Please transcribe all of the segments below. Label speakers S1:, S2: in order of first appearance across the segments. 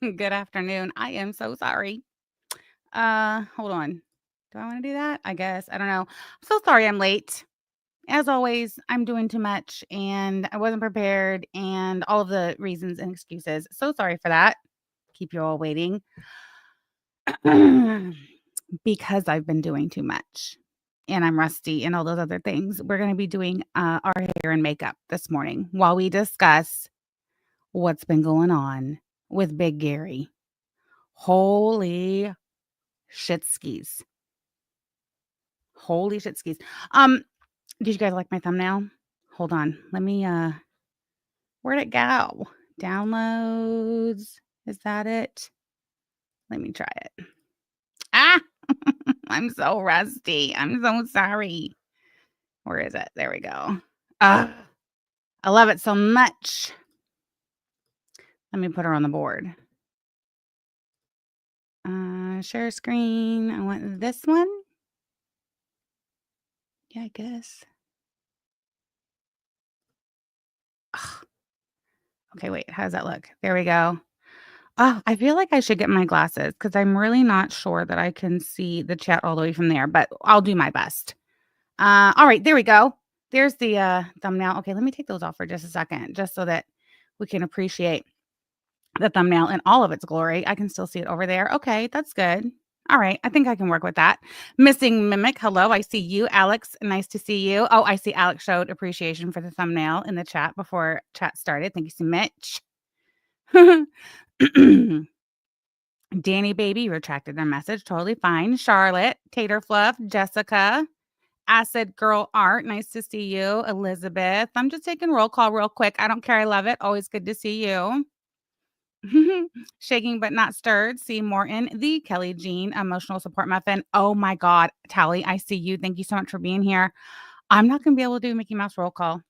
S1: Good afternoon. I am so sorry. Hold on. Do I want to do that? I guess. I don't know. I'm so sorry I'm late. As always, I'm doing too much and I wasn't prepared and all of the reasons and excuses. So sorry for that. Keep you all waiting. Because I've been doing too much and I'm rusty and all those other things. We're going to be doing our hair and makeup this morning while we discuss what's been going on with Big Gary. Holy shit skis. Holy shit skis. Did you guys like my thumbnail? Hold on. Let me where'd it go? Downloads. Is that it? Let me try it. Ah, I'm so rusty. I'm so sorry. Where is it? There we go. I love it so much. Let me put her on the board. Share screen. I want this one. Yeah, I guess. Ugh. Okay, wait. How does that look? There we go. Oh, I feel like I should get my glasses because I'm really not sure that I can see the chat all the way from there, but I'll do my best. All right, there we go. There's the thumbnail. Okay, let me take those off for just a second, just so that we can appreciate the thumbnail in all of its glory. I can still see it over there. Okay, that's good. All right, I think I can work with that. Missing Mimic, hello, I see you. Alex, nice to see you. Oh, I see Alex showed appreciation for the thumbnail in the chat before chat started. Thank you so much. Danny Baby retracted their message. Totally fine. Charlotte, Tater Fluff, Jessica, Acid Girl Art. Nice to see you. Elizabeth. I'm just taking roll call real quick. I don't care. I love it. Always good to see you. Shaking but not stirred. C. Morton, the Kelly Jean emotional support muffin. Oh my God, Tally, I see you. Thank you so much for being here. I'm not going to be able to do Mickey Mouse roll call.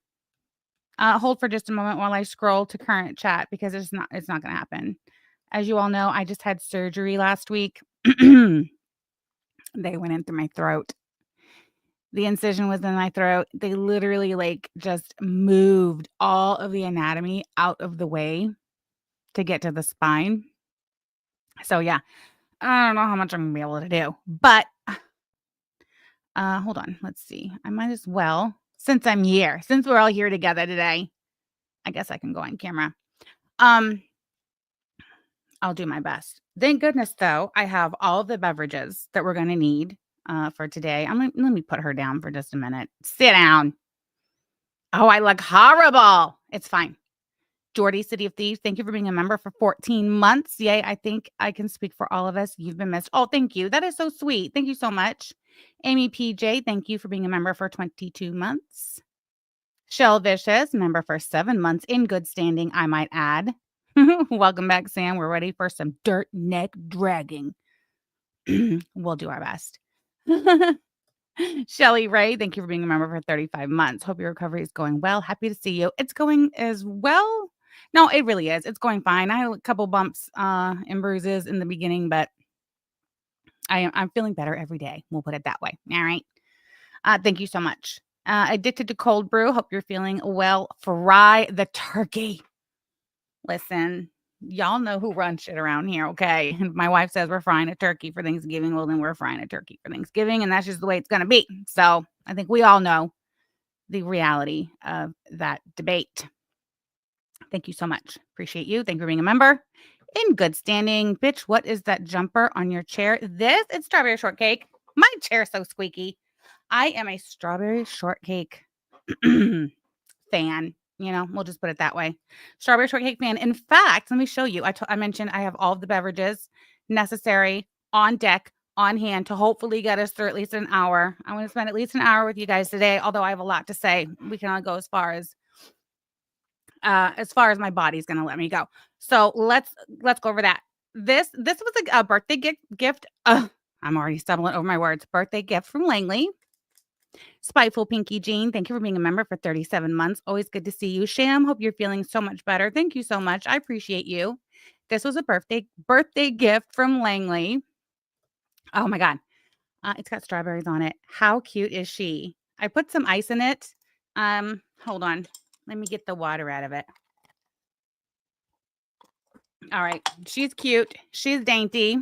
S1: Hold for just a moment while I scroll to current chat because it's not going to happen. As you all know, I just had surgery last week. They went in through my throat. The incision was in my throat. They literally like just moved all of the anatomy out of the way to get to the spine. So yeah, I don't know how much I'm gonna be able to do, but hold on. Let's see. I might as well, since I'm here, since we're all here together today, I guess I can go on camera. I'll do my best. Thank goodness, though, I have all the beverages that we're going to need for today. Let me put her down for just a minute. Sit down. Oh, I look horrible. It's fine. Jordy, City of Thieves, thank you for being a member for 14 months. Yay, I think I can speak for all of us. You've been missed. Oh, thank you. That is so sweet. Thank you so much. Amy PJ, thank you for being a member for 22 months. Shell Vicious, member for 7 months in good standing, I might add. Welcome back, Sam. We're ready for some dirt neck dragging. We'll do our best. Shelly Ray, thank you for being a member for 35 months. Hope your recovery is going well. Happy to see you. It's going as well. No, it really is. It's going fine. I had a couple bumps and bruises in the beginning, but I'm feeling better every day. We'll put it that way. All right. Thank you so much. Addicted to cold brew. Hope you're feeling well. Fry the turkey. Listen, y'all know who runs shit around here, okay? And my wife says we're frying a turkey for Thanksgiving. Well, then we're frying a turkey for Thanksgiving, and that's just the way it's going to be. So I think we all know the reality of that debate. Thank you so much. Appreciate you. Thank you for being a member. In good standing. Bitch, what is that jumper on your chair? It's strawberry shortcake. My chair's so squeaky. I am a strawberry shortcake fan. You know, we'll just put it that way. Strawberry shortcake fan. In fact, let me show you. I mentioned I have all of the beverages necessary on deck, on hand to hopefully get us through at least an hour. I want to spend at least an hour with you guys today, although I have a lot to say. We can only go as far as my body's going to let me go. So let's go over that. This was a birthday gift. I'm already stumbling over my words. Birthday gift from Langley. Spiteful Pinky Jean, thank you for being a member for 37 months. Always good to see you. Sham, hope you're feeling so much better. Thank you so much. I appreciate you. This was a birthday gift from Langley. Oh my God. It's got strawberries on it. How cute is she? I put some ice in it. Hold on. Let me get the water out of it. All right. She's cute. She's dainty.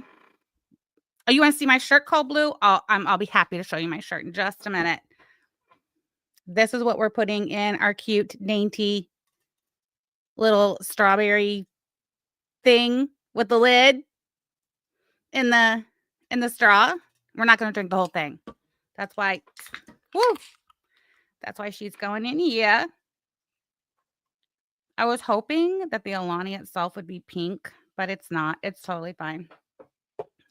S1: Oh, you want to see my shirt called blue? I'll be happy to show you my shirt in just a minute. This is what we're putting in our cute, dainty little strawberry thing with the lid in the straw. We're not going to drink the whole thing. That's why, woo, that's why she's going in here. I was hoping that the Alani itself would be pink, but it's not. It's totally fine.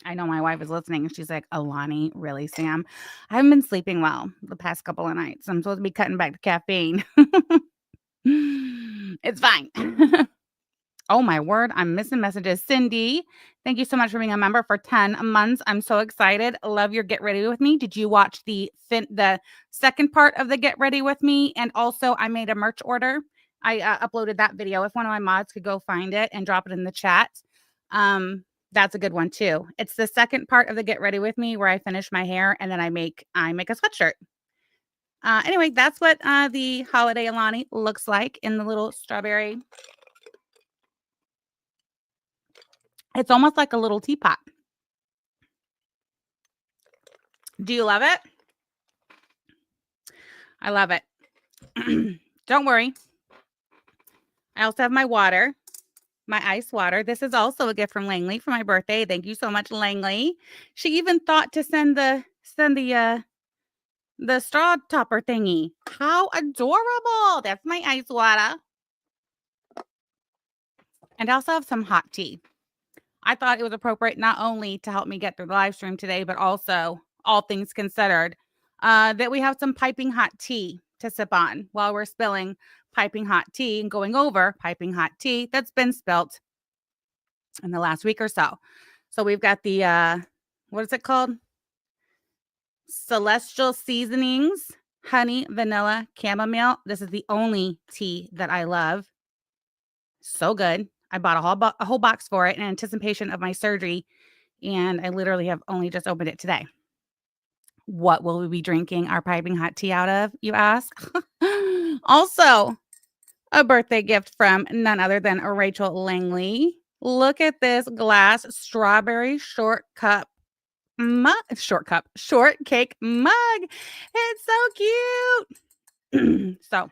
S1: I know my wife is listening and she's like, Alani, really, Sam? I haven't been sleeping well the past couple of nights. I'm supposed to be cutting back the caffeine. It's fine. Oh my word, I'm missing messages. Cindy, thank you so much for being a member for 10 months. I'm so excited. Love your Get Ready With Me. Did you watch the second part of the Get Ready With Me? And also, I made a merch order. I uploaded that video. If one of my mods could go find it and drop it in the chat, that's a good one too. It's the second part of the Get Ready With Me where I finish my hair and then I make a sweatshirt. Anyway, that's what the Holiday Alani looks like in the little strawberry. It's almost like a little teapot. Do you love it? I love it. Don't worry. I also have my water, my ice water. This is also a gift from Langley for my birthday. Thank you so much, Langley. She even thought to send the straw topper thingy. How adorable. That's my ice water. And I also have some hot tea. I thought it was appropriate not only to help me get through the live stream today, but also, all things considered, that we have some piping hot tea to sip on while we're spilling piping hot tea and going over piping hot tea that's been spilt in the last week or so. So we've got the, what is it called? Celestial Seasonings, honey, vanilla, chamomile. This is the only tea that I love. So good. I bought a whole box for it in anticipation of my surgery, and I literally have only just opened it today. What will we be drinking our piping hot tea out of, you ask? Also, a birthday gift from none other than Rachel Langley. Look at this glass strawberry shortcake mug. It's so cute. So,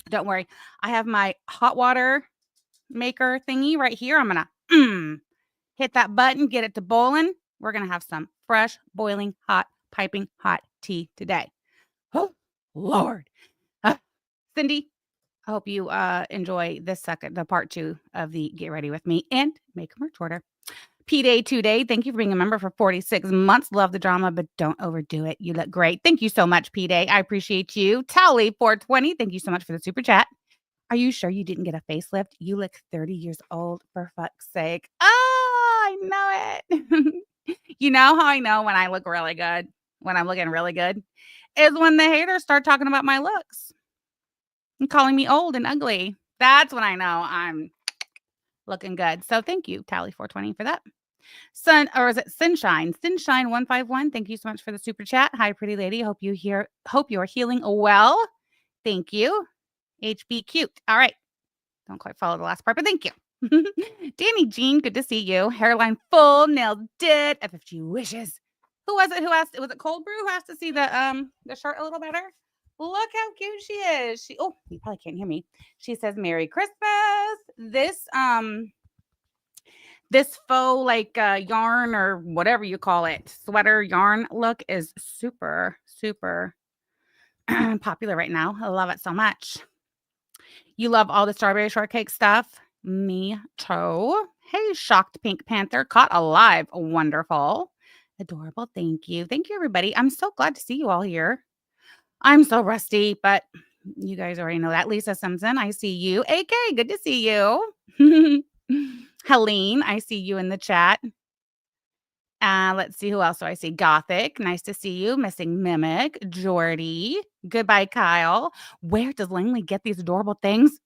S1: don't worry. I have my hot water maker thingy right here. I'm gonna hit that button, get it to boiling. We're gonna have some fresh, boiling, hot, piping hot tea today. Oh, Lord. Cindy, I hope you enjoy the part 2 of the Get Ready With Me and make a merch order. P-Day 2-Day, thank you for being a member for 46 months. Love the drama, but don't overdo it. You look great. Thank you so much, P-Day. I appreciate you. Tally 420, thank you so much for the super chat. Are you sure you didn't get a facelift? You look 30 years old, for fuck's sake. Oh, I know it. You know how I know when I look really good, when I'm looking really good, is when the haters start talking about my looks and calling me old and ugly. That's when I know I'm looking good. So thank you, Tally420, for that. Is it Sunshine? Sunshine151. Thank you so much for the super chat. Hi, pretty lady. Hope you're healing well. Thank you. HB cute. All right. Don't quite follow the last part, but thank you. Danny Jean, good to see you. Hairline full, nailed it. FFG wishes. Who was it who asked? Was it Cold Brew who asked to see the shirt a little better? Look how cute she is. You probably can't hear me. She says Merry Christmas. This faux yarn or whatever you call it, sweater yarn look is super, super popular right now. I love it so much. You love all the strawberry shortcake stuff? Me too. Hey, shocked pink panther, caught alive. Wonderful. Adorable. Thank you. Thank you, everybody. I'm so glad to see you all here. I'm so rusty, but you guys already know that. Lisa Simpson, I see you. AK, good to see you. Helene, I see you in the chat. Let's see who else do I see. Gothic, nice to see you. Missing Mimic, Jordy. Goodbye, Kyle. Where does Langley get these adorable things?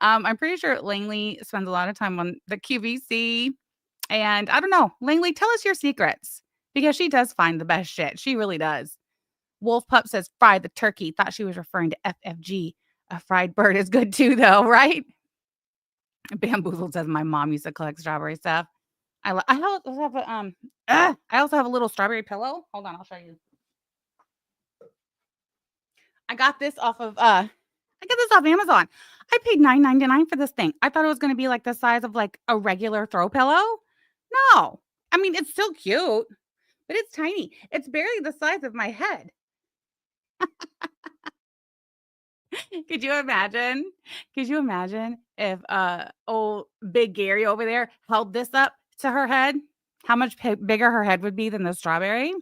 S1: I'm pretty sure Langley spends a lot of time on the QVC. And I don't know. Langley, tell us your secrets because she does find the best shit. She really does. Wolf Pup says fry the turkey. Thought she was referring to FFG. A fried bird is good too, though, right? Bamboozled says my mom used to collect strawberry stuff. I also have a, I also have a little strawberry pillow. Hold on, I'll show you. I got this off of, I got this off Amazon. I paid $9.99 for this thing. I thought it was gonna be, like, the size of, like, a regular throw pillow. No. I mean, it's still cute, but it's tiny. It's barely the size of my head. Could you imagine? Could you imagine if, old Big Gary over there held this up to her head? How much bigger her head would be than the strawberry?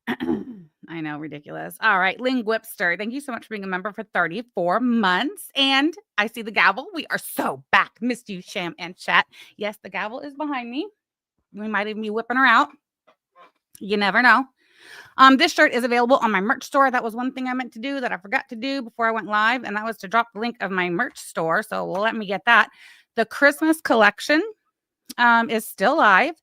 S1: I know, ridiculous. All right, Linguipster, thank you so much for being a member for 34 months. And I see the gavel. We are so back. Missed you, Sham and Chat. Yes, the gavel is behind me. We might even be whipping her out. You never know. This shirt is available on my merch store. That was one thing I meant to do that I forgot to do before I went live, and that was to drop the link of my merch store. So let me get that. The Christmas collection is still live,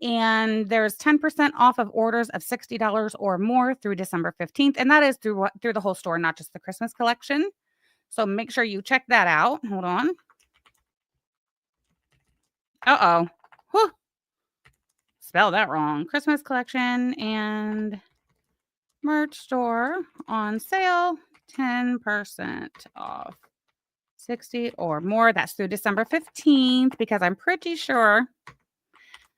S1: and there's 10% off of orders of $60 or more through December 15th, and that is through the whole store, not just the Christmas collection. So make sure you check that out. Hold on. Uh-oh. Whew. Spell that wrong. Christmas collection and merch store on sale, 10% off, 60 or more. That's through December 15th, because I'm pretty sure,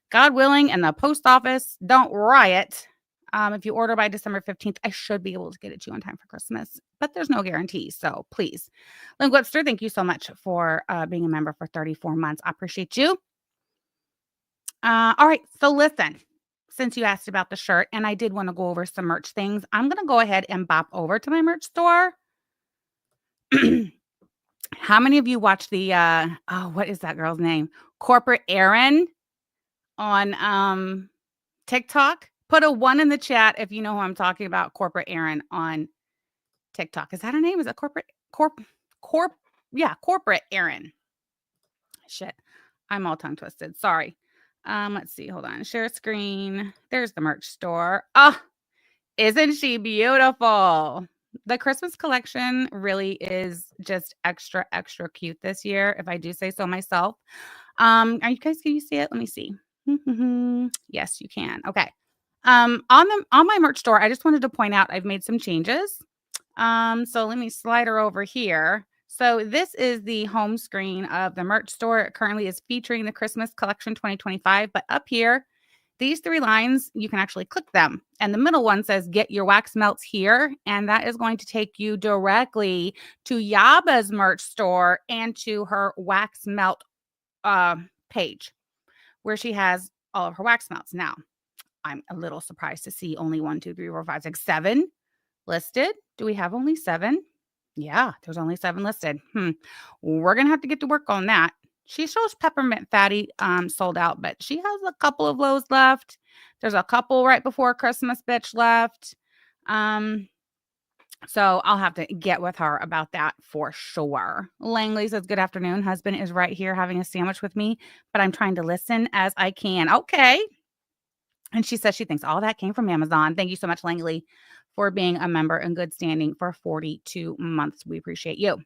S1: God willing, and the post office don't riot. If you order by December 15th, I should be able to get it to you on time for Christmas, but there's no guarantee. So please. Lynn Webster, thank you so much for being a member for 34 months. I appreciate you. All right. So listen, since you asked about the shirt and I did want to go over some merch things, I'm going to go ahead and bop over to my merch store. How many of you watch the, what is that girl's name? Corporate Erin on TikTok? Put a 1 in the chat if you know who I'm talking about. Corporate Erin on TikTok. Is that her name? Is it Corporate Erin? Shit. I'm all tongue twisted. Sorry. Let's see. Hold on. Share screen. There's the merch store. Oh, isn't she beautiful? The Christmas collection really is just extra, extra cute this year, if I do say so myself. Are you guys, can you see it? Let me see. Yes, you can. Okay. On my merch store, I just wanted to point out I've made some changes. So let me slide her over here. So this is the home screen of the merch store. It currently is featuring the Christmas collection 2025, but up here, these 3 lines, you can actually click them. And the middle one says, get your wax melts here. And that is going to take you directly to Yaba's merch store and to her wax melt page, where she has all of her wax melts. Now, I'm a little surprised to see only 1, 2, 3, 4, 5, 6, 7 listed. Do we have only 7? Yeah, there's only 7 listed. We're going to have to get to work on that. She shows Peppermint Fatty sold out, but she has a couple of lows left. There's a couple right before Christmas bitch left. So I'll have to get with her about that for sure. Langley says, good afternoon. Husband is right here having a sandwich with me, but I'm trying to listen as I can. Okay. And she says she thinks all that came from Amazon. Thank you so much, Langley, for being a member in good standing for 42 months. We appreciate you.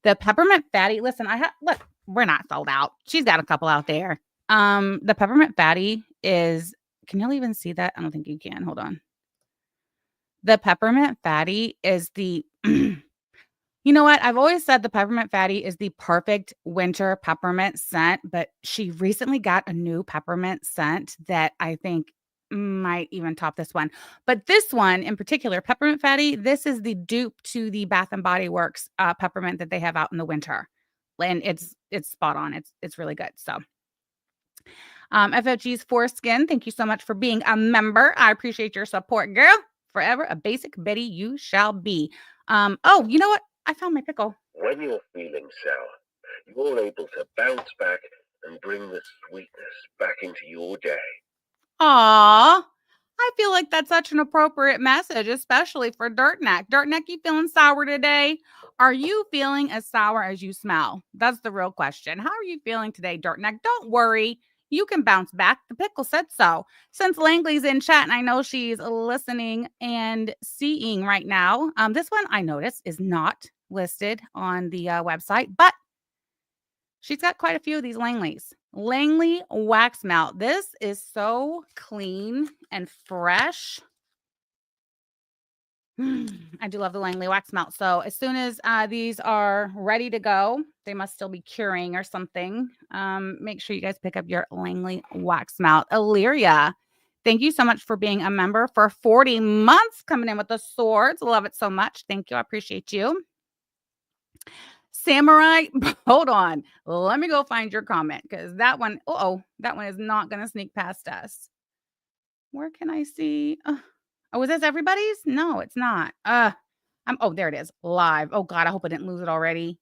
S1: The Peppermint Fatty. Listen, look, we're not sold out. She's got a couple out there. The Peppermint Fatty is, can y'all even see that? I don't think you can. Hold on. The Peppermint Fatty is the, you know what? I've always said the Peppermint Fatty is the perfect winter peppermint scent, but she recently got a new peppermint scent that I think might even top this one. But this one in particular, Peppermint Fatty, this is the dupe to the Bath and Body Works peppermint that they have out in the winter. And it's spot on. It's really good. So FFG's Foreskin, thank you so much for being a member. I appreciate your support, girl. Forever a basic Betty you shall be. Oh, you know what? I found my pickle.
S2: When you're feeling sour, you're able to bounce back and bring the sweetness back into your day.
S1: Aw, I feel like that's such an appropriate message, especially for Dirtneck. Dirtneck, you feeling sour today? Are you feeling as sour as you smell? That's the real question. How are you feeling today, Dirtneck? Don't worry. You can bounce back. The pickle said so. Since Langley's in chat, and I know she's listening and seeing right now, this one I noticed is not listed on the website, but she's got quite a few of these Langleys. Langley wax melt. This is so clean and fresh. I do love the Langley wax melt. So as soon as these are ready to go, they must still be curing or something. Make sure you guys pick up your Langley wax melt. Illyria, thank you so much for being a member for 40 months, coming in with the swords. Love it so much. Thank you. I appreciate you. Samurai, hold on. Let me go find your comment because that one, that one is not going to sneak past us. Where can I see? Oh, is this everybody's? No, it's not. Oh, there it is. Live. Oh God, I hope I didn't lose it already.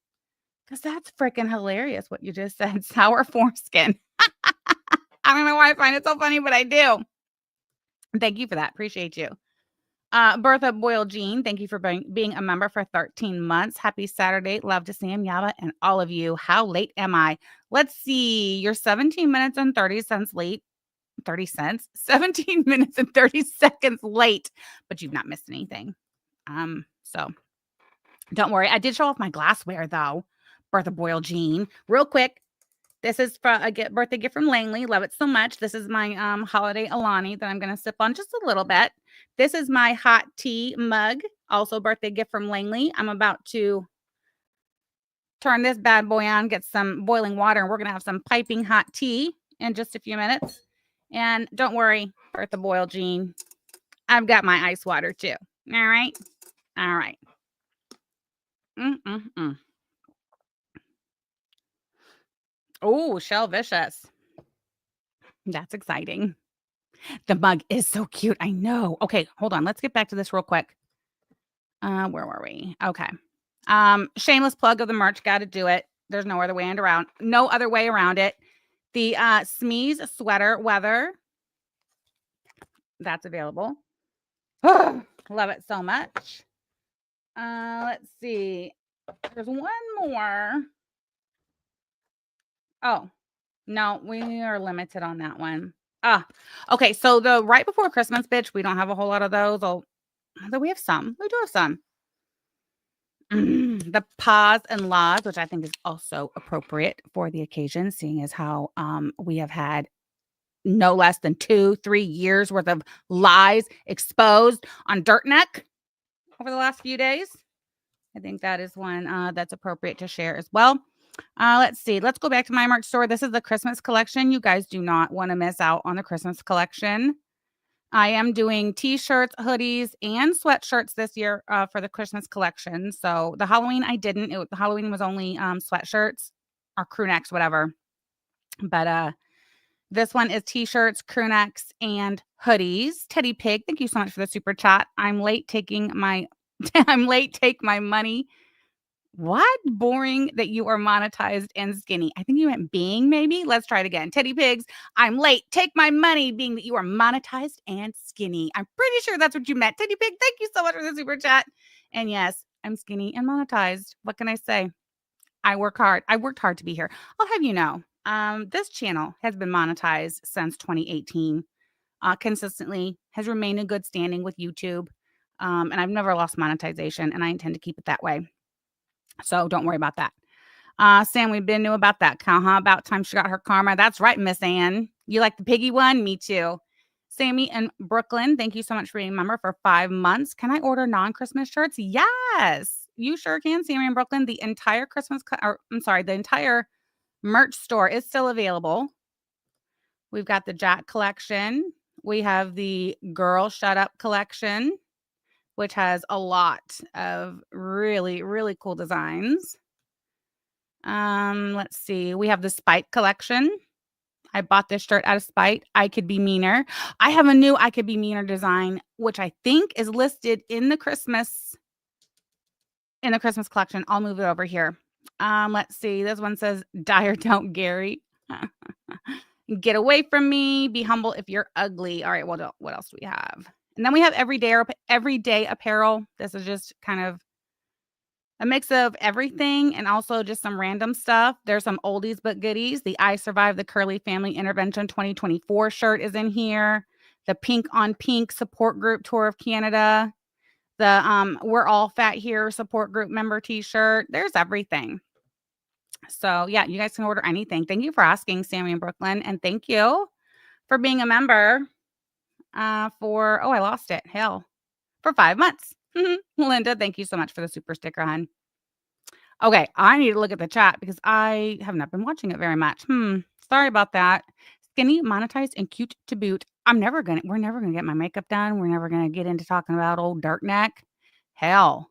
S1: Because that's freaking hilarious what you just said. Sour foreskin. I don't know why I find it so funny, but I do. Thank you for that. Appreciate you. Bertha Boyle Jean, thank you for being a member for 13 months. Happy Saturday. Love to Sam Yaba and all of you. How late am I? Let's see. You're 17 minutes and 30 cents late. 30 cents, 17 minutes and 30 seconds late, but you've not missed anything. So don't worry. I did show off my glassware though. Bertha Boyle Jean. Real quick. This is for a birthday gift from Langley. Love it so much. This is my holiday Alani that I'm going to sip on just a little bit. This is my hot tea mug. Also birthday gift from Langley. I'm about to turn this bad boy on, get some boiling water, and we're going to have some piping hot tea in just a few minutes. And don't worry, Bertha Boyle Jean, I've got my ice water too. All right. All right. Oh, Shell Vicious. That's exciting. The mug is so cute. I know. Okay, hold on. Let's get back to this real quick. Where were we? Okay. Shameless plug of the merch. Got to do it. There's no other way around. No other way around it. The Smeeze sweater weather. That's available. Love it so much. Let's see. There's one more. Oh, no, we are limited on that one. Okay. So the right before Christmas, bitch, we don't have a whole lot of those. Although we have some. We do have some. The Paws and Laws, which I think is also appropriate for the occasion, seeing as how we have had no less than 2-3 years worth of lies exposed on Dirt Neck over the last few days. I think that is one that's appropriate to share as well. Let's see. Let's go back to my merch store. This is the Christmas collection. You guys do not want to miss out on the Christmas collection. I am doing t-shirts, hoodies, and sweatshirts this year for the Christmas collection. So the Halloween I didn't. The Halloween was only sweatshirts or crew necks, whatever. But this one is t-shirts, crew necks, and hoodies. Teddy Pig, thank you so much for the super chat. I'm late taking my take my money. What? Boring that you are monetized and skinny. I think you meant being, maybe. Let's try it again. Teddy Pigs, I'm late. Take my money, being that you are monetized and skinny. I'm pretty sure that's what you meant. Teddy Pig, thank you so much for the super chat. And yes, I'm skinny and monetized. What can I say? I work hard. I worked hard to be here. I'll have you know, this channel has been monetized since 2018. Consistently has remained in good standing with YouTube. And I've never lost monetization, and I intend to keep it that way. So don't worry about that. Sam, we've been new about that. About time she got her karma. That's right, Miss Ann. You like the piggy one? Me too. Sammy in Brooklyn, thank you so much for being a member for 5 months. Can I order non-Christmas shirts? Yes, you sure can. Sammy in Brooklyn, the entire the entire merch store is still available. We've got the Jack collection. We have the Girl Shut Up collection, which has a lot of really, really cool designs. Let's see. We have the Spite collection. I bought this shirt out of spite. I Could Be Meaner. I have a new I Could Be Meaner design, which I think is listed in the Christmas collection. I'll move it over here. Let's see. This one says, "Die or Don't, Gary." Get away from me. Be humble if you're ugly. All right. Well, what else do we have? And then we have everyday apparel. This is just kind of a mix of everything and also just some random stuff. There's some oldies but goodies. The I Survived the Curly Family Intervention 2024 shirt is in here. The Pink on Pink support group tour of Canada. The We're All Fat Here support group member t-shirt. There's everything. So yeah, you guys can order anything. Thank you for asking, Sammy in Brooklyn. And thank you for being a member for, oh, I lost it. Hell, for 5 months. Linda, thank you so much for the super sticker, hun. Okay, I need to look at the chat because I have not been watching it very much. Sorry about that. Skinny, monetized, and cute to boot. We're never gonna get my makeup done. We're never gonna get into talking about old dark neck. Hell.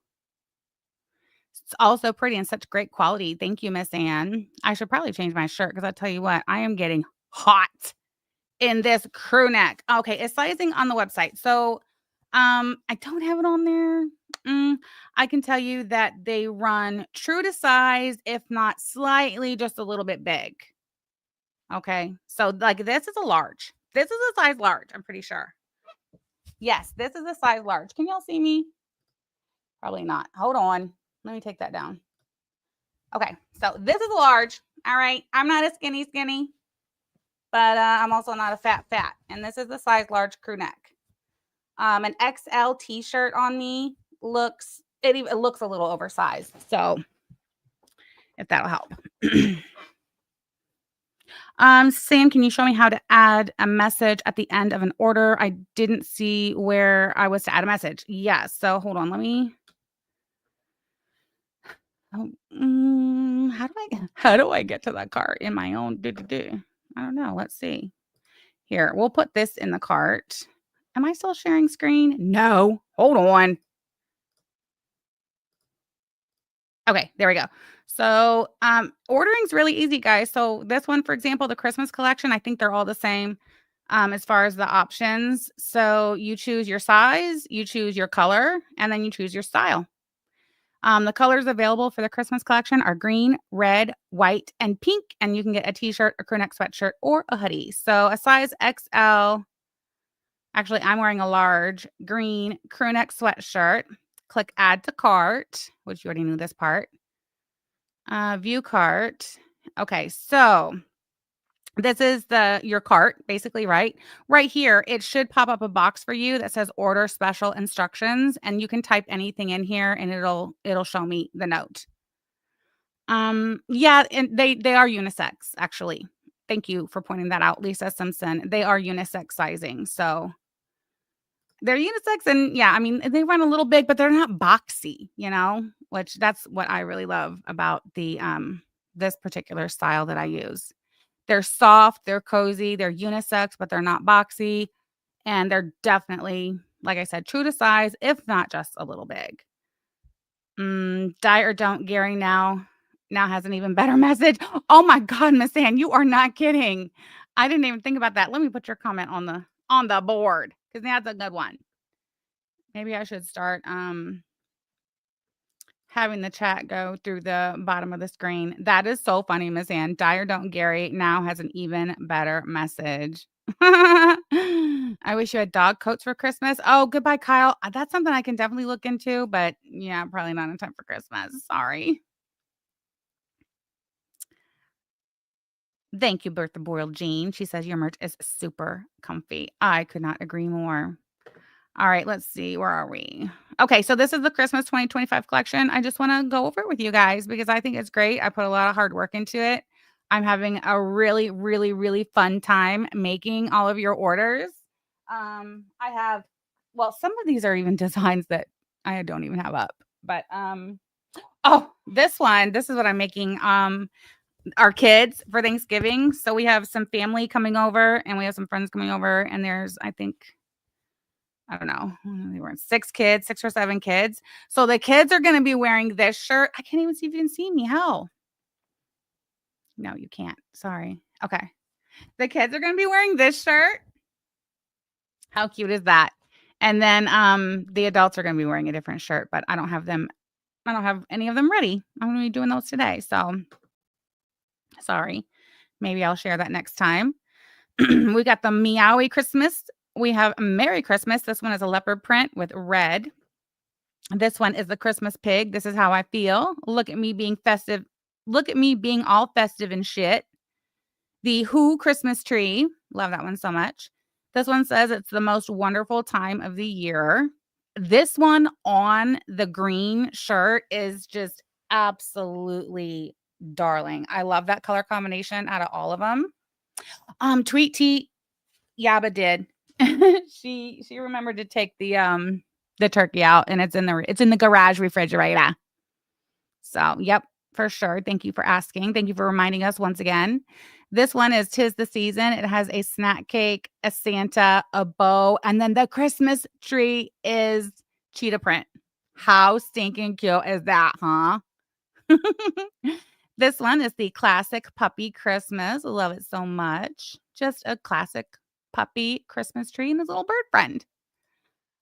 S1: It's also pretty and such great quality. Thank you, Miss Ann. I should probably change my shirt because I tell you what, I am getting hot in this crew neck. Okay, it's sizing on the website. So I don't have it on there. I can tell you that they run true to size, if not slightly just a little bit big. Okay. So like this is a large. This is a size large, I'm pretty sure. Yes, this is a size large. Can y'all see me? Probably not. Hold on. Let me take that down. Okay. So this is a large. All right. I'm not a skinny, but I'm also not a fat. And this is the size large crew neck. An XL t-shirt on me looks it looks a little oversized. So if that'll help. Sam, can you show me how to add a message at the end of an order? I didn't see where I was to add a message. Yes. So hold on. Let me. Oh, how do I get to that cart in my own? I don't know. Let's see. Here, we'll put this in the cart. Am I still sharing screen? No. Hold on. Okay, there we go. So, ordering's really easy, guys. So this one, for example, the Christmas collection, I think they're all the same as far as the options. So you choose your size, you choose your color, and then you choose your style. The colors available for the Christmas collection are green, red, white, and pink. And you can get a t-shirt, a crew neck sweatshirt, or a hoodie. So a size XL. Actually, I'm wearing a large green crew neck sweatshirt. Click add to cart, which you already knew this part. View cart. Okay, so this is your cart, basically, right? Right here, it should pop up a box for you that says order special instructions, and you can type anything in here and it'll show me the note. Yeah, and they are unisex, actually. Thank you for pointing that out, Lisa Simpson. They are unisex sizing. So they're unisex, and yeah, I mean, they run a little big, but they're not boxy, which that's what I really love about this particular style that I use. They're soft, they're cozy, they're unisex, but they're not boxy, and they're definitely, like I said, true to size, if not just a little big. Die or don't, Gary now has an even better message. Oh my God, Miss Ann, you are not kidding. I didn't even think about that. Let me put your comment on the board because that's a good one. Maybe I should start having the chat go through the bottom of the screen. That is so funny, Miss Ann. Die or don't, Gary now has an even better message. I wish you had dog coats for Christmas. Oh, goodbye, Kyle. That's something I can definitely look into, but yeah, probably not in time for Christmas. Sorry. Thank you, Bertha Boyle Jean. She says your merch is super comfy. I could not agree more. All right, let's see. Where are we? Okay, so this is the Christmas 2025 collection. I just want to go over it with you guys because I think it's great. I put a lot of hard work into it. I'm having a really, really, really fun time making all of your orders. I have, well, some of these are even designs that I don't even have up. But oh, this is what I'm making. Our kids for Thanksgiving. So we have some family coming over and we have some friends coming over, and there's, I don't know, they were 6 or 7 kids. So the kids are going to be wearing this shirt. I can't even see if you can see me. Hell. No, you can't. Sorry. Okay. The kids are going to be wearing this shirt. How cute is that? And then the adults are going to be wearing a different shirt, but I don't have any of them ready. I'm going to be doing those today. So sorry. Maybe I'll share that next time. We got the Meowie Christmas. We have Merry Christmas. This one is a leopard print with red. This one is the Christmas pig. This is how I feel. Look at me being festive. Look at me being all festive and shit. The Who Christmas tree. Love that one so much. This one says it's the most wonderful time of the year. This one on the green shirt is just absolutely darling. I love that color combination out of all of them. Tweet Tea Yaba did. She remembered to take the turkey out, and it's in the garage refrigerator. So, yep, for sure. Thank you for asking. Thank you for reminding us once again. This one is 'Tis the Season. It has a snack cake, a Santa, a bow, and then the Christmas tree is cheetah print. How stinking cute is that, huh? This one is the classic puppy Christmas. Love it so much. Just a classic puppy Christmas tree and his little bird friend.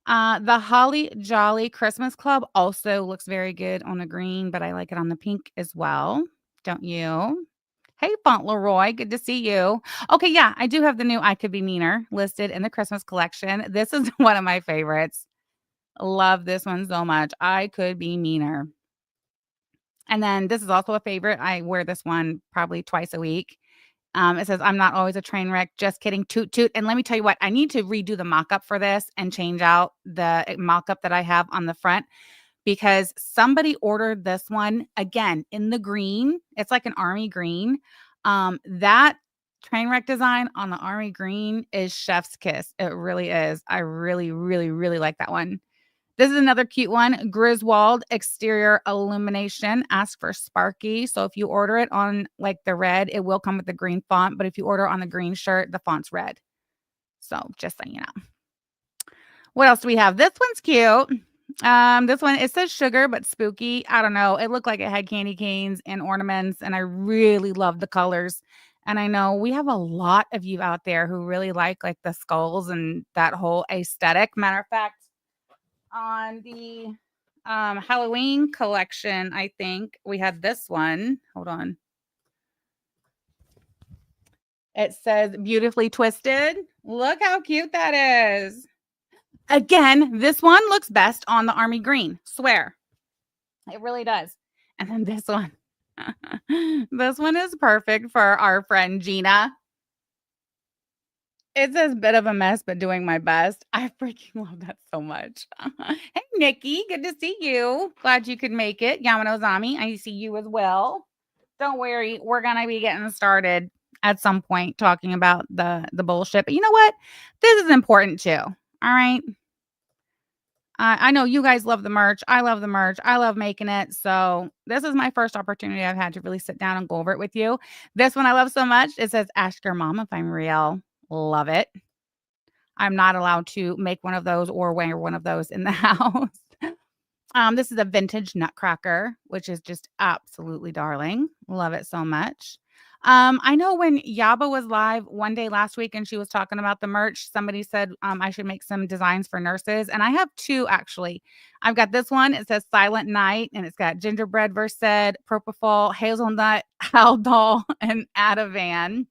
S1: The Holly Jolly Christmas Club also looks very good on the green, but I like it on the pink as well. Don't you? Hey, Fauntleroy, good to see you. Okay, yeah, I do have the new I Could Be Meaner listed in the Christmas collection. This is one of my favorites. Love this one so much. I Could Be Meaner. And then this is also a favorite. I wear this one probably twice a week. It says, I'm not always a train wreck. Just kidding. Toot, toot. And let me tell you what, I need to redo the mock up for this and change out the mock up that I have on the front because somebody ordered this one again in the green. It's like an army green. That train wreck design on the army green is chef's kiss. It really is. I really, really, really like that one. This is another cute one. Griswold exterior illumination. Ask for Sparky. So if you order it on like the red, it will come with the green font. But if you order on the green shirt, the font's red. So just so you know. What else do we have? This one's cute. This one, it says sugar, but spooky. I don't know. It looked like it had candy canes and ornaments, and I really love the colors. And I know we have a lot of you out there who really like the skulls and that whole aesthetic. Matter of fact, on the Halloween collection, I think we had this one. Hold on. It says beautifully twisted. Look how cute that is. Again, this one looks best on the army green. Swear. It really does. And then this one. This one is perfect for our friend Gina. It's a bit of a mess, but doing my best. I freaking love that so much. Hey, Nikki, good to see you. Glad you could make it. Yamano Zami, I see you as well. Don't worry, we're gonna be getting started at some point talking about the bullshit. But you know what? This is important too. All right. I know you guys love the merch. I love the merch. I love making it. So this is my first opportunity I've had to really sit down and go over it with you. This one I love so much. It says, "Ask your mom if I'm real." Love it. I'm not allowed to make one of those or wear one of those in the house. This is a vintage nutcracker, which is just absolutely darling. Love it so much. I know when Yaba was live one day last week and she was talking about the merch, somebody said I should make some designs for nurses. And I have two actually. I've got this one. It says Silent Night, and it's got gingerbread Versed, propofol, hazelnut, haldol, and Ativan.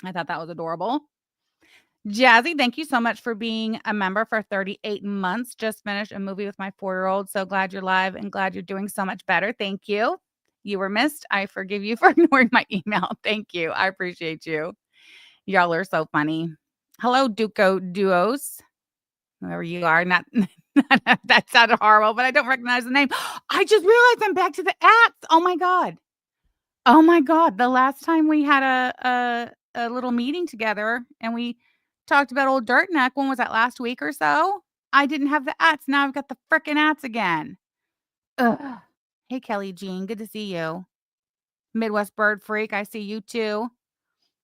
S1: I thought that was adorable. Jazzy, thank you so much for being a member for 38 months. Just finished a movie with my 4-year-old. So glad you're live and glad you're doing so much better. Thank you. You were missed. I forgive you for ignoring my email. Thank you. I appreciate you. Y'all are so funny. Hello, Duco Duos. Whoever you are. Not that sounded horrible, but I don't recognize the name. I just realized I'm back to the ats. Oh my God. Oh my God. The last time we had a little meeting together and we talked about old Dirt Neck. When was that, last week or so? I didn't have the ats. Now I've got the frickin' ats again. Ugh. Hey, Kelly Jean. Good to see you. Midwest Bird Freak. I see you too.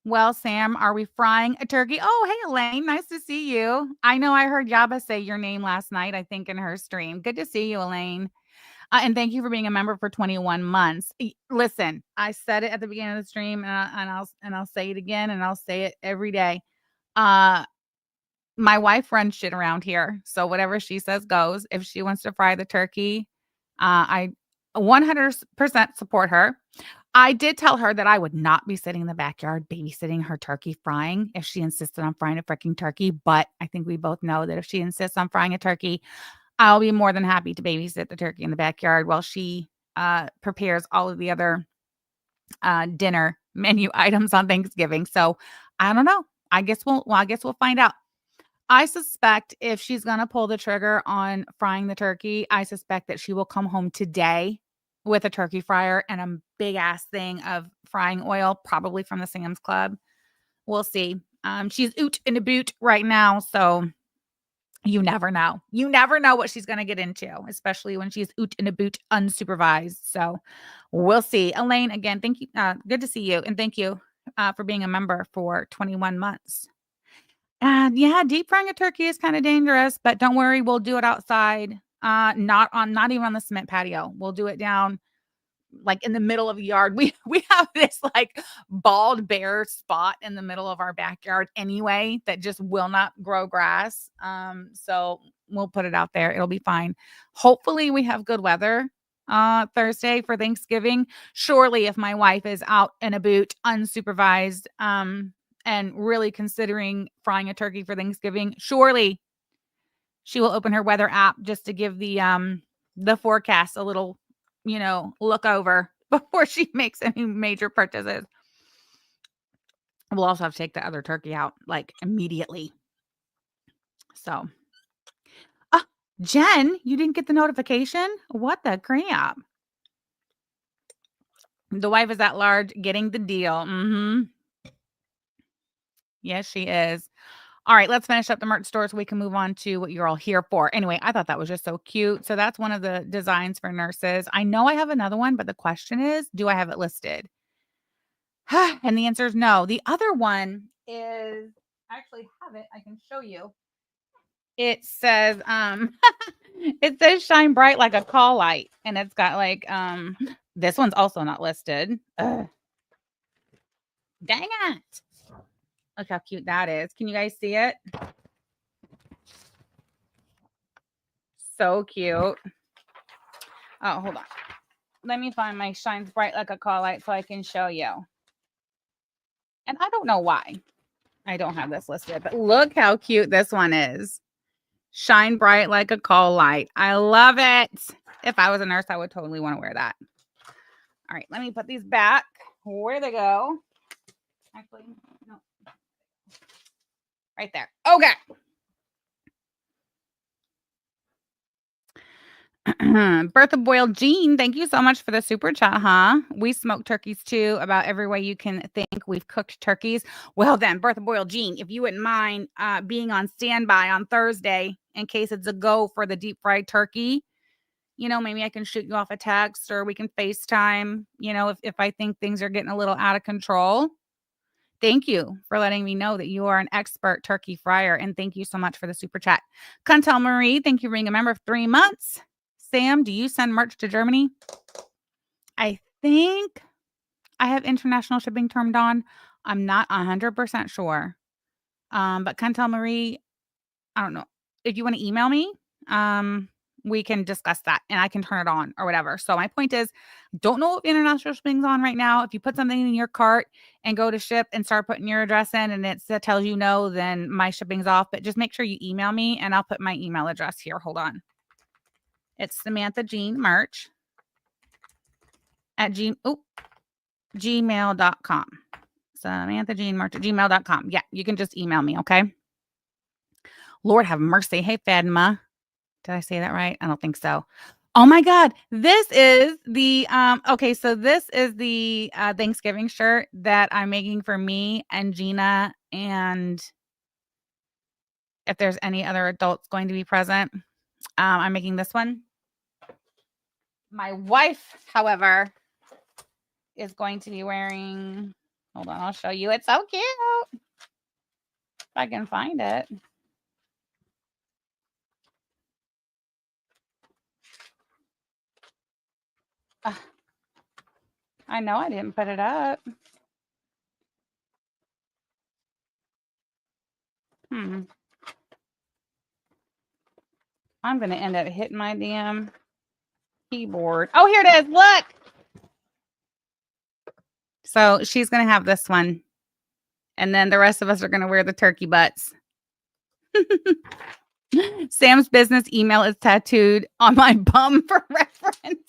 S1: Well, Sam, are we frying a turkey? Oh, hey, Elaine. Nice to see you. I know I heard Yaba say your name last night, I think, in her stream. Good to see you, Elaine. And thank you for being a member for 21 months. Listen, I said it at the beginning of the stream, and I'll say it again, and I'll say it every day. My wife runs shit around here, so whatever she says goes. If she wants to fry the turkey, I 100% support her. I did tell her that I would not be sitting in the backyard babysitting her turkey frying if she insisted on frying a freaking turkey. But I think we both know that if she insists on frying a turkey, I'll be more than happy to babysit the turkey in the backyard while she prepares all of the other dinner menu items on Thanksgiving. So I don't know. I guess we'll find out. I suspect if she's gonna pull the trigger on frying the turkey, I suspect that she will come home today with a turkey fryer and a big ass thing of frying oil, probably from the Sam's Club. We'll see. She's oot in a boot right now, so you never know. You never know what she's gonna get into, especially when she's oot in a boot unsupervised. So we'll see. Elaine, again, thank you. Good to see you, and thank you for being a member for 21 months. And yeah, deep frying a turkey is kind of dangerous, but don't worry, we'll do it outside. Not even on the cement patio. We'll do it down like in the middle of the yard. We have this like bald bare spot in the middle of our backyard anyway that just will not grow grass. So we'll put it out there. It'll be fine. Hopefully we have good weather Thursday for Thanksgiving. Surely if my wife is out in a boot unsupervised and really considering frying a turkey for Thanksgiving, surely she will open her weather app just to give the forecast a little, look over before she makes any major purchases. We'll also have to take the other turkey out like immediately. So, Jen, you didn't get the notification? What the crap? The wife is at large getting the deal. Mm-hmm. Yes, she is. All right, let's finish up the merch store so we can move on to what you're all here for. Anyway, I thought that was just so cute. So that's one of the designs for nurses. I know I have another one, but the question is, do I have it listed? And the answer is no. The other one is, I actually have it. I can show you. It says, it says shine bright like a call light. And it's got like, this one's also not listed. Ugh. Dang it. Look how cute that is. Can you guys see it? So cute. Oh, hold on. Let me find my shines bright like a call light so I can show you. And I don't know why I don't have this listed, but look how cute this one is. Shine bright like a call light. I love it. If I was a nurse, I would totally want to wear that. All right, let me put these back. Where they go? Actually, no. Right there. Okay. Bertha Boyle Jean, thank you so much for the super chat, huh? We smoke turkeys too, about every way you can think. We've cooked turkeys. Well then, Bertha Boyle Jean, if you wouldn't mind being on standby on Thursday in case it's a go for the deep fried turkey, maybe I can shoot you off a text or we can FaceTime, if I think things are getting a little out of control. Thank you for letting me know that you are an expert turkey fryer, and thank you so much for the super chat. Cantel Marie, thank you for being a member of 3 months. Sam, do you send merch to Germany? I think I have international shipping turned on. I'm not 100% sure. But Cantel Marie, I don't know. If you want to email me, we can discuss that and I can turn it on or whatever. So my point is, don't know if international shipping's on right now. If you put something in your cart and go to ship and start putting your address in and it tells you no, then my shipping's off. But just make sure you email me and I'll put my email address here. Hold on. It's Samantha Jean Merch at gmail.com. Samantha Jean Merch at gmail.com. Yeah, you can just email me, okay? Lord have mercy. Hey, Fadma. Did I say that right? I don't think so. Oh my God. This is the, so this is the Thanksgiving shirt that I'm making for me and Gina. And if there's any other adults going to be present, I'm making this one. My wife, however, is going to be wearing, hold on, I'll show you. It's so cute. If I can find it. I know I didn't put it up. I'm going to end up hitting my damn keyboard. Oh, here it is. Look. So she's going to have this one. And then the rest of us are going to wear the turkey butts. Sam's business email is tattooed on my bum for reference.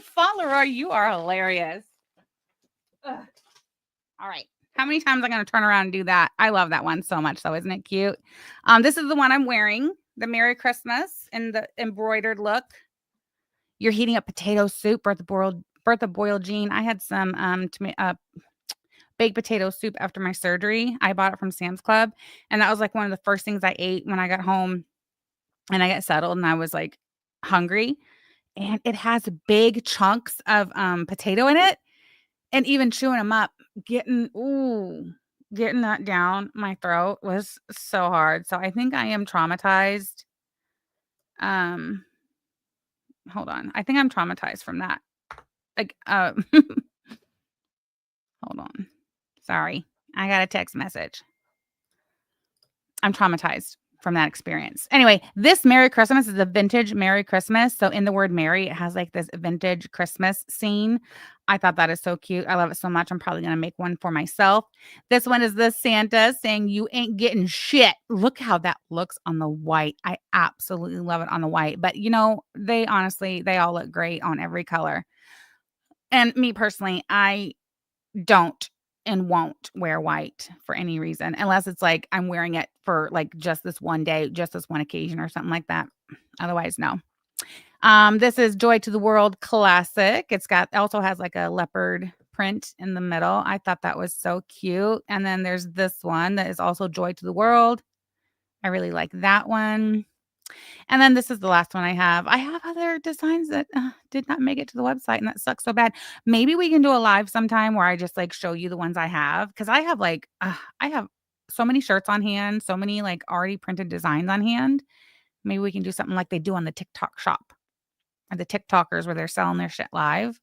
S1: Follower, you are hilarious. Ugh. All right. How many times am I gonna turn around and do that? I love that one so much though, isn't it cute? This is the one I'm wearing, the Merry Christmas in the embroidered look. You're heating up potato soup, Bertha Boyle Jean. I had some baked potato soup after my surgery. I bought it from Sam's Club, and that was like one of the first things I ate when I got home and I got settled and I was like hungry. And it has big chunks of potato in it, and even chewing them up, getting that down my throat was so hard. So I think I am traumatized. Um, hold on. I think I'm traumatized from that. Like, hold on. Sorry. I got a text message. I'm traumatized from that experience. Anyway, this Merry Christmas is a vintage Merry Christmas. So in the word Merry, it has like this vintage Christmas scene. I thought that is so cute. I love it so much. I'm probably going to make one for myself. This one is the Santa saying, "You ain't getting shit." Look how that looks on the white. I absolutely love it on the white. But they honestly, they all look great on every color. And me personally, I don't and won't wear white for any reason unless it's like I'm wearing it for like just this one day, just this one occasion or something like that. Otherwise, no. This is Joy to the World Classic. Also has like a leopard print in the middle. I thought that was so cute. And then there's this one that is also Joy to the World. I really like that one. And then this is the last one I have. I have other designs that did not make it to the website, and that sucks so bad. Maybe we can do a live sometime where I just like show you the ones I have, because I have so many shirts on hand, so many like already printed designs on hand. Maybe we can do something like they do on the TikTok shop or the TikTokers where they're selling their shit live.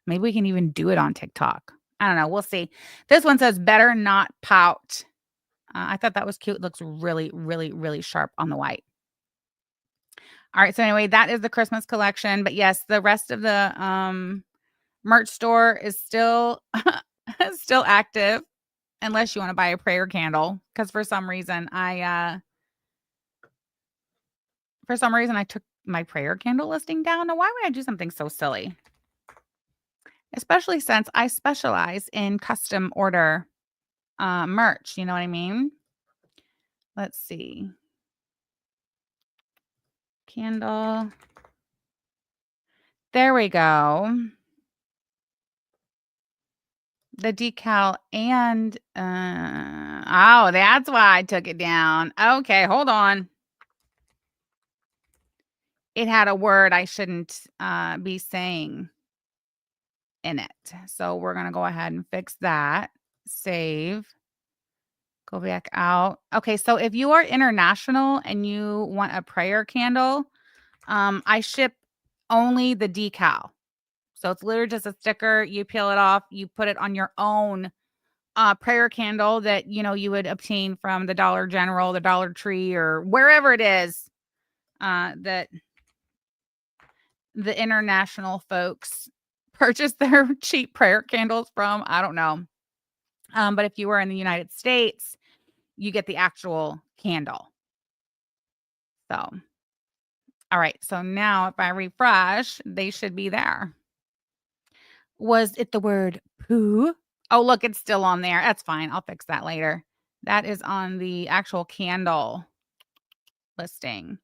S1: Maybe we can even do it on TikTok. I don't know. We'll see. This one says "Better Not Pout." I thought that was cute. It looks really, really, really sharp on the white. All right, so anyway, that is the Christmas collection, but yes, the rest of the, merch store is still still active unless you wanna buy a prayer candle. Because for some reason, I took my prayer candle listing down. Now, why would I do something so silly? Especially since I specialize in custom order, merch, you know what I mean? Let's see. Candle. There we go. The decal and, oh, that's why I took it down. Okay, hold on. It had a word I shouldn't, be saying in it. So we're gonna go ahead and fix that. Save. Go back out. Okay, so if you are international and you want a prayer candle, I ship only the decal. So it's literally just a sticker. You peel it off, you put it on your own prayer candle that you would obtain from the Dollar General, the Dollar Tree, or wherever it is that the international folks purchase their cheap prayer candles from. I don't know. But if you were in the United States, you get the actual candle. So, all right. So now if I refresh, they should be there. Was it the word poo? Oh, look, it's still on there. That's fine. I'll fix that later. That is on the actual candle listing.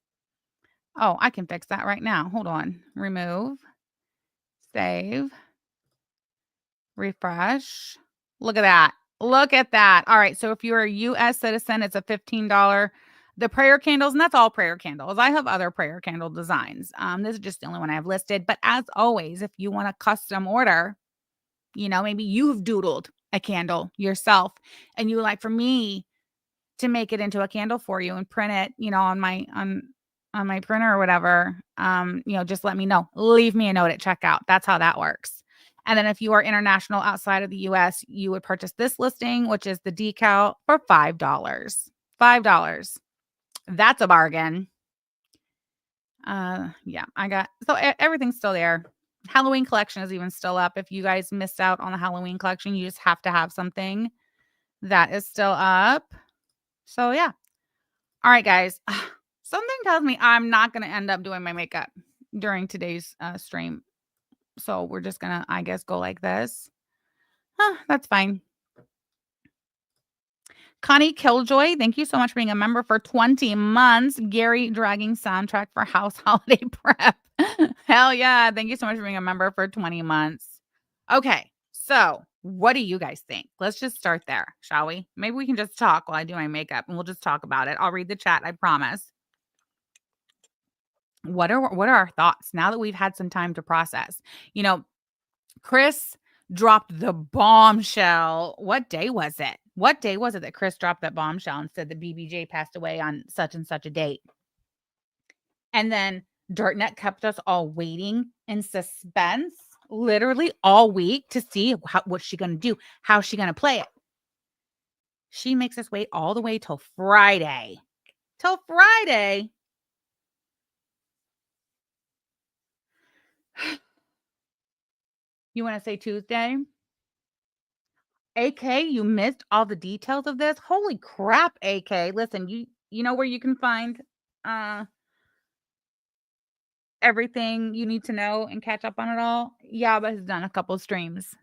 S1: Oh, I can fix that right now. Hold on. Remove, save, refresh. Look at that. Look at that. All right. So if you're a US citizen, it's a $15. The prayer candles, and that's all prayer candles. I have other prayer candle designs. This is just the only one I have listed. But as always, if you want a custom order, maybe you've doodled a candle yourself and you would like for me to make it into a candle for you and print it, on my printer or whatever, just let me know. Leave me a note at checkout. That's how that works. And then if you are international outside of the US, you would purchase this listing, which is the decal, for $5. $5. That's a bargain. Yeah, everything's still there. Halloween collection is even still up. If you guys missed out on the Halloween collection, you just have to have something that is still up. So yeah. All right, guys. Something tells me I'm not going to end up doing my makeup during today's stream. So we're just going to, I guess, go like this. That's fine. Connie Killjoy, thank you so much for being a member for 20 months. Gary dragging soundtrack for house holiday prep. Hell yeah. Thank you so much for being a member for 20 months. Okay. So, what do you guys think? Let's just start there, shall we? Maybe we can just talk while I do my makeup and we'll just talk about it. I'll read the chat, I promise. What are our thoughts now that we've had some time to process? You know, Chris dropped the bombshell. What day was it? What day was it that Chris dropped that bombshell and said that BBJ passed away on such and such a date? And then Dirtnet kept us all waiting in suspense literally all week to see what's she going to do, how's she going to play it. She makes us wait all the way till Friday. Till Friday. You want to say Tuesday? AK, you missed all the details of this? Holy crap, AK. Listen, you know where you can find everything you need to know and catch up on it all? Yaba has done a couple streams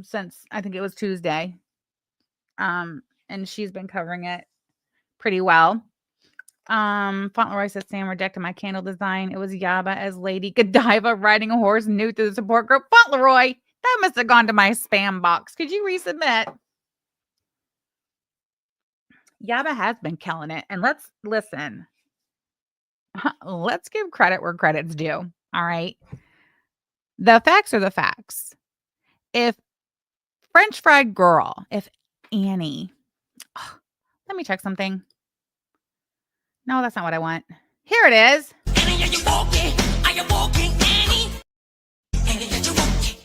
S1: since I think it was Tuesday. And she's been covering it pretty well. Fauntleroy says Sam rejected my candle design. It was Yaba as Lady Godiva riding a horse new to the support group. Fauntleroy, that must have gone to my spam box. Could you resubmit? Yaba has been killing it. And let's listen. Let's give credit where credit's due. All right. The facts are the facts. If French fried girl, if Annie, let me check something. No, that's not what I want. Here it is. Annie, are you walking? Are you walking, Annie? Annie, are you walking?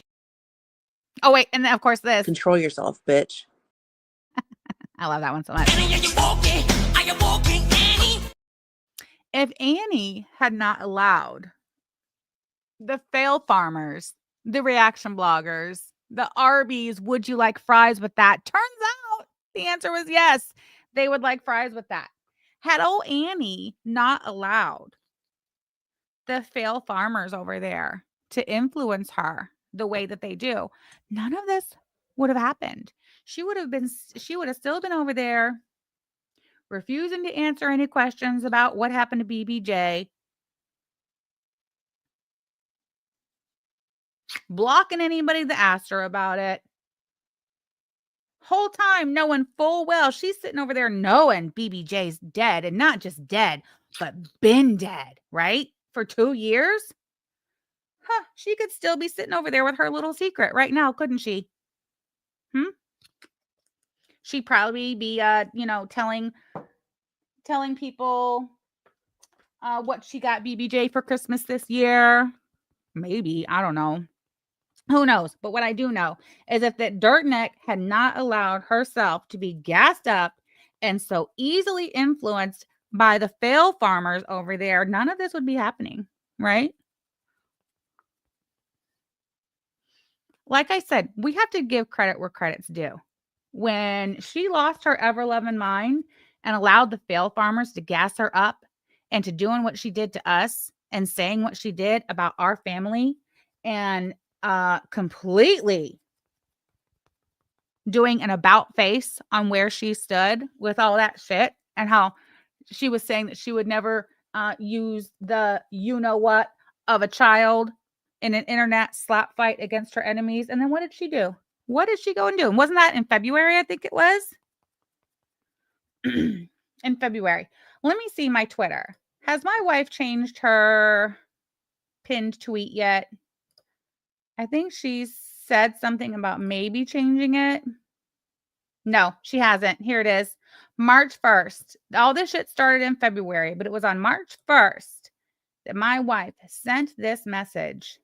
S1: Oh, wait. And then, of course, this.
S3: Control yourself, bitch.
S1: I love that one so much. Annie, are you walking? Are you walking, Annie? If Annie had not allowed the fail farmers, the reaction bloggers, the Arby's, would you like fries with that? Turns out the answer was yes. They would like fries with that. Had old Annie not allowed the fail farmers over there to influence her the way that they do, none of this would have happened. She would have still been over there refusing to answer any questions about what happened to BBJ, blocking anybody that asked her about it. Whole time knowing full well she's sitting over there knowing BBJ's dead, and not just dead, but been dead, right? For 2 years. She could still be sitting over there with her little secret right now, couldn't she? She'd probably be telling people what she got BBJ for Christmas this year. Maybe, I don't know. Who knows? But what I do know is if that Dirtneck had not allowed herself to be gassed up and so easily influenced by the fail farmers over there, none of this would be happening, right? Like I said, we have to give credit where credit's due. When she lost her ever-loving mind and allowed the fail farmers to gas her up into doing what she did to us and saying what she did about our family and completely doing an about face on where she stood with all that shit and how she was saying that she would never use the you-know-what of a child in an internet slap fight against her enemies. And then what did she do? What did she go and do? And wasn't that in February? I think it was. In February. Let me see my Twitter. Has my wife changed her pinned tweet yet? I think she said something about maybe changing it. No, she hasn't. Here it is. March 1st. All this shit started in February, but it was on March 1st that my wife sent this message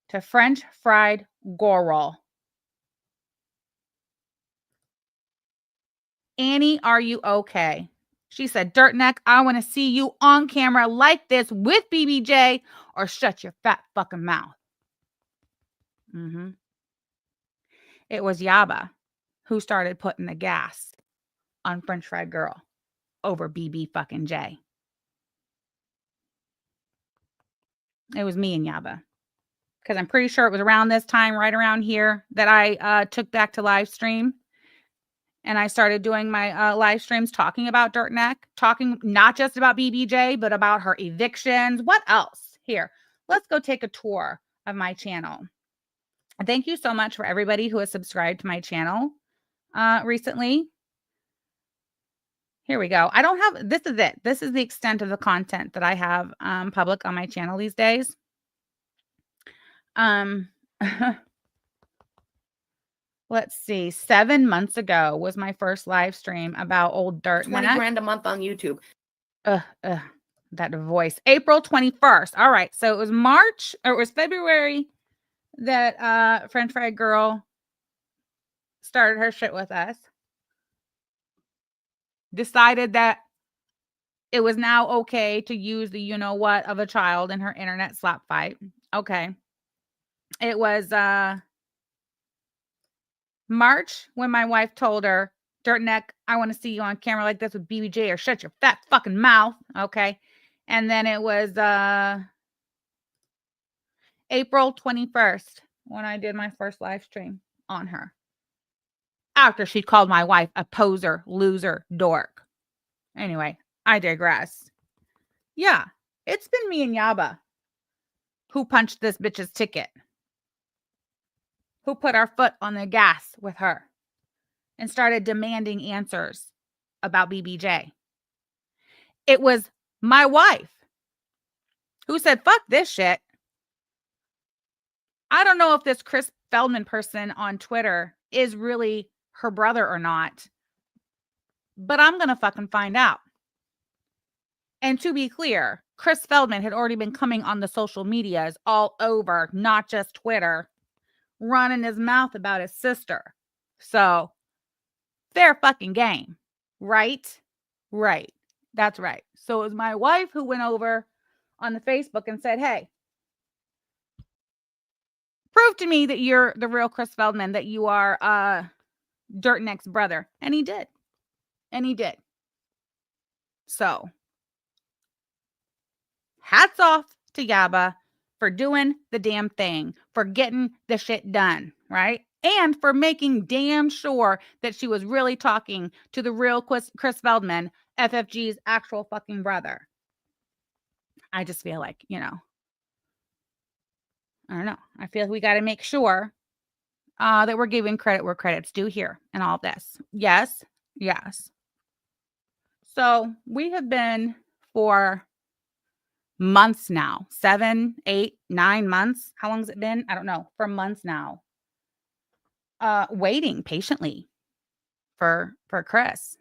S1: to French fried Gorl. Annie, are you okay? She said, Dirtneck, I want to see you on camera like this with BBJ or shut your fat fucking mouth. It was Yaba who started putting the gas on French Fried Girl over BB fucking J. It was me and Yaba. Because I'm pretty sure it was around this time, right around here, that I took back to live stream and I started doing my live streams talking about Dirt Neck, talking not just about BBJ, but about her evictions. What else? Here, let's go take a tour of my channel. Thank you so much for everybody who has subscribed to my channel recently. Here we go. I don't have, this is it. This is the extent of the content that I have public on my channel these days. Let's see. 7 months ago was my first live stream about old Dirt
S3: 20
S1: Neck.
S3: grand a month on YouTube.
S1: That voice. April 21st. All right. So it was March, or it was February that French Fry Girl started her shit with us. Decided that it was now okay to use the you-know-what of a child in her internet slap fight. Okay. It was March when my wife told her, Dirt Neck, I want to see you on camera like this with BBJ or shut your fat fucking mouth. Okay. And then it was April 21st when I did my first live stream on her. After she called my wife a poser, loser, dork. Anyway, I digress. Yeah, it's been me and Yaba who punched this bitch's ticket. Who put our foot on the gas with her and started demanding answers about BBJ. It was my wife who said, fuck this shit. I don't know if this Chris Feldman person on Twitter is really her brother or not, but I'm going to fucking find out. And to be clear, Chris Feldman had already been coming on the social medias all over, not just Twitter, running his mouth about his sister. So, fair fucking game, right? Right. That's right. So it was my wife who went over on the Facebook and said, hey, prove to me that you're the real Chris Feldman, that you are Dirt Neck's brother. And he did. And he did. So, hats off to Yaba for doing the damn thing, for getting the shit done, right? And for making damn sure that she was really talking to the real Chris Feldman, FFG's actual fucking brother. I just feel like, I don't know. I feel like we got to make sure that we're giving credit where credit's due here and all of this. Yes. Yes. So we have been for months now, 7, 8, 9 months. How long has it been? I don't know. For months now. Waiting patiently for Chris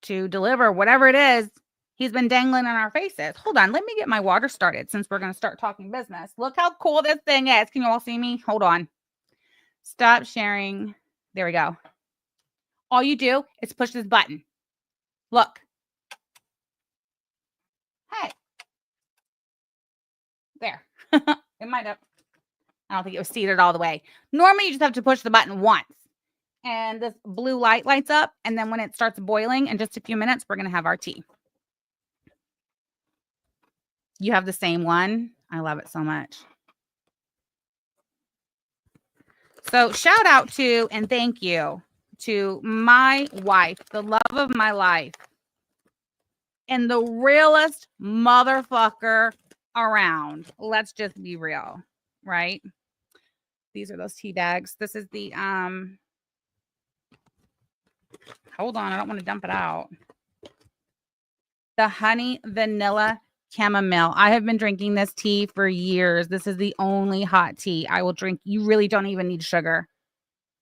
S1: to deliver whatever it is he's been dangling in our faces. Hold on. Let me get my water started since we're going to start talking business. Look how cool this thing is. Can you all see me? Hold on. Stop sharing. There we go. All you do is push this button. Look. Hey. There. It might have. I don't think it was seated all the way. Normally, you just have to push the button once. And this blue light lights up. And then when it starts boiling in just a few minutes, we're going to have our tea. You have the same one. I love it so much. So shout out to and thank you to my wife, the love of my life, and the realest motherfucker around. Let's just be real, right? These are those tea bags. This is the hold on, I don't want to dump it out. The honey vanilla chamomile. I have been drinking this tea for years. This is the only hot tea I will drink. You really don't even need sugar.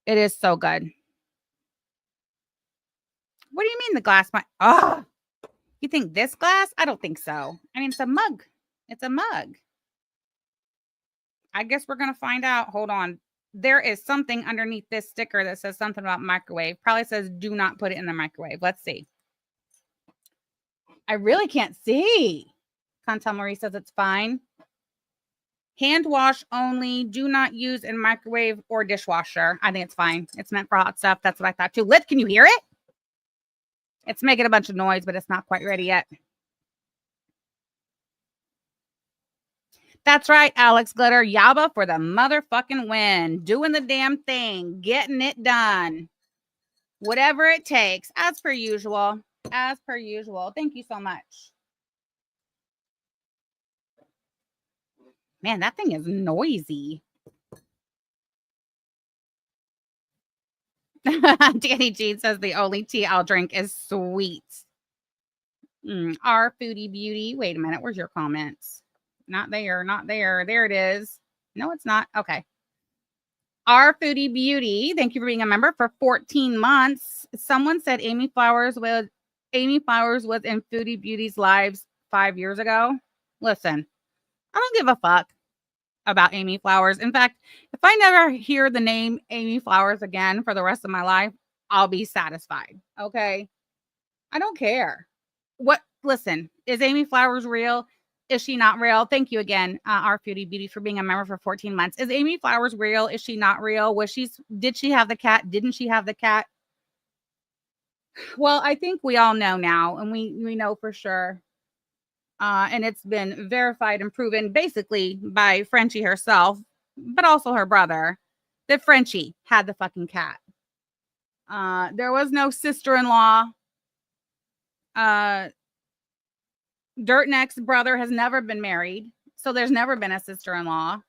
S1: It is so good. What do you mean the glass might? Oh, you think this glass? I don't think so. I mean, it's a mug. It's a mug. I guess we're going to find out. Hold on. There is something underneath this sticker that says something about microwave. Probably says do not put it in the microwave. Let's see. I really can't see. Chantal Marie says it's fine. Hand wash only. Do not use in microwave or dishwasher. I think it's fine. It's meant for hot stuff. That's what I thought too. Liv, can you hear it? It's making a bunch of noise, but it's not quite ready yet. That's right, Alex Glitter. Yaba for the motherfucking win. Doing the damn thing. Getting it done. Whatever it takes, as per usual. As per usual. Thank you so much. Man, that thing is noisy. Danny Jean says the only tea I'll drink is sweet. Our foodie beauty. Wait a minute. Where's your comments? Not there. Not there. There it is. No, it's not. Okay. Our foodie beauty. Thank you for being a member for 14 months. Someone said Amy Flowers was in Foodie Beauty's lives 5 years ago. Listen, I don't give a fuck about Amy Flowers. In fact, if I never hear the name Amy Flowers again for the rest of my life, I'll be satisfied. Okay. I don't care. Listen, is Amy Flowers real? Is she not real? Thank you again, our Foodie Beauty, for being a member for 14 months. Is Amy Flowers real? Is she not real? Did she have the cat? Didn't she have the cat? Well, I think we all know now, and we know for sure. And it's been verified and proven basically by Frenchie herself, but also her brother, that Frenchie had the fucking cat. There was no sister-in-law. Dirtneck's brother has never been married, so there's never been a sister-in-law.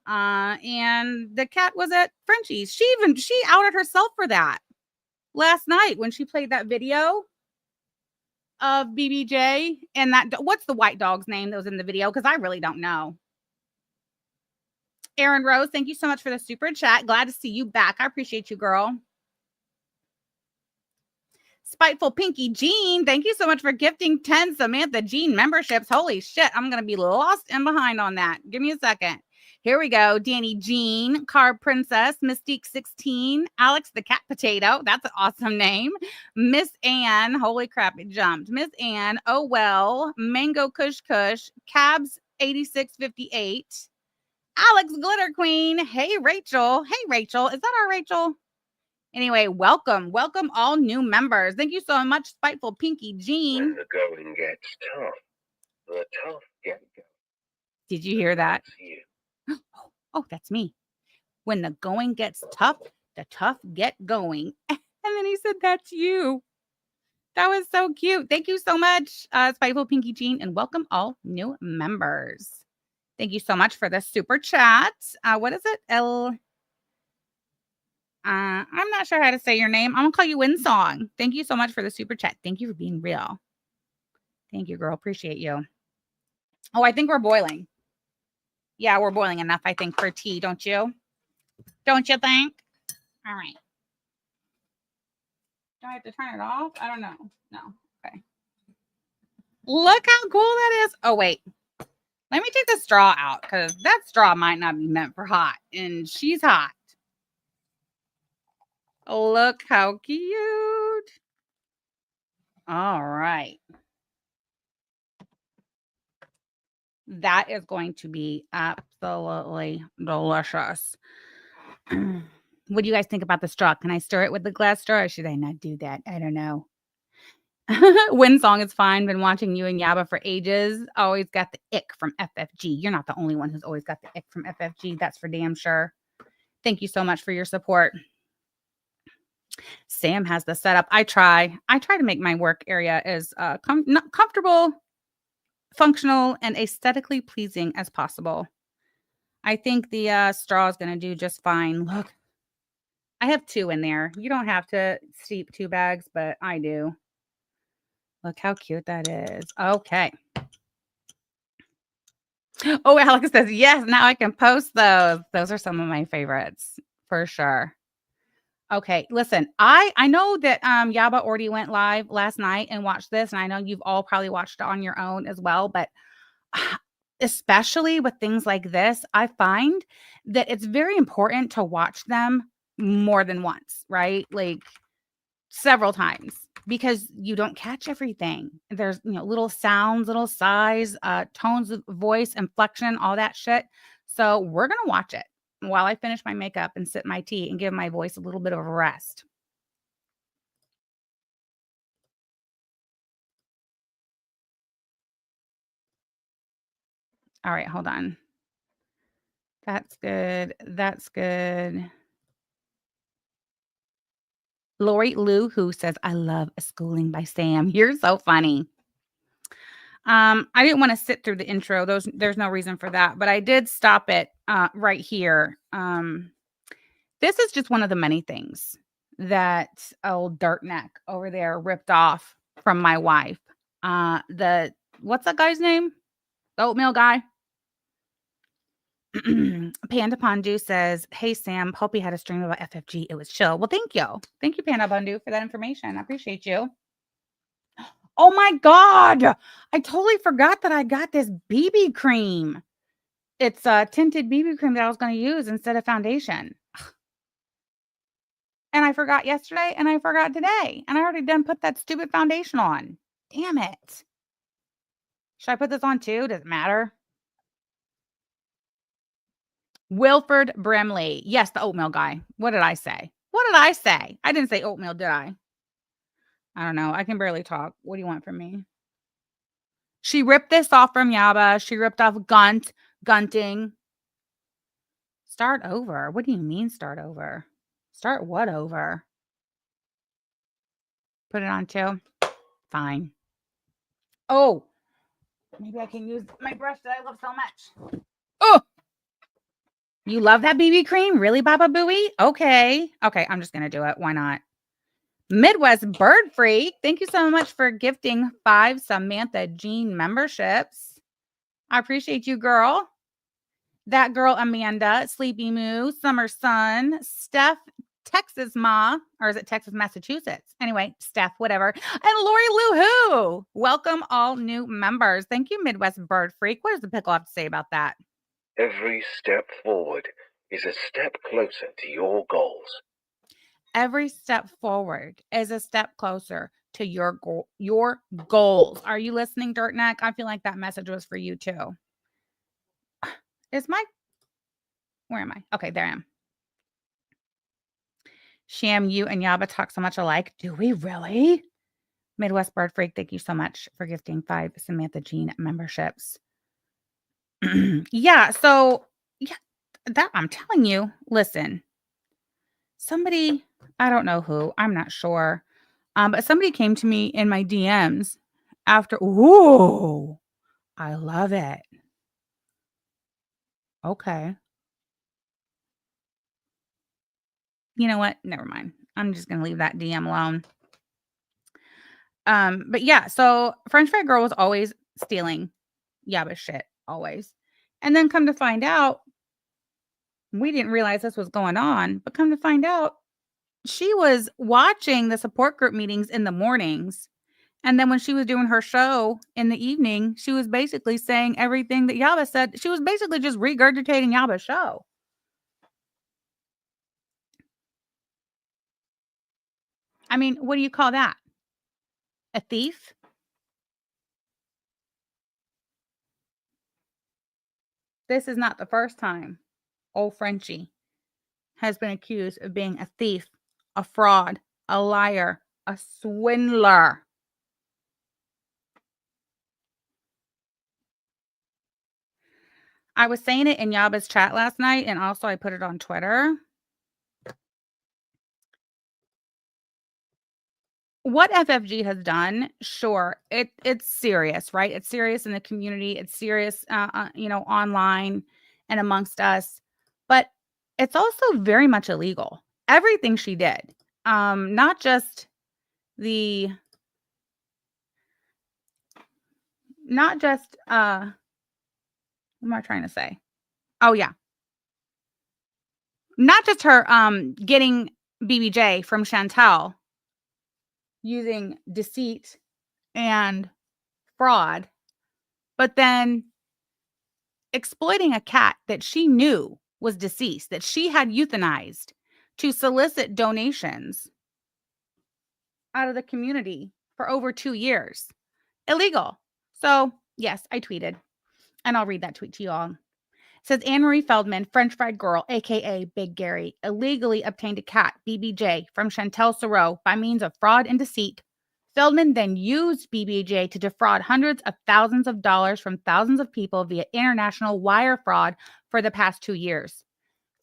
S1: And the cat was at Frenchie's. She outed herself for that last night when she played that video of BBJ and what's the white dog's name that was in the video? Because I really don't know. Aaron Rose, thank you so much for the super chat. Glad to see you back. I appreciate you, girl. Spiteful Pinky Jean, thank you so much for gifting 10 Samantha Jean memberships. Holy shit, I'm going to be lost and behind on that. Give me a second. Here we go. Danny Jean, Carb Princess, Mystique 16, Alex the Cat Potato. That's an awesome name. Miss Ann, holy crap, it jumped. Miss Ann, oh well, Mango Kush Kush, Cabs 8658, Alex Glitter Queen. Hey, Rachel. Hey, Rachel. Is that our Rachel? Anyway, welcome all new members. Thank you so much, Spiteful Pinky Jean.
S2: When the going gets tough, the tough get going.
S1: Did you hear that? Oh, that's me. When the going gets tough, the tough get going. And then he said, that's you. That was so cute. Thank you so much, Spiteful Pinky Jean, and welcome all new members. Thank you so much for the super chat. What is it? I'm not sure how to say your name. I'm gonna call you Winsong. Thank you so much for the super chat. Thank you for being real. Thank you, girl. Appreciate you. Oh, I think we're boiling. Yeah, we're boiling enough, I think, for tea, don't you? Don't you think? All right. Do I have to turn it off? I don't know. No. Okay. Look how cool that is. Oh, wait. Let me take the straw out because that straw might not be meant for hot. And she's hot. Look how cute. All right. That is going to be absolutely delicious. What do you guys think about the straw? Can I stir it with the glass straw or should I not do that? I don't know. Winsong is fine. Been watching you and Yaba for ages. Always got the ick from FFG. You're not the only one who's always got the ick from FFG. That's for damn sure. Thank you so much for your support. Sam has the setup. I try to make my work area as comfortable, functional, and aesthetically pleasing as possible. I think the straw is going to do just fine. Look, I have 2 in there. You don't have to steep 2 bags, but I do. Look how cute that is. Okay. Oh, Alex says, yes, now I can post those. Those are some of my favorites for sure. Okay, listen, I know that Yaba already went live last night and watched this, and I know you've all probably watched it on your own as well, but especially with things like this, I find that it's very important to watch them more than once, right? Like several times because you don't catch everything. There's, little sounds, little sighs, tones of voice, inflection, all that shit. So we're going to watch it while I finish my makeup and sip my tea and give my voice a little bit of a rest. All right, hold on. That's good. That's good. Lori Lou, who says, I love Schooling by Sam. You're so funny. I didn't want to sit through the intro. There's no reason for that, but I did stop it right here. This is just one of the many things that old dirt neck over there ripped off from my wife. The what's that guy's name? The oatmeal guy. Panda Pandu says, "Hey Sam, hope you had a stream about FFG. It was chill." Well, thank you, Panda Pandu, for that information. I appreciate you. Oh my god, I totally forgot that I got this BB cream. It's a tinted BB cream that I was going to use instead of foundation. And I forgot yesterday and I forgot today. And I already done put that stupid foundation on. Damn it. Should I put this on too? Does it matter? Wilford Brimley. Yes, the oatmeal guy. What did I say? What did I say? I didn't say oatmeal, did I? I don't know. I can barely talk. What do you want from me? She ripped this off from Yaba. She ripped off Gunting. Start over. What do you mean start over? Start what over? Put it on too? Fine. Oh, maybe I can use my brush that I love so much. Oh, you love that BB cream? Really, Baba Booey? Okay. Okay, I'm just going to do it. Why not? Midwest Bird Freak, thank you so much for gifting 5 Samantha Jean memberships. I appreciate you, girl. That girl, Amanda, Sleepy Moo, Summer Sun, Steph, Texas Ma, or is it Texas, Massachusetts? Anyway, Steph, whatever. And Lori Lou Who. Welcome all new members. Thank you, Midwest Bird Freak. What does the pickle have to say about that?
S2: Every step forward is a step closer to your goals.
S1: Every step forward is a step closer to your goals. Are you listening, Dirtneck? I feel like that message was for you too. Where am I? Okay, there I am. Sham, you and Yaba talk so much alike. Do we really? Midwest Bird Freak, thank you so much for gifting 5 Samantha Jean memberships. Yeah, so yeah, that I'm telling you, listen, somebody, I don't know who, I'm not sure. But somebody came to me in my DMs after, ooh, I love it. Okay. You know what? Never mind. I'm just gonna leave that DM alone. But yeah, so French Fry Girl was always stealing Yaba's shit, always. And then come to find out, we didn't realize this was going on, but come to find out, she was watching the support group meetings in the mornings. And then when she was doing her show in the evening, she was basically saying everything that Yaba said. She was basically just regurgitating Yaba's show. I mean, what do you call that? A thief? This is not the first time old Frenchie has been accused of being a thief, a fraud, a liar, a swindler. I was saying it in Yaba's chat last night, and also I put it on Twitter. What FFG has done, sure, it's serious, right? It's serious in the community. It's serious, online and amongst us, but it's also very much illegal. Everything she did, not just the, not just what am I trying to say? Oh yeah, not just her getting BBJ from Chantel using deceit and fraud, but then exploiting a cat that she knew was deceased, that she had euthanized to solicit donations out of the community for over 2 years. Illegal. So, yes, I tweeted, and I'll read that tweet to you all. It says Anne Marie Feldman, French Fried Girl, aka Big Gary, illegally obtained a cat, BBJ, from Chantel Thoreau by means of fraud and deceit. Feldman then used BBJ to defraud hundreds of thousands of dollars from thousands of people via international wire fraud for the past 2 years.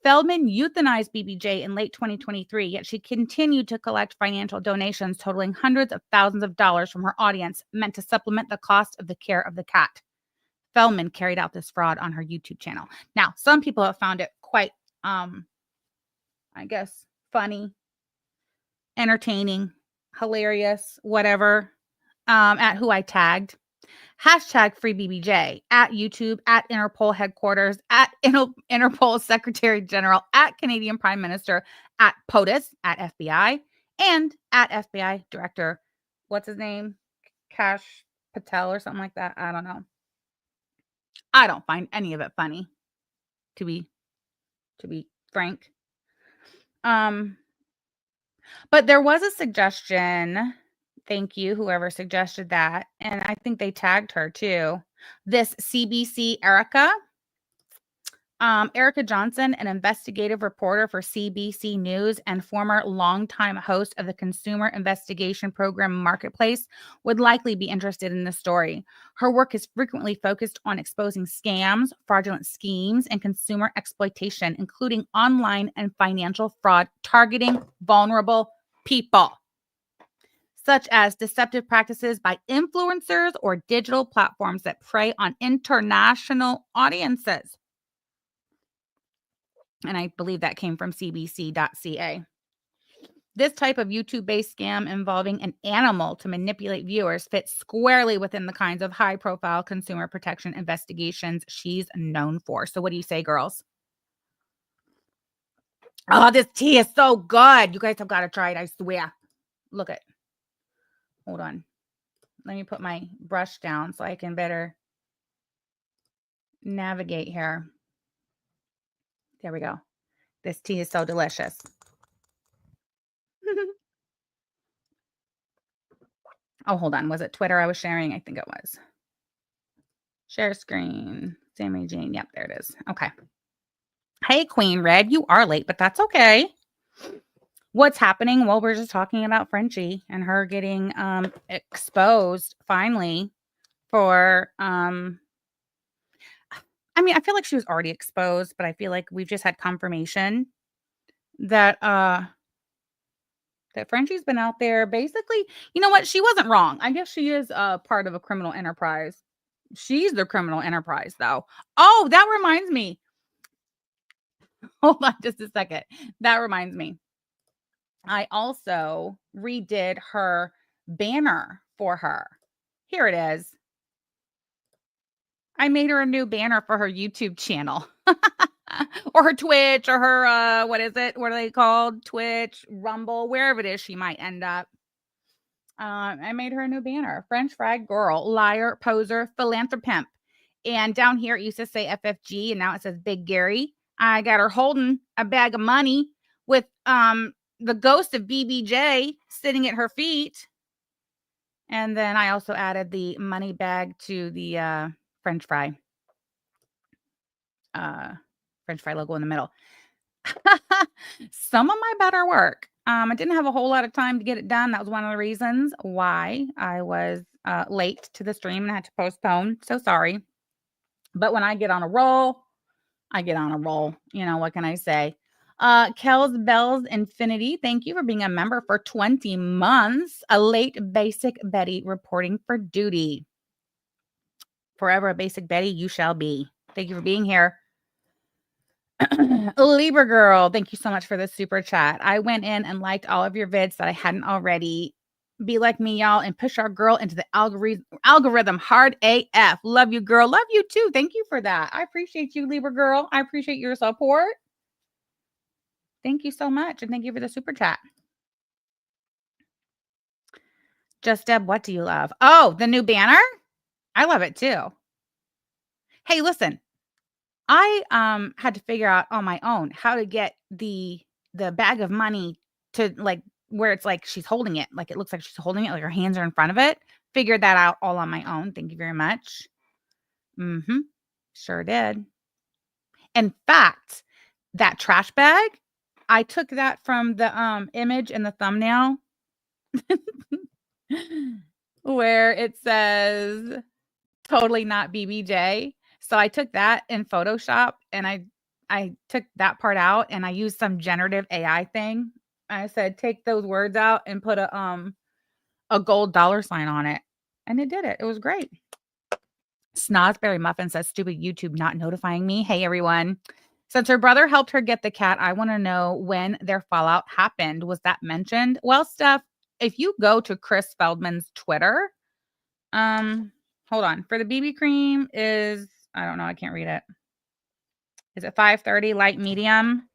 S1: Feldman euthanized BBJ in late 2023, yet she continued to collect financial donations totaling hundreds of thousands of dollars from her audience, meant to supplement the cost of the care of the cat. Feldman carried out this fraud on her YouTube channel. Now, some people have found it quite, I guess, funny, entertaining, hilarious, whatever, at who I tagged. Hashtag free BBJ at YouTube, at Interpol headquarters, at Interpol Secretary General, at Canadian Prime Minister, at POTUS, at FBI, and at FBI Director, what's his name? Kash Patel or something like that. I don't know. I don't find any of it funny, to be frank. But there was a suggestion. Thank you, whoever suggested that. And I think they tagged her too. This CBC Erica. Erica Johnson, an investigative reporter for CBC News and former longtime host of the consumer investigation program Marketplace, would likely be interested in this story. Her work is frequently focused on exposing scams, fraudulent schemes, and consumer exploitation, including online and financial fraud targeting vulnerable people, such as deceptive practices by influencers or digital platforms that prey on international audiences. And I believe that came from cbc.ca. This type of YouTube-based scam involving an animal to manipulate viewers fits squarely within the kinds of high-profile consumer protection investigations she's known for. So what do you say, girls? Oh, this tea is so good. You guys have got to try it, I swear. Look at. Hold on. Let me put my brush down so I can better navigate here. There we go. This tea is so delicious. Oh, hold on. Was it Twitter I was sharing? I think it was. Share screen. Sammy Jane. Yep, there it is. Okay. Hey, Queen Red. You are late, but that's okay. What's happening? Well, we're just talking about Frenchie and her getting exposed finally for I mean, I feel like she was already exposed, but I feel like we've just had confirmation that that Frenchie's been out there basically. You know what? She wasn't wrong. I guess she is part of a criminal enterprise. She's the criminal enterprise, though. Oh, that reminds me. Hold on just a second. That reminds me. I also redid her banner for her. Here it is. I made her a new banner for her YouTube channel. Or her Twitch, or her what is it? What are they called? Twitch, Rumble, wherever it is she might end up. I made her a new banner. French fried girl, liar, poser, philanthropimp. And down here it used to say FFG, and now it says Big Gary. I got her holding a bag of money with the ghost of BBJ sitting at her feet. And then I also added the money bag to the French fry logo in the middle. Some of my better work. I didn't have a whole lot of time to get it done. That was one of the reasons why I was late to the stream and had to postpone. So sorry. But when I get on a roll, I get on a roll. You know, what can I say? Kells Bells Infinity, thank you for being a member for 20 months. A late Basic Betty reporting for duty. Forever a Basic Betty, you shall be. Thank you for being here. Libra Girl, thank you so much for the super chat. I went in and liked all of your vids that I hadn't already. Be like me, y'all, and push our girl into the algorithm hard AF. Love you, girl. Love you too. Thank you for that. I appreciate you, Libra Girl. I appreciate your support. Thank you so much, and thank you for the super chat. Just Deb, what do you love? Oh, the new banner? I love it too. Hey, listen. I had to figure out on my own how to get the bag of money to like where it's like she's holding it, like it looks like she's holding it, like her hands are in front of it. Figured that out all on my own. Thank you very much. Sure did. In fact, that trash bag, I took that from the image in the thumbnail where it says totally not BBJ. So I took that in Photoshop and I I took that part out and I used some generative AI thing. I said, take those words out and put a gold dollar sign on it. And it did it. It was great. Snozberry Muffin says, stupid YouTube not notifying me. Hey, everyone. Since her brother helped her get the cat, I want to know when their fallout happened. Was that mentioned? Well, Steph, if you go to Chris Feldman's Twitter, hold on. For the BB cream is, I don't know, I can't read it. Is it 530 light medium?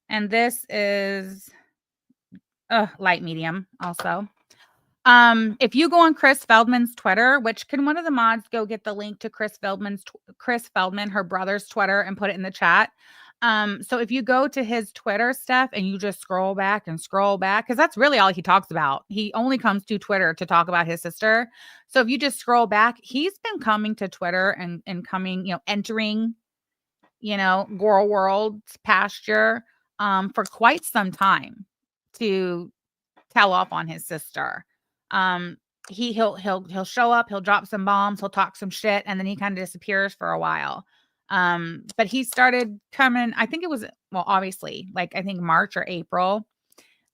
S1: And this is light medium also. If you go on Chris Feldman's Twitter, which can one of the mods go get the link to Chris Feldman, her brother's Twitter, and put it in the chat. So if you go to his Twitter stuff and you just scroll back, because that's really all he talks about. He only comes to Twitter to talk about his sister. So if you just scroll back, he's been coming to Twitter and coming, entering, Gorl World's pasture for quite some time to tell off on his sister. He'll show up, he'll drop some bombs, he'll talk some shit, and then he kind of disappears for a while. But he started coming, I think it was, well, obviously, like I think March or April,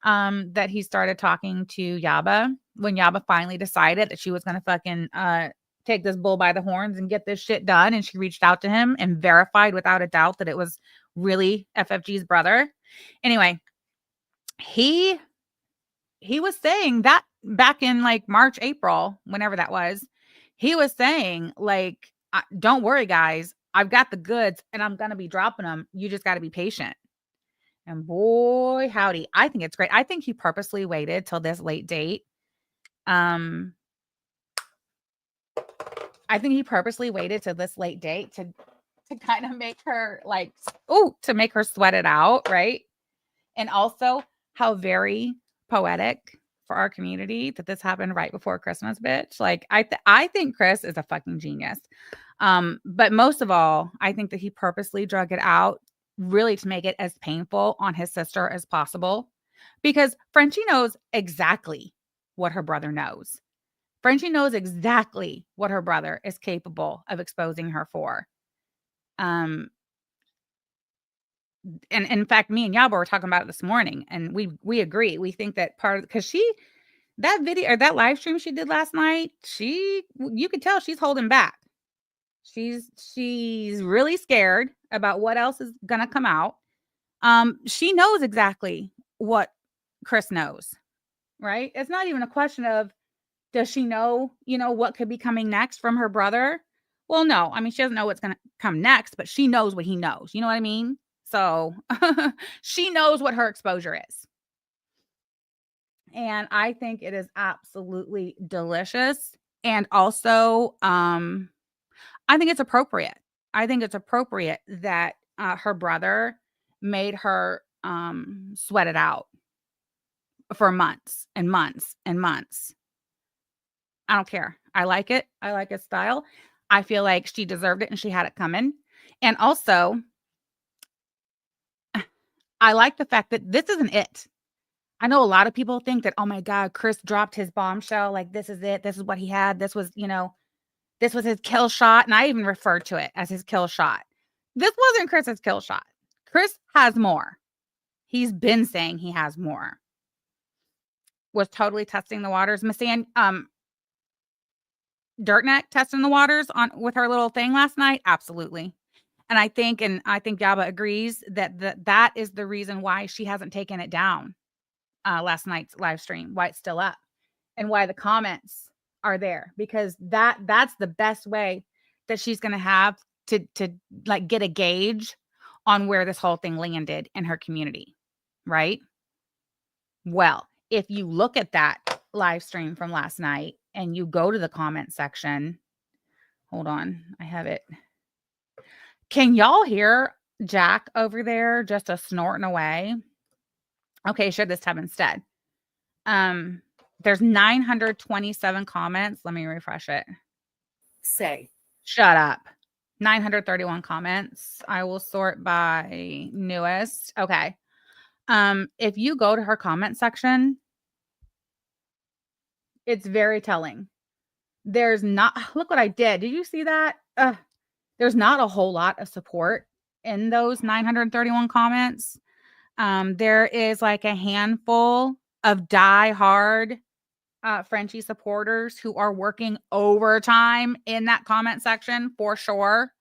S1: that he started talking to Yaba when Yaba finally decided that she was gonna fucking take this bull by the horns and get this shit done. And she reached out to him and verified without a doubt that it was really FFG's brother. Anyway, he was saying that back in like March, April, whenever that was, he was saying like, don't worry, guys, I've got the goods and I'm going to be dropping them. You just got to be patient. And boy, howdy, I think it's great. I think he purposely waited till this late date. I think he purposely waited to this late date to kind of make her like, to make her sweat it out. Right. And also how very poetic for our community that this happened right before Christmas, bitch. Like I think Chris is a fucking genius. But most of all, I think that he purposely drug it out really to make it as painful on his sister as possible, because Frenchie knows exactly what her brother knows. Frenchie knows exactly what her brother is capable of exposing her for. And in fact, me and Yaba were talking about it this morning, and we agree. We think that because that video or that live stream she did last night, you could tell she's holding back. She's really scared about what else is gonna come out. She knows exactly what Chris knows, right? It's not even a question of, does she know, what could be coming next from her brother? Well, no. I mean, she doesn't know what's going to come next, but she knows what he knows. You know what I mean? So she knows what her exposure is. And I think it is absolutely delicious. And also, I think it's appropriate. I think it's appropriate that her brother made her sweat it out for months and months and months. I don't care. I like it. I like his style. I feel like she deserved it and she had it coming. And also, I like the fact that this isn't it. I know a lot of people think that, oh my God, Chris dropped his bombshell. Like, this is it. This is what he had. This was his kill shot. And I even referred to it as his kill shot. This wasn't Chris's kill shot. Chris has more. He's been saying he has more. Was totally testing the waters. Miss Ann, Dirtneck testing the waters with her little thing last night? Absolutely. And I think Yaba agrees that is the reason why she hasn't taken it down last night's live stream, why it's still up, and why the comments are there, because that's the best way that she's going to have to like get a gauge on where this whole thing landed in her community, right? Well, if you look at that live stream from last night and you go to the comment section, hold on, I have it. Can y'all hear Jack over there just a snorting away? Okay, share this tab instead. There's 927 comments. Let me refresh it.
S3: Say.
S1: Shut up. 931 comments. I will sort by newest. Okay. If you go to her comment section, it's very telling. There's not, look what I did. Did you see that? There's not a whole lot of support in those 931 comments, there is like a handful of die-hard Frenchie supporters who are working overtime in that comment section for sure.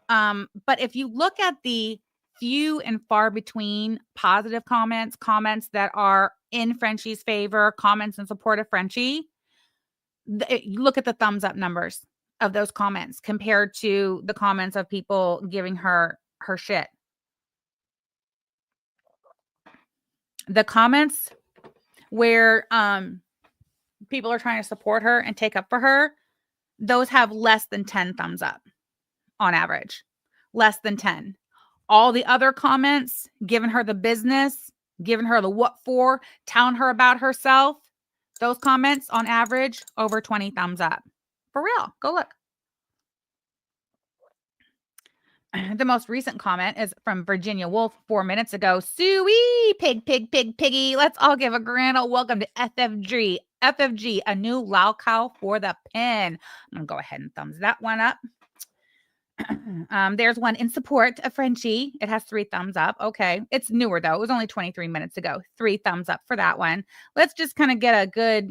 S1: But if you look at the few and far between positive comments that are in Frenchie's favor, comments in support of Frenchie, look at the thumbs up numbers of those comments compared to the comments of people giving her shit. The comments where people are trying to support her and take up for her, those have less than 10 thumbs up on average. Less than 10. All the other comments giving her the business, giving her the what for, telling her about herself, those comments on average over 20 thumbs up. For real. Go look. The most recent comment is from Virginia Wolf 4 minutes ago. Suey, piggy. Let's all give a grand old welcome to FFG. FFG, a new lolcow for the pin. I'm going to go ahead and thumbs that one up. There's one in support of Frenchie. It has 3 thumbs up. Okay. It's newer though. It was only 23 minutes ago. 3 thumbs up for that one. Let's just kind of get a good,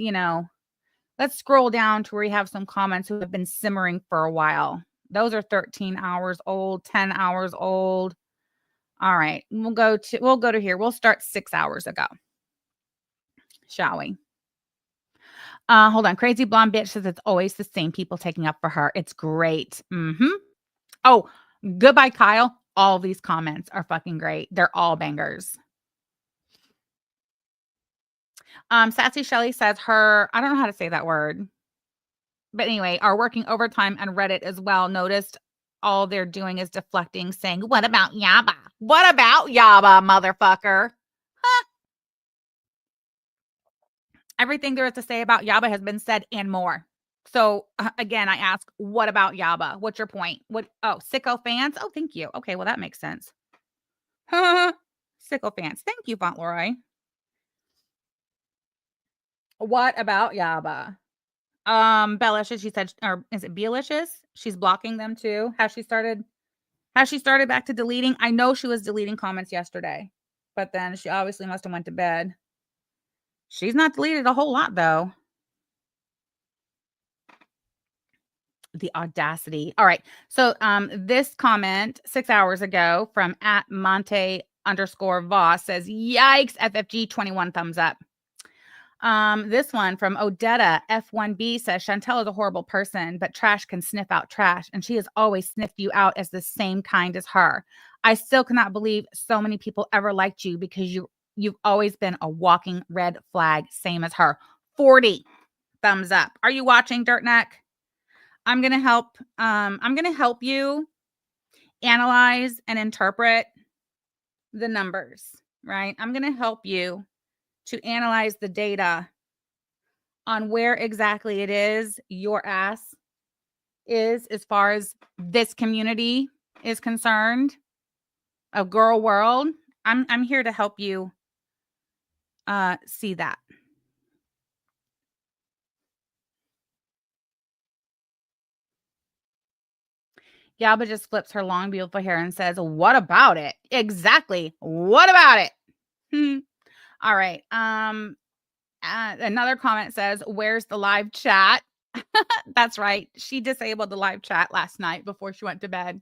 S1: let's scroll down to where we have some comments who have been simmering for a while. Those are 13 hours old, 10 hours old. All right. We'll go to here. We'll start 6 hours ago. Shall we? Hold on. Crazy blonde bitch says it's always the same people taking up for her. It's great. Oh, goodbye, Kyle. All these comments are fucking great. They're all bangers. Sassy Shelly says I don't know how to say that word. But anyway, are working overtime on Reddit as well. Noticed all they're doing is deflecting, saying, what about Yaba? What about Yaba, motherfucker? Huh. Everything there is to say about Yaba has been said and more. So again, I ask, what about Yaba? What's your point? Sicko fans? Oh, thank you. Okay, well, that makes sense. Sicko fans. Thank you, Fauntleroy. What about Yaba? Bellicious, she said, or is it Bealicious? She's blocking them too. Has she started back to deleting? I know she was deleting comments yesterday, but then she obviously must have went to bed. She's not deleted a whole lot though. The audacity. All right. So this comment 6 hours ago from @Monte_Voss says, yikes, FFG 21 thumbs up. This one from Odetta F1B says, Chantel is a horrible person, but trash can sniff out trash, and she has always sniffed you out as the same kind as her. I still cannot believe so many people ever liked you because you've always been a walking red flag, same as her. 40 thumbs up. Are you watching, Dirtneck? I'm gonna help you analyze and interpret the numbers, right? I'm gonna help you to analyze the data on where exactly it is your ass is as far as this community is concerned of girl world. I'm here to help you see that. Yaba just flips her long, beautiful hair and says, what about it? Exactly. What about it? All right. Another comment says, where's the live chat? That's right. She disabled the live chat last night before she went to bed.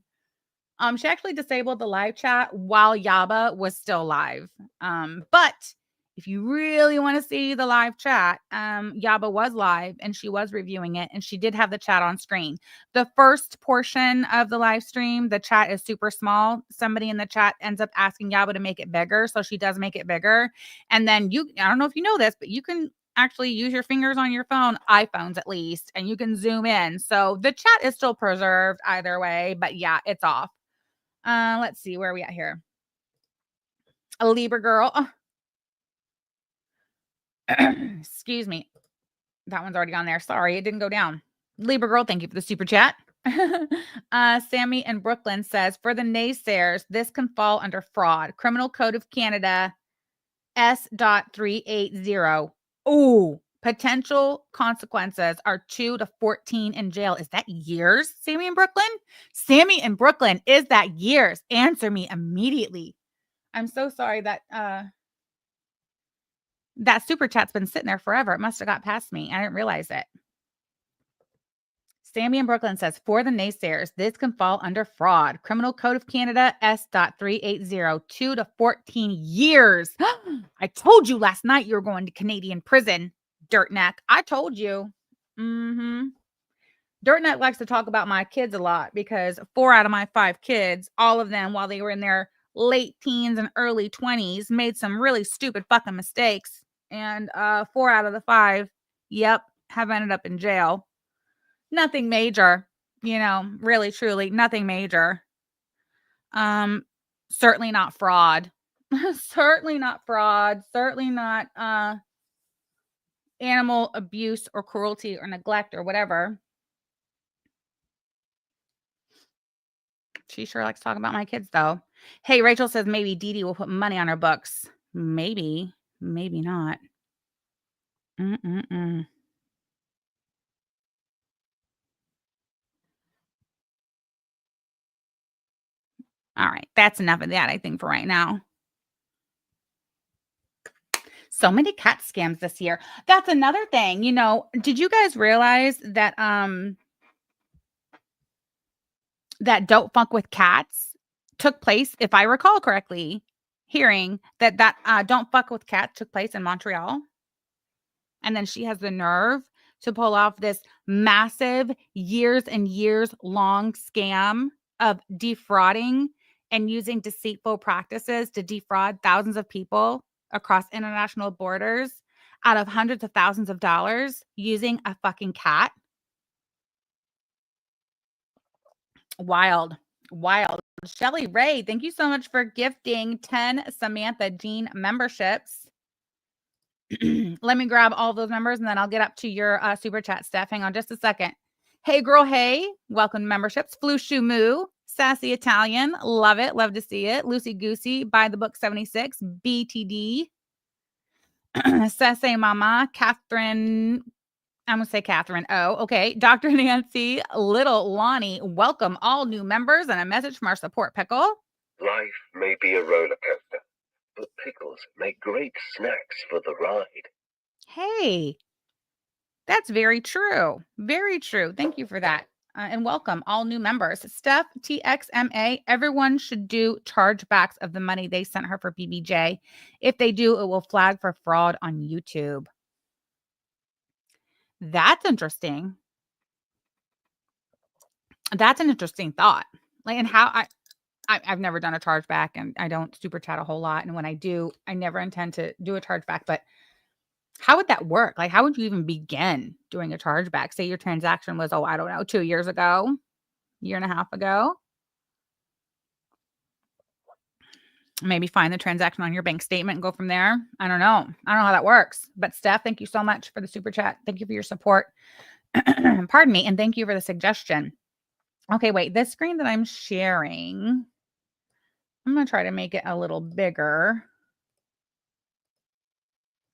S1: She actually disabled the live chat while Yaba was still live. But if you really want to see the live chat, Yaba was live and she was reviewing it, and she did have the chat on screen. The first portion of the live stream, the chat is super small. Somebody in the chat ends up asking Yaba to make it bigger, so she does make it bigger. And then I don't know if you know this, but you can actually use your fingers on your phone, iPhones at least, and you can zoom in. So the chat is still preserved either way, but yeah, it's off. Let's see, where are we at here? A Libra girl. Excuse me. That one's already on there. Sorry, it didn't go down. Libra girl, thank you for the super chat. Sammy in Brooklyn says, for the naysayers, this can fall under fraud. Criminal Code of Canada S.380. Ooh, Potential consequences are 2 to 14 in jail. Is that years, Sammy in Brooklyn? Sammy in Brooklyn, is that years? Answer me immediately. I'm so sorry that that super chat's been sitting there forever. It must have got past me. I didn't realize it. Sammy in Brooklyn says, for the naysayers, this can fall under fraud. Criminal Code of Canada S.380, 2 to 14 years. I told you last night you were going to Canadian prison, Dirtneck. I told you. Dirtneck likes to talk about my kids a lot because 4 out of my 5 kids, all of them while they were in their late teens and early 20s, made some really stupid fucking mistakes. And 4 out of the 5, yep, have ended up in jail. Nothing major, really, truly, nothing major. Certainly not fraud. Certainly not fraud. Certainly not animal abuse or cruelty or neglect or whatever. She sure likes talking about my kids, though. Hey, Rachel says maybe Dee Dee will put money on her books. Maybe. Maybe not. All right. That's enough of that, I think, for right now. So many cat scams this year. That's another thing. Did you guys realize that that Don't Fuck with Cats took place, if I recall correctly, hearing that Don't Fuck with Cats took place in Montreal? And then she has the nerve to pull off this massive, years and years long scam of defrauding and using deceitful practices to defraud thousands of people across international borders out of hundreds of thousands of dollars using a fucking cat. Wild. Shelly Ray, thank you so much for gifting 10 Samantha Jean memberships. Let me grab all those numbers and then I'll get up to your super chat, Steph. Hang on just a second. Hey, girl. Hey, welcome to memberships. Flu Shoo Moo, Sassy Italian. Love it. Love to see it. Lucy Goosey, Buy the Book 76, BTD. Sassy Mama, Catherine. I'm going to say Catherine. Oh, okay. Dr. Nancy, Little Lonnie, welcome all new members and a message from our support pickle.
S2: Life may be a roller coaster, but pickles make great snacks for the ride.
S1: Hey, that's very true. Very true. Thank you for that. And welcome all new members. Steph, TXMA, everyone should do chargebacks of the money they sent her for BBJ. If they do, it will flag for fraud on YouTube. That's interesting. That's an interesting thought. Like, and how I've never done a chargeback and I don't super chat a whole lot. And when I do, I never intend to do a chargeback, but how would that work? Like, how would you even begin doing a chargeback? Say your transaction was, I don't know, 2 years ago, year and a half ago. Maybe find the transaction on your bank statement and go from there. I don't know. I don't know how that works. But Steph, thank you so much for the super chat. Thank you for your support. Pardon me. And thank you for the suggestion. Okay, wait. This screen that I'm sharing, I'm going to try to make it a little bigger.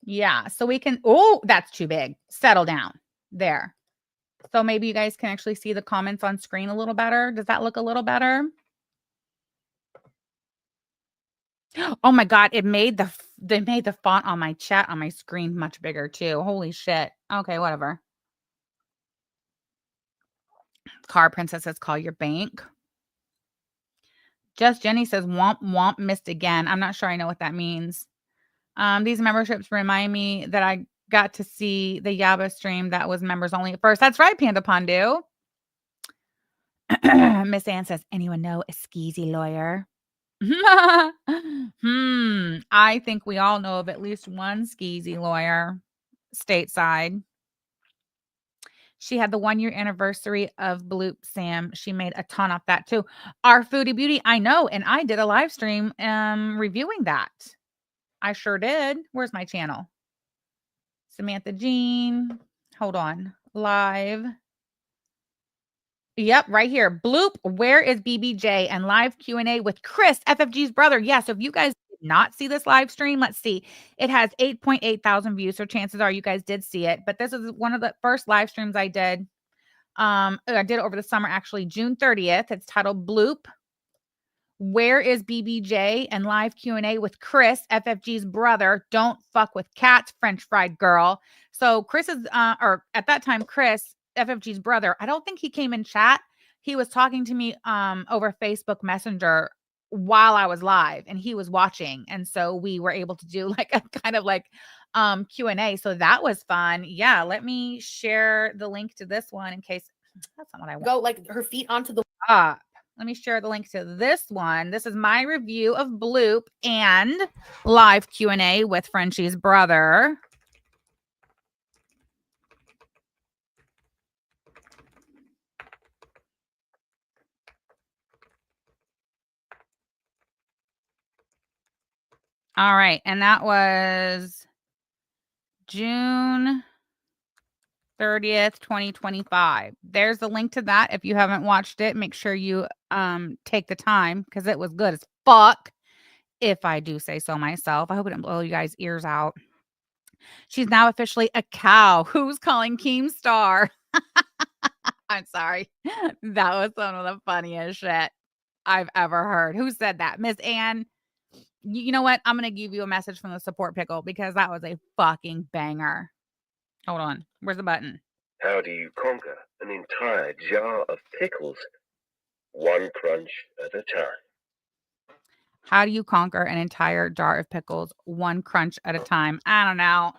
S1: Yeah, so we can, that's too big. Settle down. There. So maybe you guys can actually see the comments on screen a little better. Does that look a little better? Oh my God, they made the font on my chat on my screen much bigger too. Holy shit. Okay, whatever. Car Princess says, call your bank. Just Jenny says, womp womp, missed again. I'm not sure I know what that means. These memberships remind me that I got to see the Yaba stream that was members only at first. That's right, Panda Pondu. Miss Ann says, anyone know a skeezy lawyer? I think we all know of at least one skeezy lawyer stateside. She had the 1-year anniversary of Bloop Sam. She made a ton off that too. Our Foodie Beauty, I know, and I did a live stream reviewing that. I sure did. Where's my channel? Samantha Jean. Hold on. Live. Yep, right here. Bloop, where is BBJ? And live Q&A with Chris, FFG's brother. Yeah, so if you guys not see this live stream, let's see. It has 8.8 thousand views, so chances are you guys did see it. But this is one of the first live streams I did. I did it over the summer, actually, June 30th. It's titled Bloop. Where is BBJ? And live Q&A with Chris, FFG's brother. Don't fuck with cats, French fried girl. So Chris is, or at that time, Chris, FFG's brother, I don't think he came in chat. He was talking to me over Facebook Messenger while I was live, and he was watching. And so we were able to do like a kind of like Q&A. So that was fun. Yeah, let me share the link to this one in case that's not what I want.
S3: Go like her feet onto the
S1: Let me share the link to this one. This is my review of Bloop and live Q&A with Frenchie's brother. All right, and that was June 30th, 2025. There's the link to that. If you haven't watched it, make sure you take the time because it was good as fuck, if I do say so myself. I hope it didn't blow you guys' ears out. She's now officially a cow. Who's calling Keemstar? I'm sorry. That was some of the funniest shit I've ever heard. Who said that? Miss Ann? You know what? I'm going to give you a message from the support pickle because that was a fucking banger. Hold on. Where's the button?
S2: How do you conquer an entire jar of pickles, one crunch at a time?
S1: How do you conquer an entire jar of pickles, one crunch at a time? I don't know.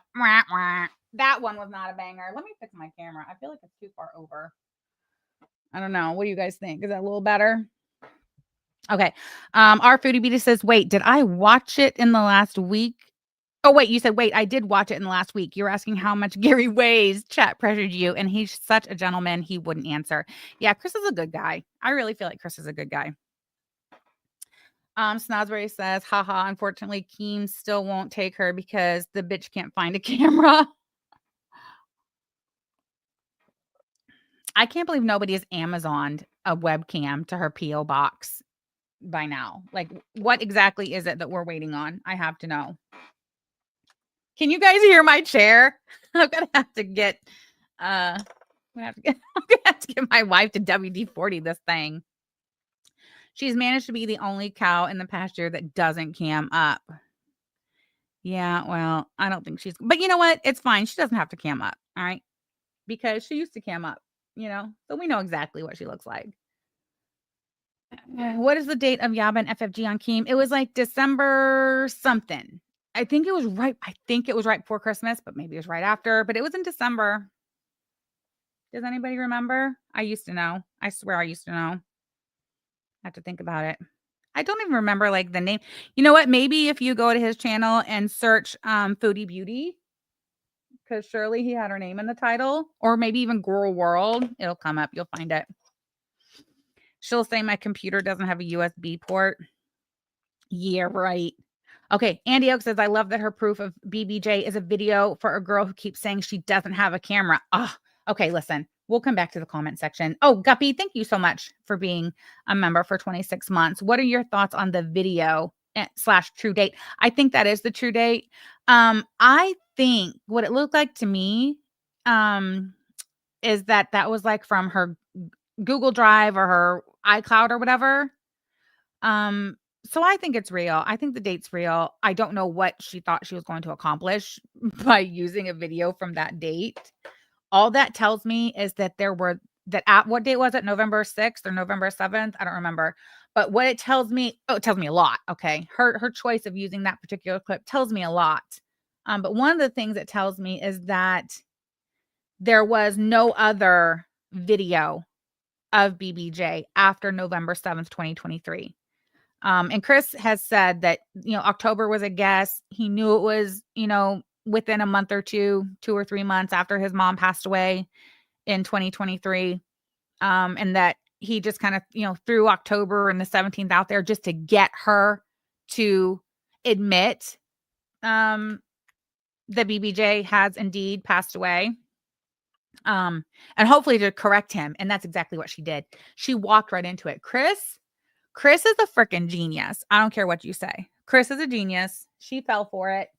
S1: That one was not a banger. Let me fix my camera. I feel like it's too far over. I don't know. What do you guys think? Is that a little better? Okay. Our Foodie Beauty says, wait, did I watch it in the last week? Oh, wait, you said, wait, I did watch it in the last week. You're asking how much Gary weighs. Chat pressured you, and he's such a gentleman. He wouldn't answer. Yeah, Chris is a good guy. I really feel like Chris is a good guy. Snosberry says, haha, unfortunately, Keem still won't take her because the bitch can't find a camera. I can't believe nobody has Amazoned a webcam to her P.O. box by now. Like, what exactly is it that we're waiting on? I have to know. Can you guys hear my chair? I'm gonna have to get I'm gonna have to get my wife to WD-40 this thing. She's managed to be the only cow in the pasture that doesn't cam up. Yeah, well, I don't think she's, but you know what? It's fine. She doesn't have to cam up, all right? Because she used to cam up, so we know exactly what she looks like. What is the date of Yaba and FFG on Keem? It was like December something. I think it was right before Christmas, but maybe it was right after, but it was in December. Does anybody remember? I used to know. I swear I used to know. I have to think about it. I don't even remember like the name. You know what? Maybe if you go to his channel and search Foodie Beauty, because surely he had her name in the title, or maybe even Gorl World, it'll come up. You'll find it. She'll say my computer doesn't have a USB port. Yeah, right. Okay, Andy Oak says, I love that her proof of BBJ is a video for a girl who keeps saying she doesn't have a camera. Okay, listen. We'll come back to the comment section. Oh, Guppy, thank you so much for being a member for 26 months. What are your thoughts on the video / true date? I think that is the true date. I think what it looked like to me is that was like from her Google Drive or her iCloud or whatever. So I think it's real. I think the date's real. I don't know what she thought she was going to accomplish by using a video from that date. All that tells me is that what date was it? November 6th or November 7th? I don't remember. But what it tells me, it tells me a lot. Okay. Her choice of using that particular clip tells me a lot. But one of the things it tells me is that there was no other video of BBJ after November 7th, 2023. And Chris has said that, October was a guess. He knew it was, within a month or 2 or 3 months after his mom passed away in 2023. And that he just kind of, threw October and the 17th out there just to get her to admit that BBJ has indeed passed away. And hopefully to correct him. And that's exactly what she did. She walked right into it. Chris is a freaking genius. I don't care what you say. Chris is a genius. She fell for it.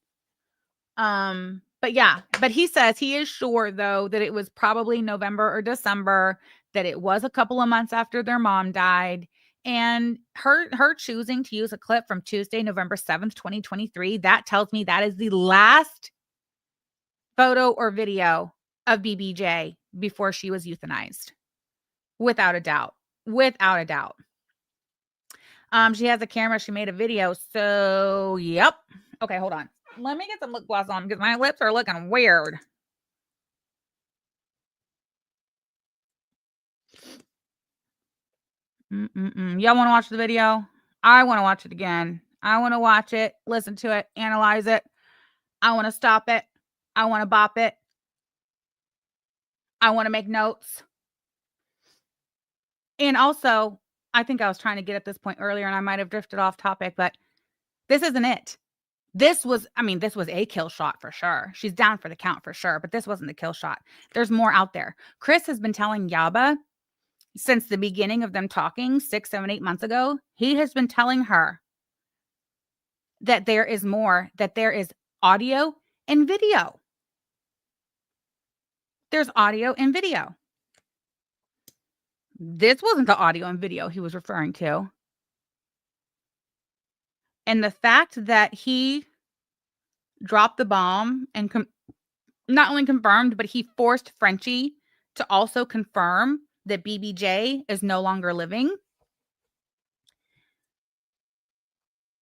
S1: But yeah, but he says he is sure though that it was probably November or December, that it was a couple of months after their mom died. And her choosing to use a clip from Tuesday, November 7th, 2023, that tells me that is the last photo or video of BBJ before she was euthanized. Without a doubt. Without a doubt. She has a camera. She made a video. So, yep. Okay, hold on. Let me get some lip gloss on because my lips are looking weird. Y'all want to watch the video? I want to watch it again. I want to watch it, listen to it, analyze it. I want to stop it. I want to bop it. I want to make notes. And also, I think I was trying to get at this point earlier and I might have drifted off topic, but this isn't it. This was a kill shot for sure. She's down for the count for sure, but this wasn't the kill shot. There's more out there. Chris has been telling Yaba since the beginning of them talking 6, 7, 8 months ago. He has been telling her that there is more, that there is audio and video. There's audio and video. This wasn't the audio and video he was referring to. And the fact that he dropped the bomb and not only confirmed, but he forced Frenchie to also confirm that BBJ is no longer living.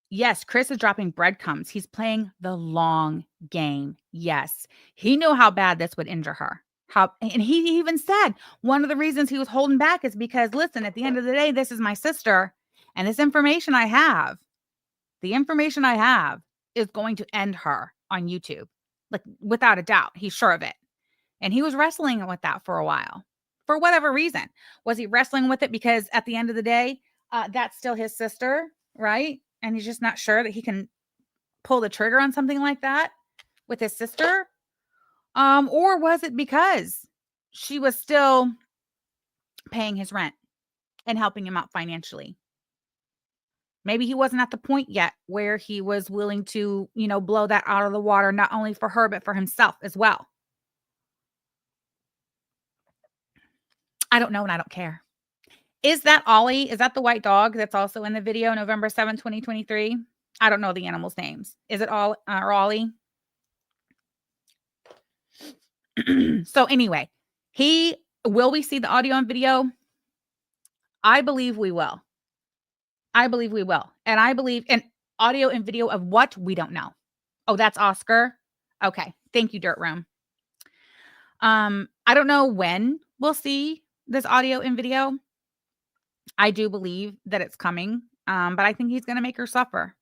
S1: Yes, Chris is dropping breadcrumbs. He's playing the long game. Yes, he knew how bad this would injure her. And he even said one of the reasons he was holding back is because, listen, at the end of the day, this is my sister, and the information I have is going to end her on YouTube. Like, without a doubt, he's sure of it. And he was wrestling with that for a while, for whatever reason. Was he wrestling with it because at the end of the day, that's still his sister, right? And he's just not sure that he can pull the trigger on something like that with his sister? Or was it because she was still paying his rent and helping him out financially? Maybe he wasn't at the point yet where he was willing to, blow that out of the water, not only for her, but for himself as well. I don't know and I don't care. Is that Ollie? Is that the white dog that's also in the video, November 7th, 2023? I don't know the animals' names. Is it all or Ollie? So anyway, will we see the audio and video? I believe we will. And I believe in audio and video of what? We don't know. Oh, that's Oscar. Okay. Thank you, Dirt Room. I don't know when we'll see this audio and video. I do believe that it's coming. But I think he's going to make her suffer.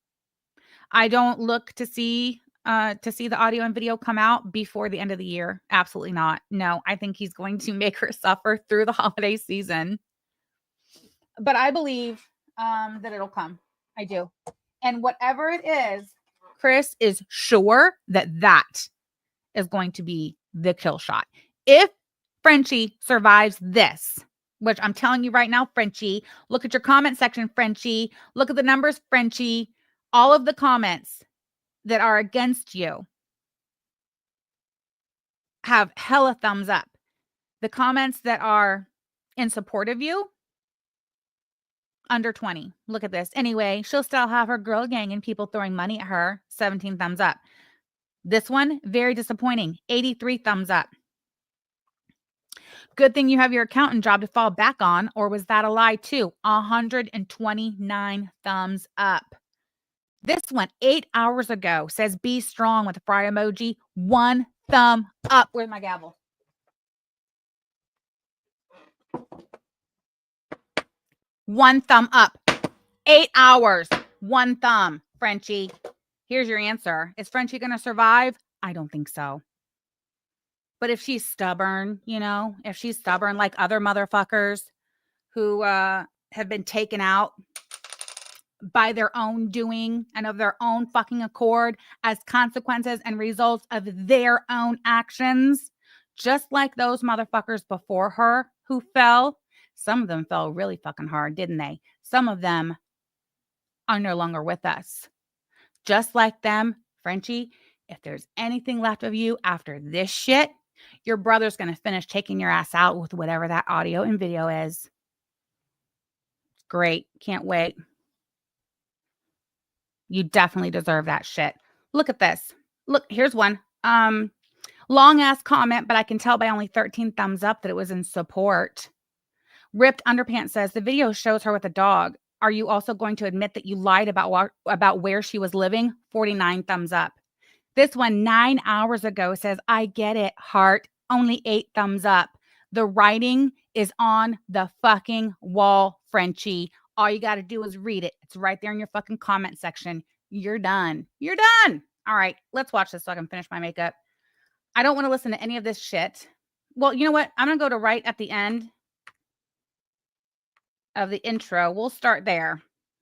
S1: I don't look to see the audio and video come out before the end of the year. Absolutely not. No, I think he's going to make her suffer through the holiday season. But I believe that it'll come. I do. And whatever it is, Chris is sure that is going to be the kill shot. If Frenchie survives this, which I'm telling you right now, Frenchie, look at your comment section, Frenchie. Look at the numbers, Frenchie. All of the comments that are against you have hella thumbs up. The comments that are in support of you, under 20. Look at this. Anyway, she'll still have her girl gang and people throwing money at her. 17 thumbs up. This one, very disappointing. 83 thumbs up. Good thing you have your accountant job to fall back on, or was that a lie too? 129 thumbs up. This one, 8 hours ago, says be strong with a fry emoji. 1 thumb up. Where's my gavel? One thumb up. 8 hours. 1 thumb. Frenchie, here's your answer. Is Frenchie going to survive? I don't think so. But if she's stubborn, if she's stubborn like other motherfuckers who have been taken out by their own doing and of their own fucking accord as consequences and results of their own actions, just like those motherfuckers before her who fell. Some of them fell really fucking hard, didn't they? Some of them are no longer with us. Just like them, Frenchie, if there's anything left of you after this shit, your brother's going to finish taking your ass out with whatever that audio and video is. Great. Can't wait. You definitely deserve that shit. Look at this. Look, here's one. Long ass comment, but I can tell by only 13 thumbs up that it was in support. Ripped Underpants says the video shows her with a dog. Are you also going to admit that you lied about where she was living? 49 thumbs up. This one 9 hours ago says, I get it, heart. Only 8 thumbs up. The writing is on the fucking wall, Frenchie. All you got to do is read it. It's right there in your fucking comment section. You're done. You're done. All right, let's watch this so I can finish my makeup. I don't want to listen to any of this shit. Well, you know what? I'm going to go to right at the end of the intro. We'll start there.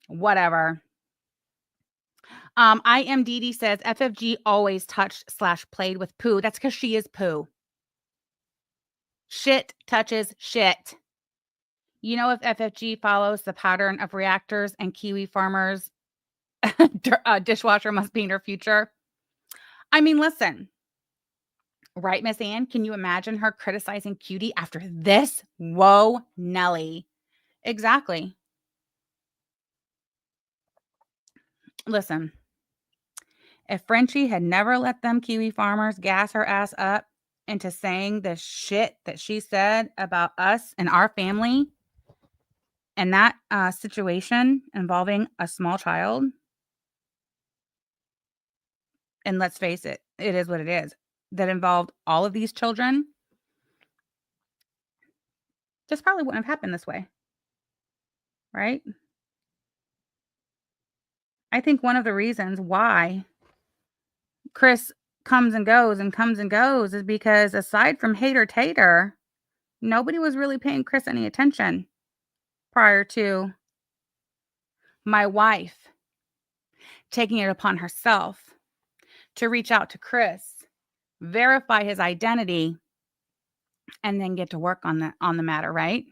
S1: Whatever. I am Dee Dee says FFG always touched/played with poo. That's because she is poo. Shit touches shit. You know, if FFG follows the pattern of reactors and Kiwi farmers, dishwasher must be in her future. I mean, listen. Right, Miss Ann? Can you imagine her criticizing Cutie after this? Whoa, Nelly. Exactly. Listen. If Frenchie had never let them Kiwi farmers gas her ass up into saying the shit that she said about us and our family and that situation involving a small child, and let's face it, it is what it is, that involved all of these children, this probably wouldn't have happened this way, right? I think one of the reasons why Chris comes and goes and comes and goes is because aside from Hater Tater, nobody was really paying Chris any attention prior to my wife taking it upon herself to reach out to Chris, verify his identity, and then get to work on the matter, right?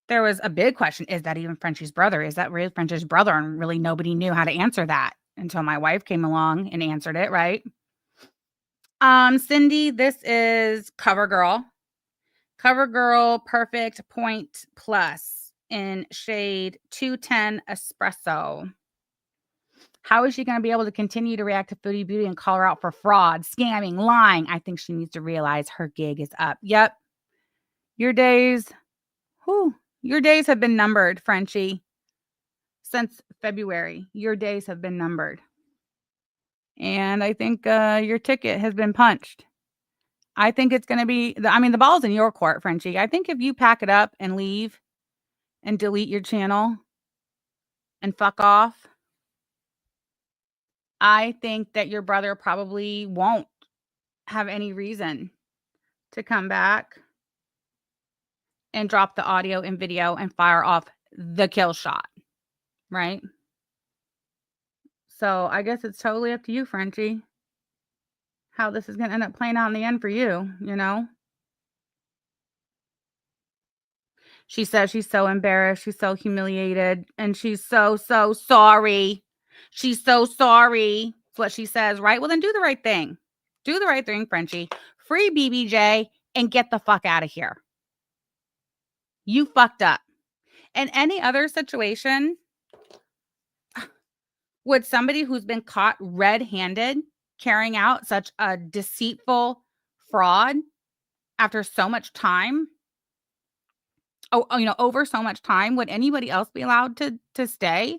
S1: There was a big question, is that even Frenchie's brother? Is that really Frenchie's brother? And really nobody knew how to answer that until my wife came along and answered it, right? Cindy, this is CoverGirl. CoverGirl Perfect Point Plus in shade 210 Espresso. How is she going to be able to continue to react to Foodie Beauty and call her out for fraud, scamming, lying? I think she needs to realize her gig is up. Yep. Your days have been numbered, Frenchie. Since February, your days have been numbered. And I think your ticket has been punched. I think it's going to be, the ball's in your court, Frenchie. I think if you pack it up and leave and delete your channel and fuck off, I think that your brother probably won't have any reason to come back and drop the audio and video and fire off the kill shot, right? So I guess it's totally up to you, Frenchie, how this is going to end up playing out in the end for you, you know? She says she's so embarrassed, she's so humiliated, and she's so sorry. She's so sorry. That's what she says, right? Well, then do the right thing. Do the right thing, Frenchie. Free BBJ and get the fuck out of here. You fucked up. In any other situation, would somebody who's been caught red-handed carrying out such a deceitful fraud after so much time, over so much time, would anybody else be allowed to stay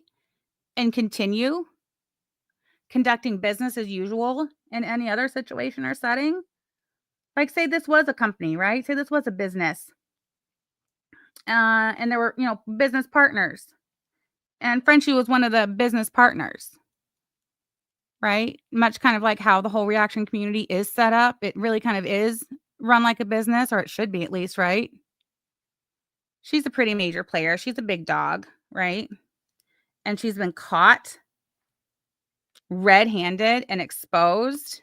S1: and continue conducting business as usual in any other situation or setting? Like, say this was a company, right? Say this was a business, and there were, business partners, and Frenchie was one of the business partners, right? Much kind of like how the whole reaction community is set up. It really kind of is run like a business, or it should be at least, right? She's a pretty major player. She's a big dog, right? And she's been caught red-handed and exposed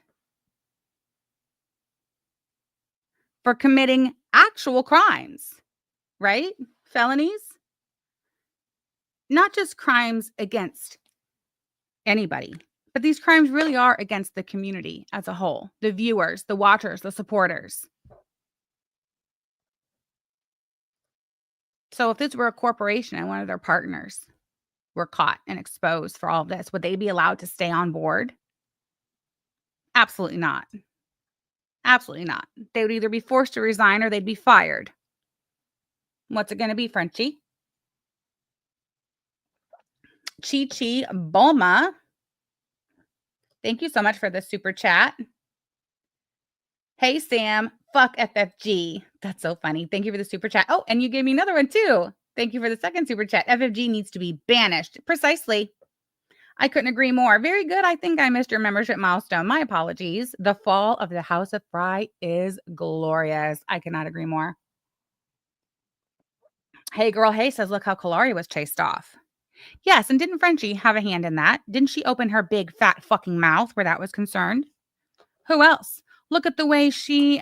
S1: for committing actual crimes, right? Felonies. not just crimes against anybody, but these crimes really are against the community as a whole, the viewers, the watchers, the supporters. So if this were a corporation and one of their partners were caught and exposed for all of this, would they be allowed to stay on board? Absolutely not. Absolutely not. They would either be forced to resign or they'd be fired. What's it going to be, Frenchie? Chi Chi Bulma. Thank you so much for the super chat. Hey, Sam. Fuck FFG. That's so funny. Thank you for the super chat. Oh, and you gave me another one too. Thank you for the second super chat. FFG needs to be banished. Precisely. I couldn't agree more. Very good. I think I missed your membership milestone. My apologies. The fall of the House of Fry is glorious. I cannot agree more. Hey Girl Hey says, look how Kalari was chased off. Yes, and didn't Frenchie have a hand in that? Didn't she open her big fat fucking mouth where that was concerned? Who else? Look at the way she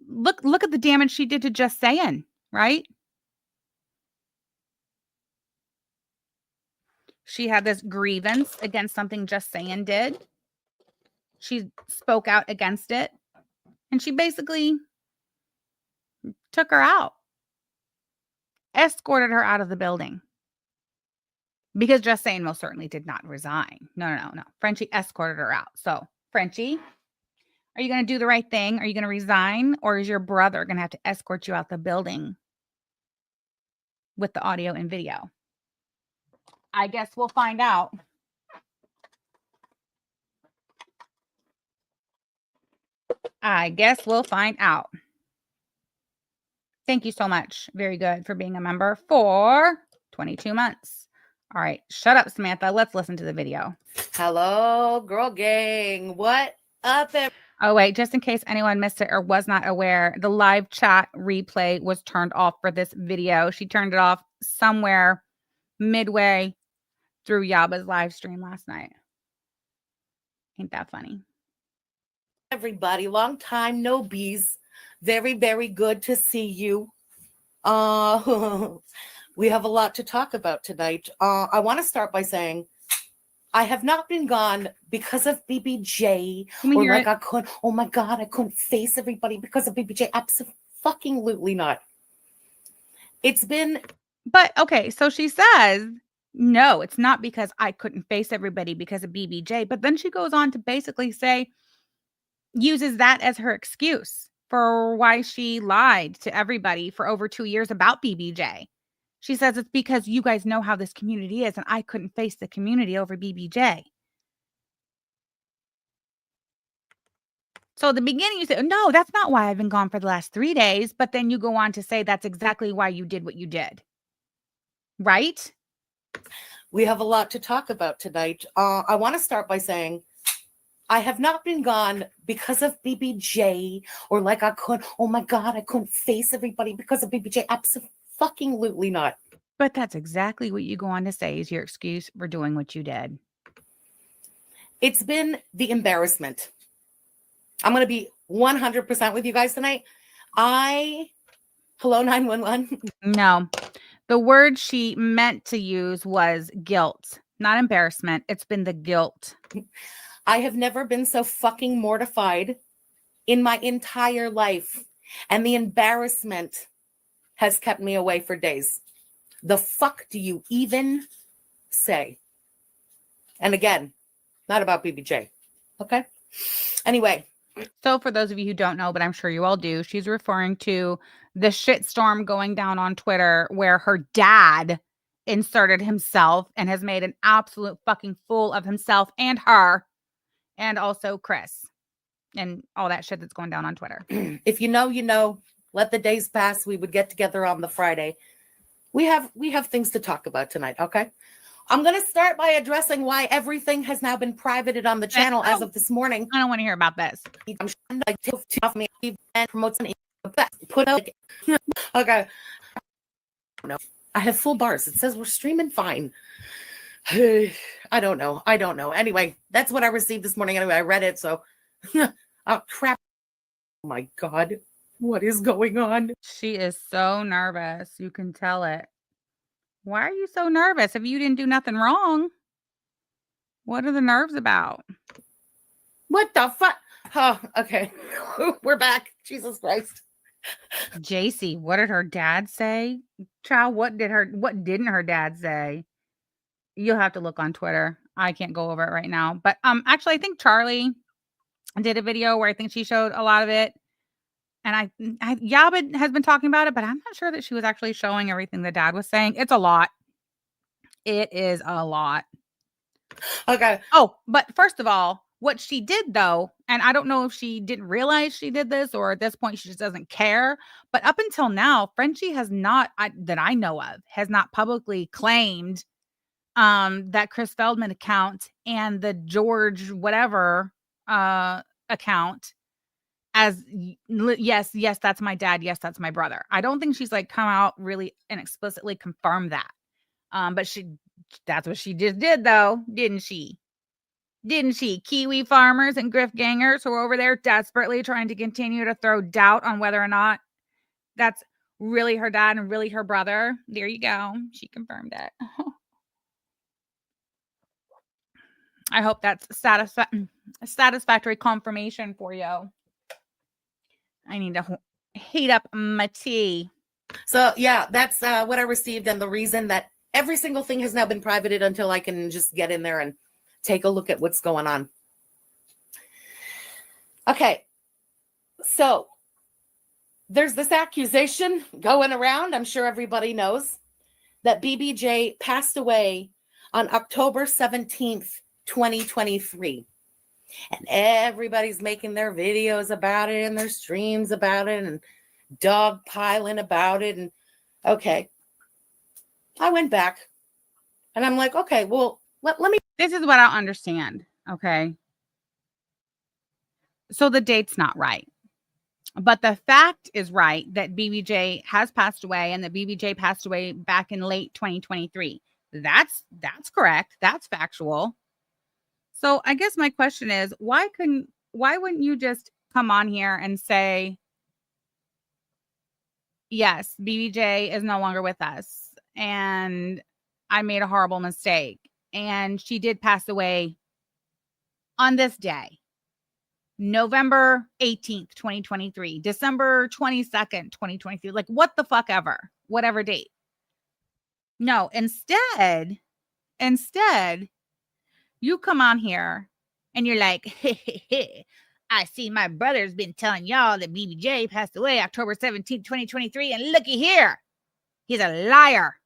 S1: look at the damage she did to Just Saying, right? She had this grievance against something Just Saying did. She spoke out against it, and she basically took her out, escorted her out of the building. Because Just Saying most certainly did not resign. No. Frenchie escorted her out. So, Frenchie, are you going to do the right thing? Are you going to resign? Or is your brother going to have to escort you out the building with the audio and video? I guess we'll find out. I guess we'll find out. Thank you so much. Very good for being a member for 22 months. All right. Shut up, Samantha. Let's listen to the video.
S3: Hello, girl gang. What up,
S1: Oh, wait. Just in case anyone missed it or was not aware, the live chat replay was turned off for this video. She turned it off somewhere midway through Yaba's live stream last night. Ain't that funny?
S3: everybody? Long time no bees. Very, very good to see you. We have a lot to talk about tonight. I want to start by saying I have not been gone because of BBJ.
S1: Can we
S3: Or
S1: hear
S3: like
S1: it?
S3: I couldn't, oh my God, I couldn't face everybody because of BBJ. Absolutely not. It's been
S1: But okay, so she says, no, it's not because I couldn't face everybody because of BBJ. But then she goes on to basically say, uses that as her excuse for why she lied to everybody for over 2 years about BBJ. She says it's because you guys know how this community is, and I couldn't face the community over BBJ. So at the beginning, you say, no, that's not why I've been gone for the last 3 days. But then you go on to say that's exactly why you did what you did. Right?
S3: We have a lot to talk about tonight. I want to start by saying I have not been gone because of BBJ or like I couldn't, oh my God, I couldn't face everybody because of BBJ. Absolutely not.
S1: But that's exactly what you go on to say is your excuse for doing what you did.
S3: It's been the embarrassment. I'm going to be 100% with you guys tonight. Hello, 911.
S1: No, the word she meant to use was guilt, not embarrassment. It's been the guilt.
S3: I have never been so fucking mortified in my entire life. And the embarrassment has kept me away for days. The fuck do you even say? And again, not about BBJ. Okay? Anyway.
S1: So for those of you who don't know, but I'm sure you all do, she's referring to the shitstorm going down on Twitter where her dad inserted himself and has made an absolute fucking fool of himself and her and also Chris and all that shit that's going down on Twitter.
S3: If you know, you know. Let the days pass. We would get together on the Friday. We have things to talk about tonight, okay? I'm going to start by addressing why everything has now been privated on the channel as of this morning.
S1: I don't want to hear about this.
S3: Okay. No, I have full bars. It says we're streaming fine. I don't know. Anyway, that's what I received this morning. Anyway, I read it. So, oh, crap. Oh my God. What is going on?
S1: She is so nervous. You can tell it. Why are you so nervous if you didn't do nothing wrong? What are the nerves about?
S3: What the fuck? Oh, okay. We're back. Jesus Christ.
S1: JC, what did her dad say? Child, what didn't her dad say? You'll have to look on Twitter. I can't go over it right now. But actually I think Charlie did a video where I think she showed a lot of it. And I Yaba has been talking about it, but I'm not sure that she was actually showing everything the dad was saying. It's a lot. It is a lot.
S3: Okay.
S1: Oh, but first of all, what she did though, and I don't know if she didn't realize she did this or at this point she just doesn't care, but up until now, Frenchie has not, that I know of, has not publicly claimed that Chris Feldman account and the George whatever account as yes, that's my dad, yes, that's my brother. I don't think she's like come out really and explicitly confirmed that. But that's what she just did though, didn't she? Didn't she? Kiwi farmers and grift gangers who are over there desperately trying to continue to throw doubt on whether or not that's really her dad and really her brother. There you go. She confirmed it. I hope that's satisfactory confirmation for you. I need to heat up my tea.
S3: So yeah, that's what I received, and the reason that every single thing has now been privated until I can just get in there and take a look at what's going on. Okay, so there's this accusation going around, I'm sure everybody knows, that BBJ passed away on October 17th, 2023. And everybody's making their videos about it and their streams about it and dog piling about it. And okay, I went back and I'm like, okay, well, let me.
S1: This is what I don't understand. Okay. So the date's not right. But the fact is right that BBJ has passed away and that BBJ passed away back in late 2023. That's correct. That's factual. So I guess my question is, why wouldn't you just come on here and say, yes, BBJ is no longer with us and I made a horrible mistake and she did pass away on this day, November 18th, 2023, December 22nd, 2023, like what the fuck ever, whatever date. No, instead, you come on here and you're like, hey, I see my brother's been telling y'all that BBJ passed away October 17th, 2023. And looky here, he's a liar.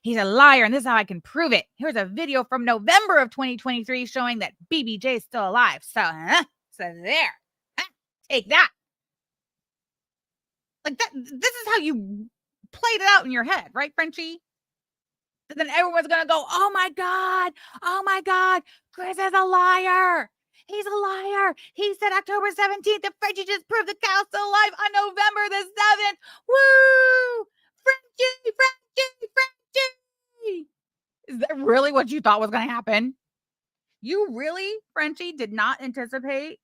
S1: He's a liar. And this is how I can prove it. Here's a video from November of 2023 showing that BBJ is still alive. So there, take that. Like that. This is how you played it out in your head, right, Frenchie? And then everyone's going to go, oh my God, Chris is a liar. He's a liar. He said October 17th, and Frenchie just proved the cow's still alive on November the 7th. Woo! Frenchie! Is that really what you thought was going to happen? You really, Frenchie, did not anticipate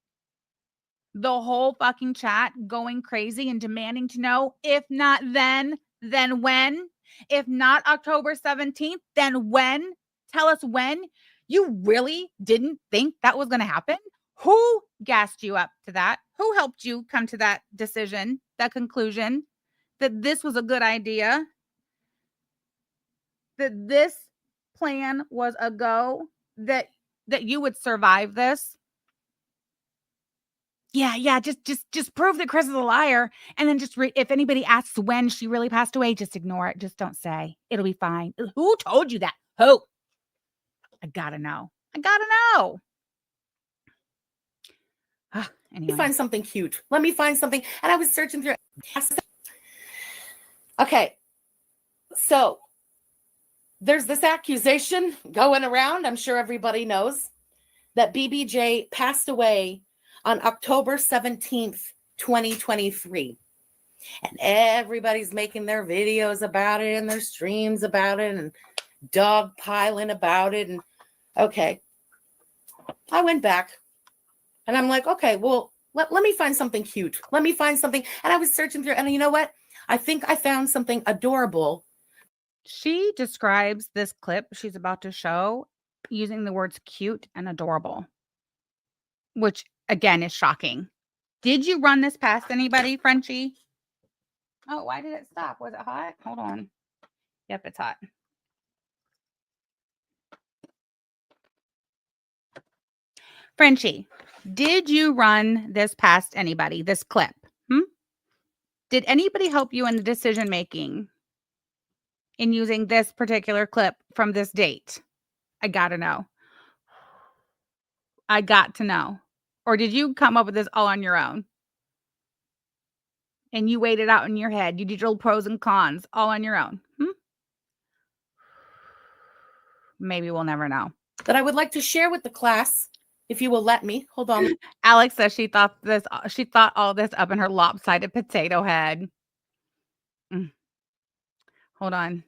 S1: the whole fucking chat going crazy and demanding to know, if not then when? If not October 17th, then when? Tell us when. You really didn't think that was going to happen? Who gassed you up to that? Who helped you come to that decision, that conclusion, that this was a good idea? That this plan was a go? That you would survive this? Yeah, just prove that Chris is a liar. And then just if anybody asks when she really passed away, just ignore it. Just don't say. It'll be fine. Who told you that? Who? I gotta know. Anyway.
S3: Let me find something cute. Let me find something. And I was searching through. Okay. So there's this accusation going around, I'm sure everybody knows, that BBJ passed away on October 17th, 2023. And everybody's making their videos about it and their streams about it and dog piling about it. And okay, I went back and I'm like, okay, well, let me find something cute. Let me find something. And I was searching through, and you know what? I think I found something adorable
S1: She describes this clip she's about to show using the words cute and adorable, which again is shocking. Did you run this past anybody, Frenchie? Oh, why did it stop? Was it hot? Hold on. Yep, it's hot. Frenchie, did you run this past anybody, this clip? Did anybody help you in the decision making in using this particular clip from this date? I gotta know. I got to know. Or did you come up with this all on your own? And you weighed it out in your head. You did your pros and cons all on your own. Maybe we'll never know.
S3: That I would like to share with the class, if you will let me. Hold on.
S1: Alex says she thought all this up in her lopsided potato head. Hold on.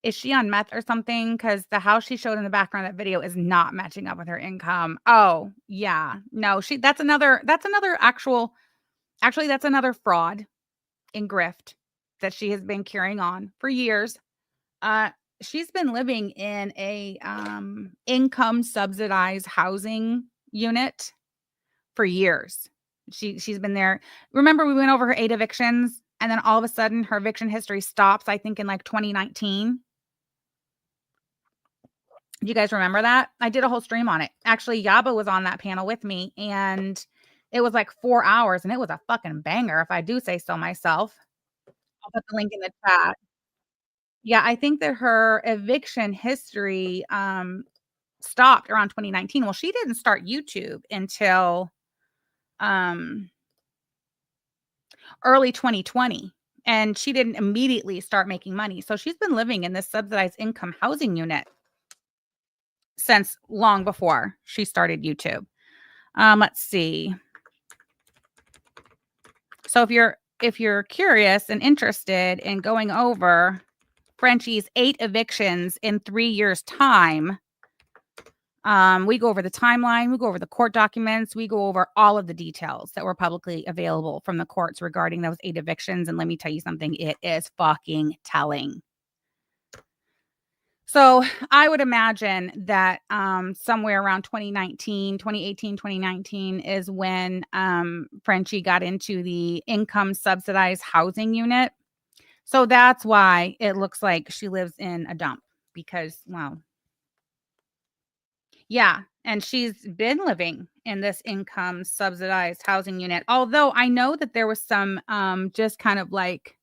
S1: Is she on meth or something? Because the house she showed in the background of that video is not matching up with her income. Oh, yeah. No, that's another that's another fraud and grift that she has been carrying on for years. She's been living in a income subsidized housing unit for years. She's been there. Remember, we went over her 8 evictions, and then all of a sudden her eviction history stops, I think in like 2019. Do you guys remember that? I did a whole stream on it. Actually, Yaba was on that panel with me, and it was like 4 hours, and it was a fucking banger, if I do say so myself. I'll put the link in the chat. Yeah, I think that her eviction history stopped around 2019. Well, she didn't start YouTube until early 2020, and she didn't immediately start making money. So she's been living in this subsidized income housing unit since long before she started YouTube. Let's see. So if you're curious and interested in going over Frenchie's 8 evictions in 3 years' time, we go over the timeline, we go over the court documents, we go over all of the details that were publicly available from the courts regarding those 8 evictions. And let me tell you something, it is fucking telling. So I would imagine that somewhere around 2018, 2019 is when Frenchie got into the income subsidized housing unit. So that's why it looks like she lives in a dump because, well, yeah. And she's been living in this income subsidized housing unit. Although I know that there was some just kind of like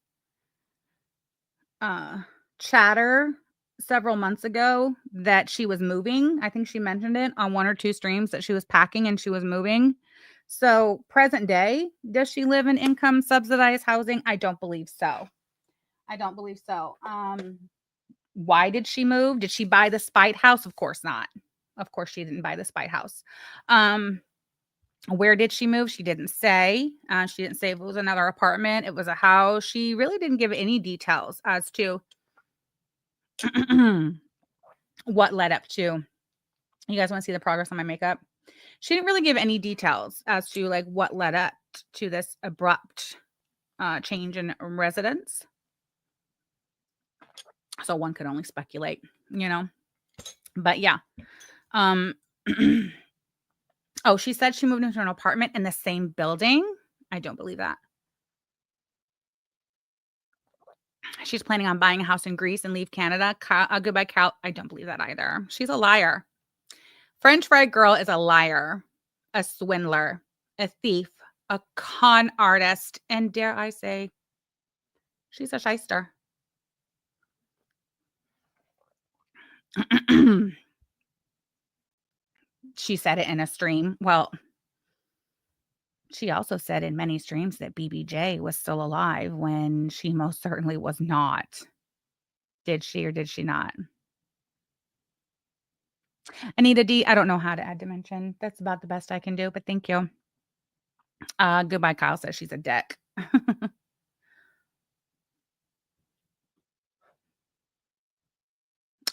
S1: chatter several months ago that she was moving. I think she mentioned it on 1 or 2 streams that she was packing and she was moving. So present day, does she live in income subsidized housing? I don't believe so. Why did she move? Did she buy the spite house? Of course not. Of course she didn't buy the spite house. Where did she move? She didn't say. She didn't say if it was another apartment, it was a house. She really didn't give any details as to what led up to. You guys want to see the progress on my makeup? She didn't really give any details as to like what led up to this abrupt change in residence. So one could only speculate, you know. But yeah. Oh, she said she moved into an apartment in the same building. I don't believe that. She's planning on buying a house in Greece and leave Canada. Goodbye, Cal. I don't believe that either. She's a liar. French Fry Girl is a liar, a swindler, a thief, a con artist, and dare I say, she's a shyster. She said it in a stream. Well, she also said in many streams that BBJ was still alive when she most certainly was not. Did she or did she not? Anita D, I don't know how to add dimension. That's about the best I can do, but thank you. Goodbye, Kyle says she's a dick.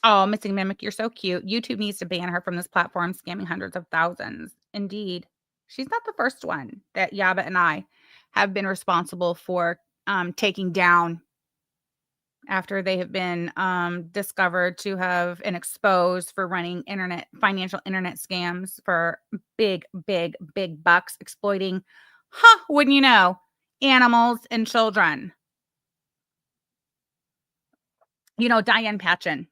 S1: Oh, Missing Mimic, you're so cute. YouTube needs to ban her from this platform, scamming hundreds of thousands. Indeed. She's not the first one that Yaba and I have been responsible for taking down after they have been discovered to have and exposed for running financial internet scams for big bucks, exploiting, wouldn't you know, animals and children. You know, Diane Patchen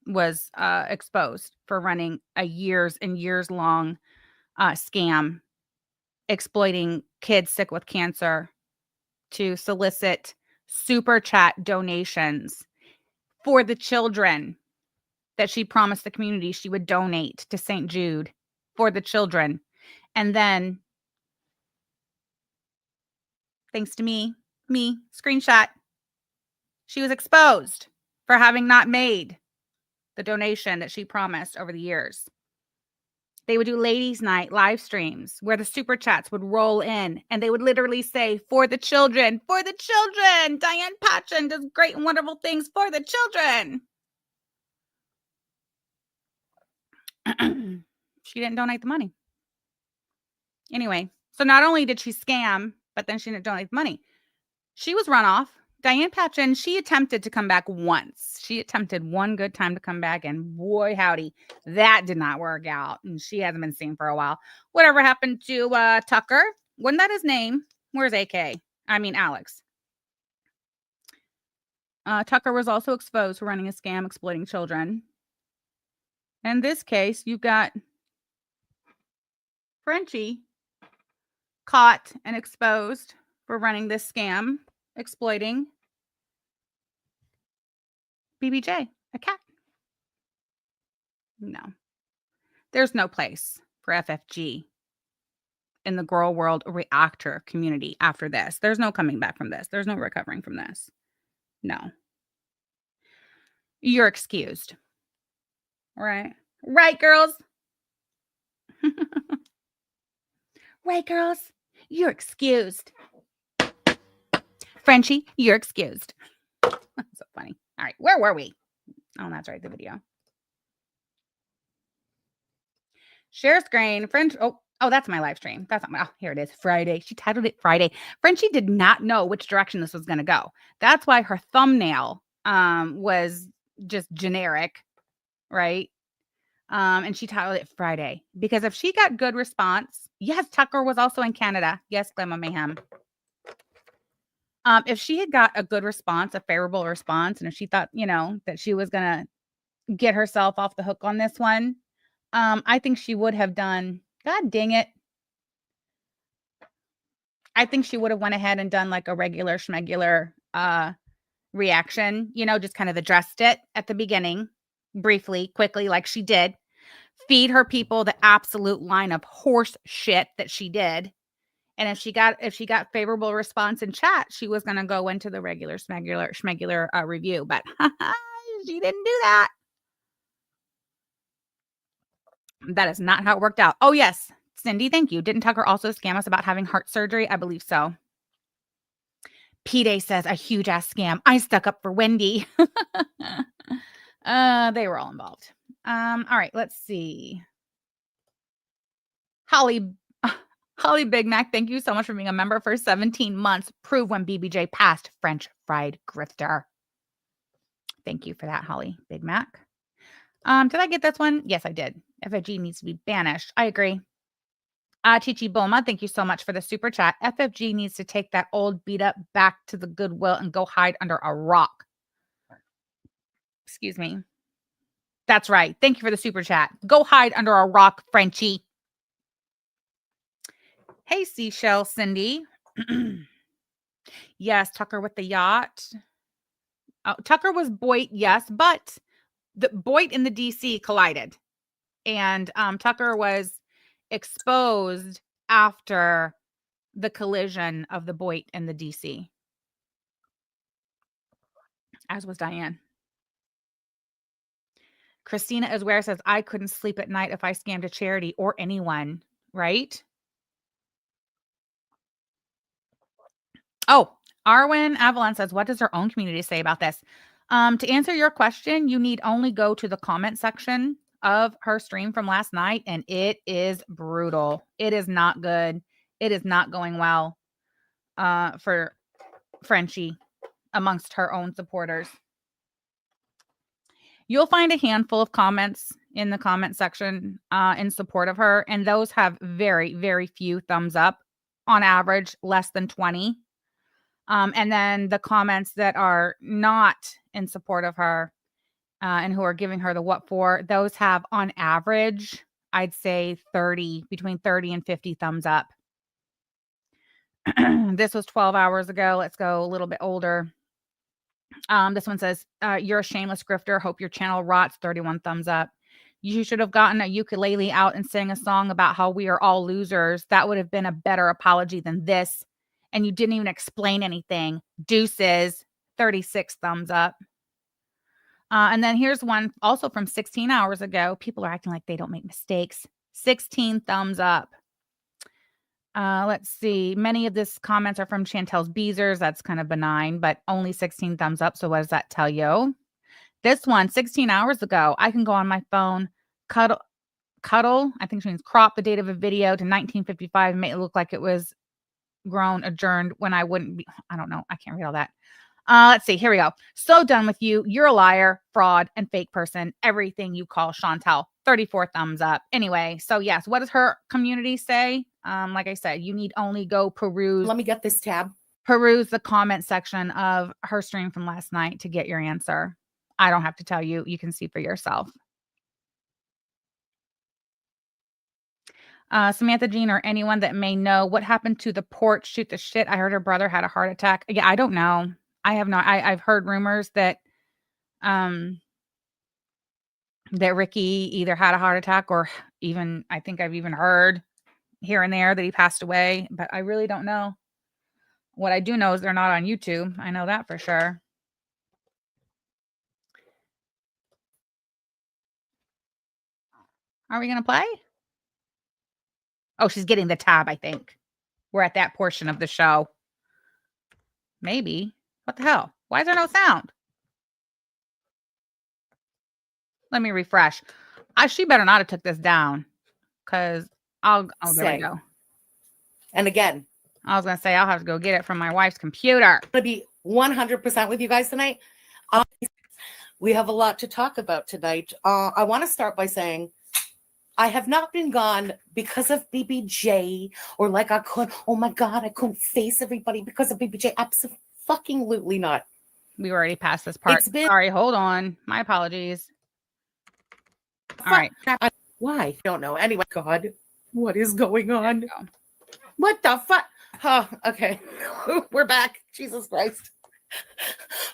S1: was exposed for running a years and years long scam exploiting kids sick with cancer to solicit super chat donations for the children that she promised the community she would donate to St. Jude for the children. And then, thanks to me, screenshot, she was exposed for having not made the donation that she promised over the years. They would do ladies' night live streams where the super chats would roll in and they would literally say, for the children, for the children. Diane Patchen does great and wonderful things for the children. She didn't donate the money. Anyway, so not only did she scam, but then she didn't donate the money. She was run off. Diane Patchen, she attempted to come back once. She attempted one good time to come back, and boy, howdy, that did not work out. And she hasn't been seen for a while. Whatever happened to Tucker? Wasn't that his name? Where's AK? I mean, Alex. Tucker was also exposed for running a scam exploiting children. In this case, you've got Frenchie caught and exposed for running this scam exploiting BBJ, a cat. No. There's no place for FFG in the Gorl World reactor community after this. There's no coming back from this. There's no recovering from this. No. You're excused. Right. Right, girls. Right, girls. You're excused. Frenchie, you're excused. That's so funny. All right, where were we? Oh, that's right, the video. Share screen. French. Oh, that's my live stream. That's not my. Oh, here it is. Friday. She titled it Friday. Frenchie did not know which direction this was going to go. That's why her thumbnail was just generic, right? And she titled it Friday because if she got good response, yes, Tucker was also in Canada. Yes, Glamour Mayhem. If she had got a good response, a favorable response, and if she thought, that she was going to get herself off the hook on this one, I think she would have done, God dang it. I think she would have went ahead and done like a regular schmegular reaction, just kind of addressed it at the beginning, briefly, quickly, like she did. Feed her people the absolute line of horse shit that she did. And if she got favorable response in chat, she was going to go into the regular schmegular review. But she didn't do that. That is not how it worked out. Oh, yes. Cindy, thank you. Didn't Tucker also scam us about having heart surgery? I believe so. P-Day says, a huge ass scam. I stuck up for Wendy. They were all involved. All right, let's see. Holly Big Mac, thank you so much for being a member for 17 months. Prove when BBJ passed French fried grifter. Thank you for that, Holly Big Mac. Did I get this one? Yes, I did. FFG needs to be banished. I agree. Chichi Boma, thank you so much for the super chat. FFG needs to take that old beat up back to the Goodwill and go hide under a rock. Excuse me. That's right. Thank you for the super chat. Go hide under a rock, Frenchie. Hey, Seashell Cindy. Yes, Tucker with the yacht. Oh, Tucker was Boyd, yes, but the Boyd and the DC collided. And Tucker was exposed after the collision of the Boyd and the DC. As was Diane. Christina Asware says, I couldn't sleep at night if I scammed a charity or anyone, right? Oh, Arwen Avalon says, what does her own community say about this? To answer your question, you need only go to the comment section of her stream from last night, and it is brutal. It is not good. It is not going well for Frenchie. amongst her own supporters. You'll find a handful of comments in the comment section in support of her, and those have very, very few thumbs up, on average less than 20. And then the comments that are not in support of her and who are giving her the what for, those have on average, I'd say between 30 and 50 thumbs up. This was 12 hours ago. Let's go a little bit older. This one says, you're a shameless grifter. Hope your channel rots. 31 thumbs up. You should have gotten a ukulele out and sang a song about how we are all losers. That would have been a better apology than this. And you didn't even explain anything. Deuces. 36 thumbs up. And then here's one also from 16 hours ago. People are acting like they don't make mistakes. 16 thumbs up. Let's see. Many of these comments are from Chantel's Beezers. That's kind of benign, but only 16 thumbs up. So what does that tell you? This one, 16 hours ago, I can go on my phone, cuddle, I think she means crop the date of a video to 1955, make it look like it was adjourned when I wouldn't be. I don't know. I can't read all that. Let's see. Here we go. So done with you. You're a liar, fraud, and fake person. Everything you call Chantel. 34 thumbs up. Anyway, so yes, what does her community say? Like I said, you need only go peruse.
S3: Let me get this tab.
S1: Peruse the comment section of her stream from last night to get your answer. I don't have to tell you. You can see for yourself. Samantha Jean or anyone that may know what happened to the porch shoot the shit. I heard her brother had a heart attack. Yeah, I don't know. I have not. I've heard rumors that that Ricky either had a heart attack or even, I think I've even heard here and there that he passed away, but I really don't know. What I do know is they're not on YouTube. I know that for sure. Are we going to play? Oh, she's getting the tab, I think. We're at that portion of the show. Maybe. What the hell? Why is there no sound? Let me refresh. She better not have took this down, because there we go.
S3: And again,
S1: I was going to say, I'll have to go get it from my wife's computer.
S3: I'm going to be 100% with you guys tonight. We have a lot to talk about tonight. I want to start by saying I have not been gone because of BBJ or like I could. Oh my God, I couldn't face everybody because of BBJ. Absolutely not.
S1: We already passed this part. Sorry, hold on. My apologies. All right.
S3: Why? I don't know. Anyway, God, what is going on? What the fuck? Oh, okay. We're back. Jesus Christ.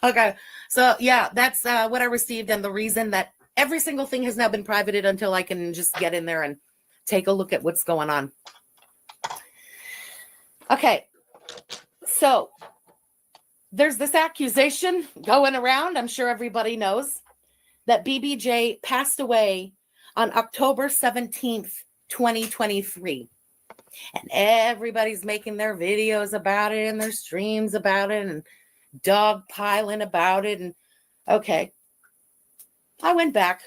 S3: Okay. So yeah, that's what I received. And the reason that every single thing has now been privated until I can just get in there and take a look at what's going on. Okay. So there's this accusation going around. I'm sure everybody knows that BBJ passed away on October 17th, 2023. And everybody's making their videos about it and their streams about it and dog piling about it. And okay, I went back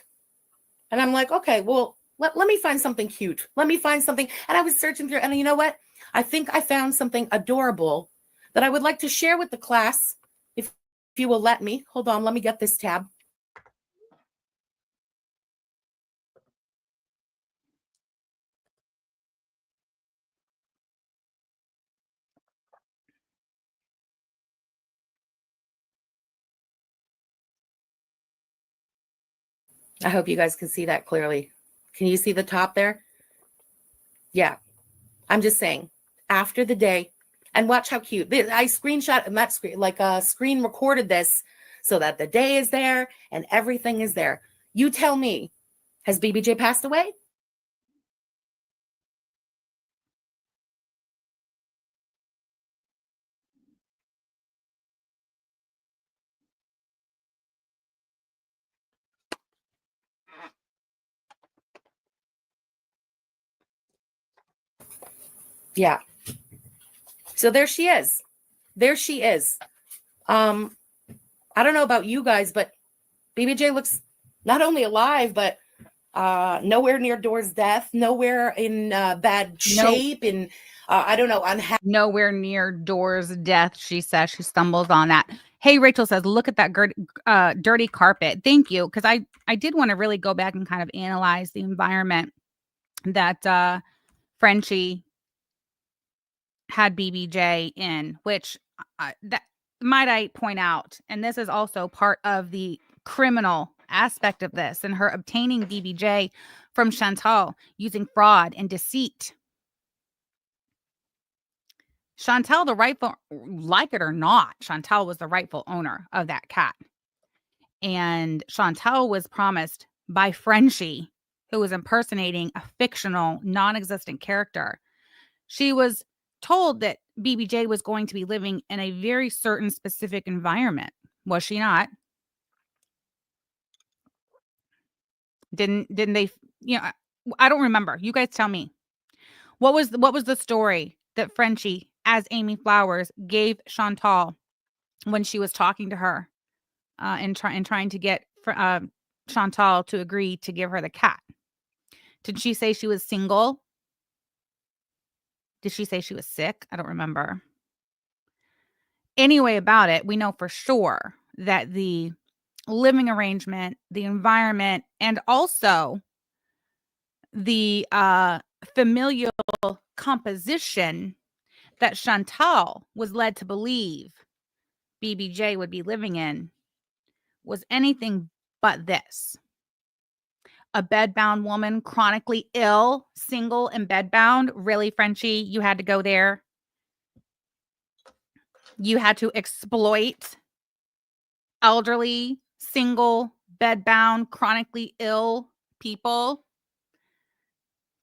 S3: and I'm like, okay, well, let me find something cute. Let me find something. And I was searching through, and you know what? I think I found something adorable that I would like to share with the class. If you will let me. Hold on, let me get this tab. I hope you guys can see that clearly. Can you see the top there? Yeah. I'm just saying, after the day, and watch how cute. I screenshot and that screen, like a screen recorded this so that the day is there and everything is there. You tell me, has BBJ passed away? Yeah. So there she is. There she is. I don't know about you guys, but BBJ looks not only alive, but nowhere near Door's death, nowhere in bad
S1: No,
S3: shape, in I don't know, unhappy.
S1: nowhere near Door's death, she says. She stumbles on that. Hey, Rachel says, look at that dirty carpet. Thank you. Because I did want to really go back and kind of analyze the environment that Frenchie had BBJ in, which that might I point out, and this is also part of the criminal aspect of this, and her obtaining BBJ from Chantal using fraud and deceit. Chantal, the rightful, like it or not, Chantal was the rightful owner of that cat. And Chantal was promised by Frenchie, who was impersonating a fictional, non existent character. She was told that BBJ was going to be living in a very certain specific environment. Was she not? Didn't they, you know, I don't remember. You guys tell me. What was the story that Frenchie as Amy Flowers gave Chantal when she was talking to her and trying to get Chantal to agree to give her the cat? Did she say she was single? Did she say she was sick? I don't remember. Anyway, about it, we know for sure that the living arrangement, the environment, and also the familial composition that Chantal was led to believe BBJ would be living in was anything but this. A bedbound woman, chronically ill, single and bedbound. Really, Frenchie, you had to go there. You had to exploit elderly, single, bedbound, chronically ill people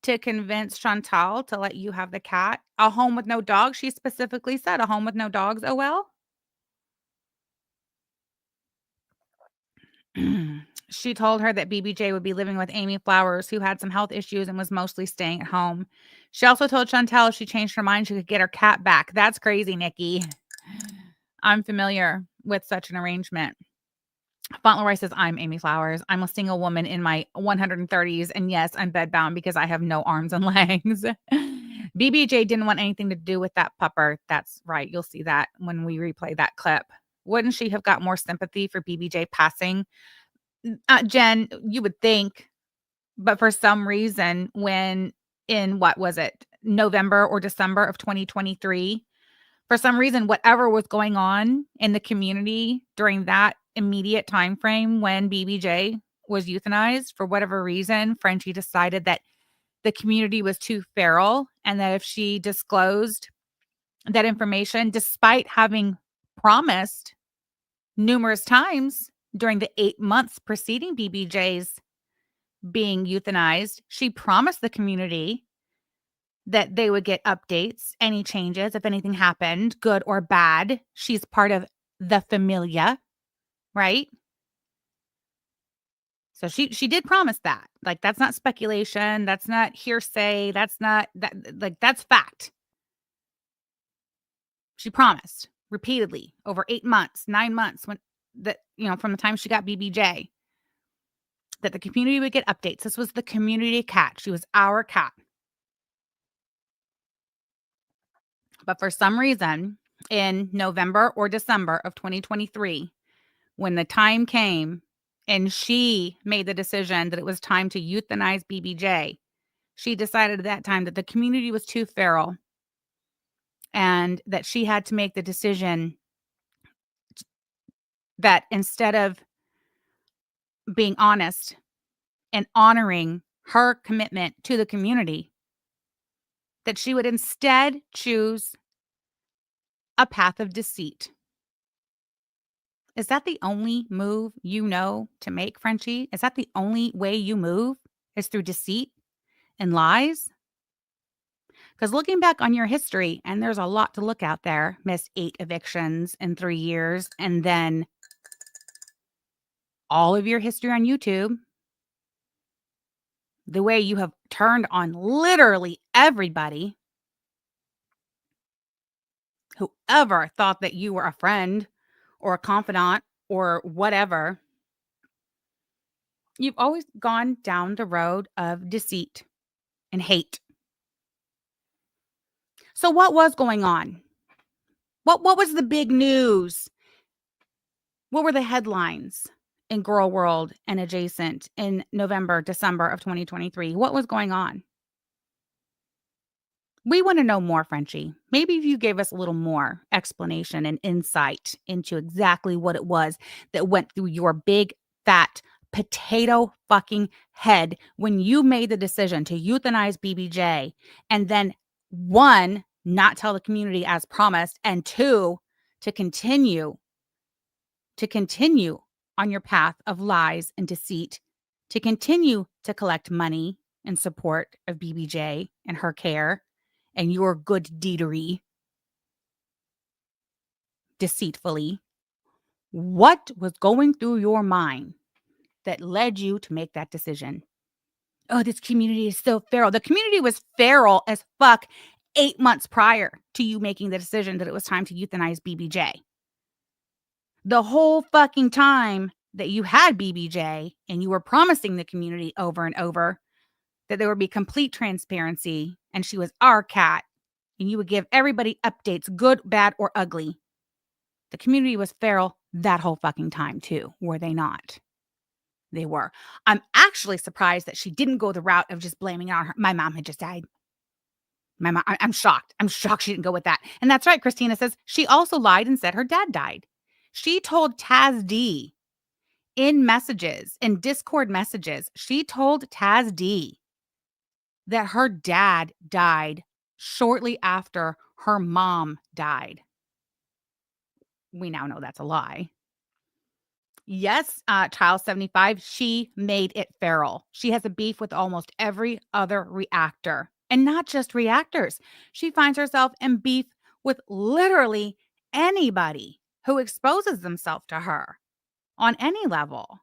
S1: to convince Chantal to let you have the cat. A home with no dogs. She specifically said a home with no dogs. Oh, well. She told her that BBJ would be living with Amy Flowers, who had some health issues and was mostly staying at home. She also told Chantal if she changed her mind, she could get her cat back. That's crazy, Nikki. I'm familiar with such an arrangement. Fauntleroy says, I'm Amy Flowers. I'm a single woman in my 130s. And yes, I'm bedbound because I have no arms and legs. BBJ didn't want anything to do with that pupper. That's right. You'll see that when we replay that clip. Wouldn't she have got more sympathy for BBJ passing? Jen, you would think, but for some reason, when in what was it, November or December of 2023, for some reason, whatever was going on in the community during that immediate time frame when BBJ was euthanized, for whatever reason, Frenchie decided that the community was too feral and that if she disclosed that information, despite having promised numerous times during the 8 months preceding BBJ's being euthanized, she promised the community that they would get updates, any changes, if anything happened, good or bad. She's part of the familia, right? So she did promise that. Like, that's not speculation, that's not hearsay, that's not that, like, that's fact. She promised repeatedly over 8 months, 9 months, when that, you know, from the time she got BBJ, that the community would get updates. This was the community cat. She was our cat. But for some reason, in November or December of 2023, when the time came and she made the decision that it was time to euthanize BBJ, she decided at that time that the community was too feral and that she had to make the decision that instead of being honest and honoring her commitment to the community, that she would instead choose a path of deceit. Is that the only move you know to make, Frenchie? Is that the only way you move? Is through deceit and lies? Because looking back on your history, and there's a lot to look out there, missed 8 evictions in 3 years, and then all of your history on YouTube, the way you have turned on literally everybody, whoever thought that you were a friend or a confidant or whatever, You've always gone down the road of deceit and hate. So what was going on? What was the big news? What were the headlines in Girl World and adjacent in November, December of 2023? What was going on? We want to know more, Frenchie. Maybe if you gave us a little more explanation and insight into exactly what it was that went through your big, fat, potato fucking head when you made the decision to euthanize BBJ and then, one, not tell the community as promised, and two, to continue on your path of lies and deceit, to continue to collect money in support of BBJ and her care and your good deedery deceitfully. What was going through your mind that led you to make that decision? Oh, this community is so feral. The community was feral as fuck 8 months prior to you making the decision that it was time to euthanize BBJ. The whole fucking time that you had BBJ and you were promising the community over and over that there would be complete transparency and she was our cat and you would give everybody updates, good, bad, or ugly. The community was feral that whole fucking time too, were they not? They were. I'm actually surprised that she didn't go the route of just blaming it on her. My mom had just died. My mom, I'm shocked. I'm shocked she didn't go with that. And that's right. Christina says she also lied and said her dad died. She told Taz D in messages, in Discord messages, she told Taz D that her dad died shortly after her mom died. We now know that's a lie. Yes, Child 75, she made it feral. She has a beef with almost every other reactor. And not just reactors. She finds herself in beef with literally anybody who exposes themselves to her on any level.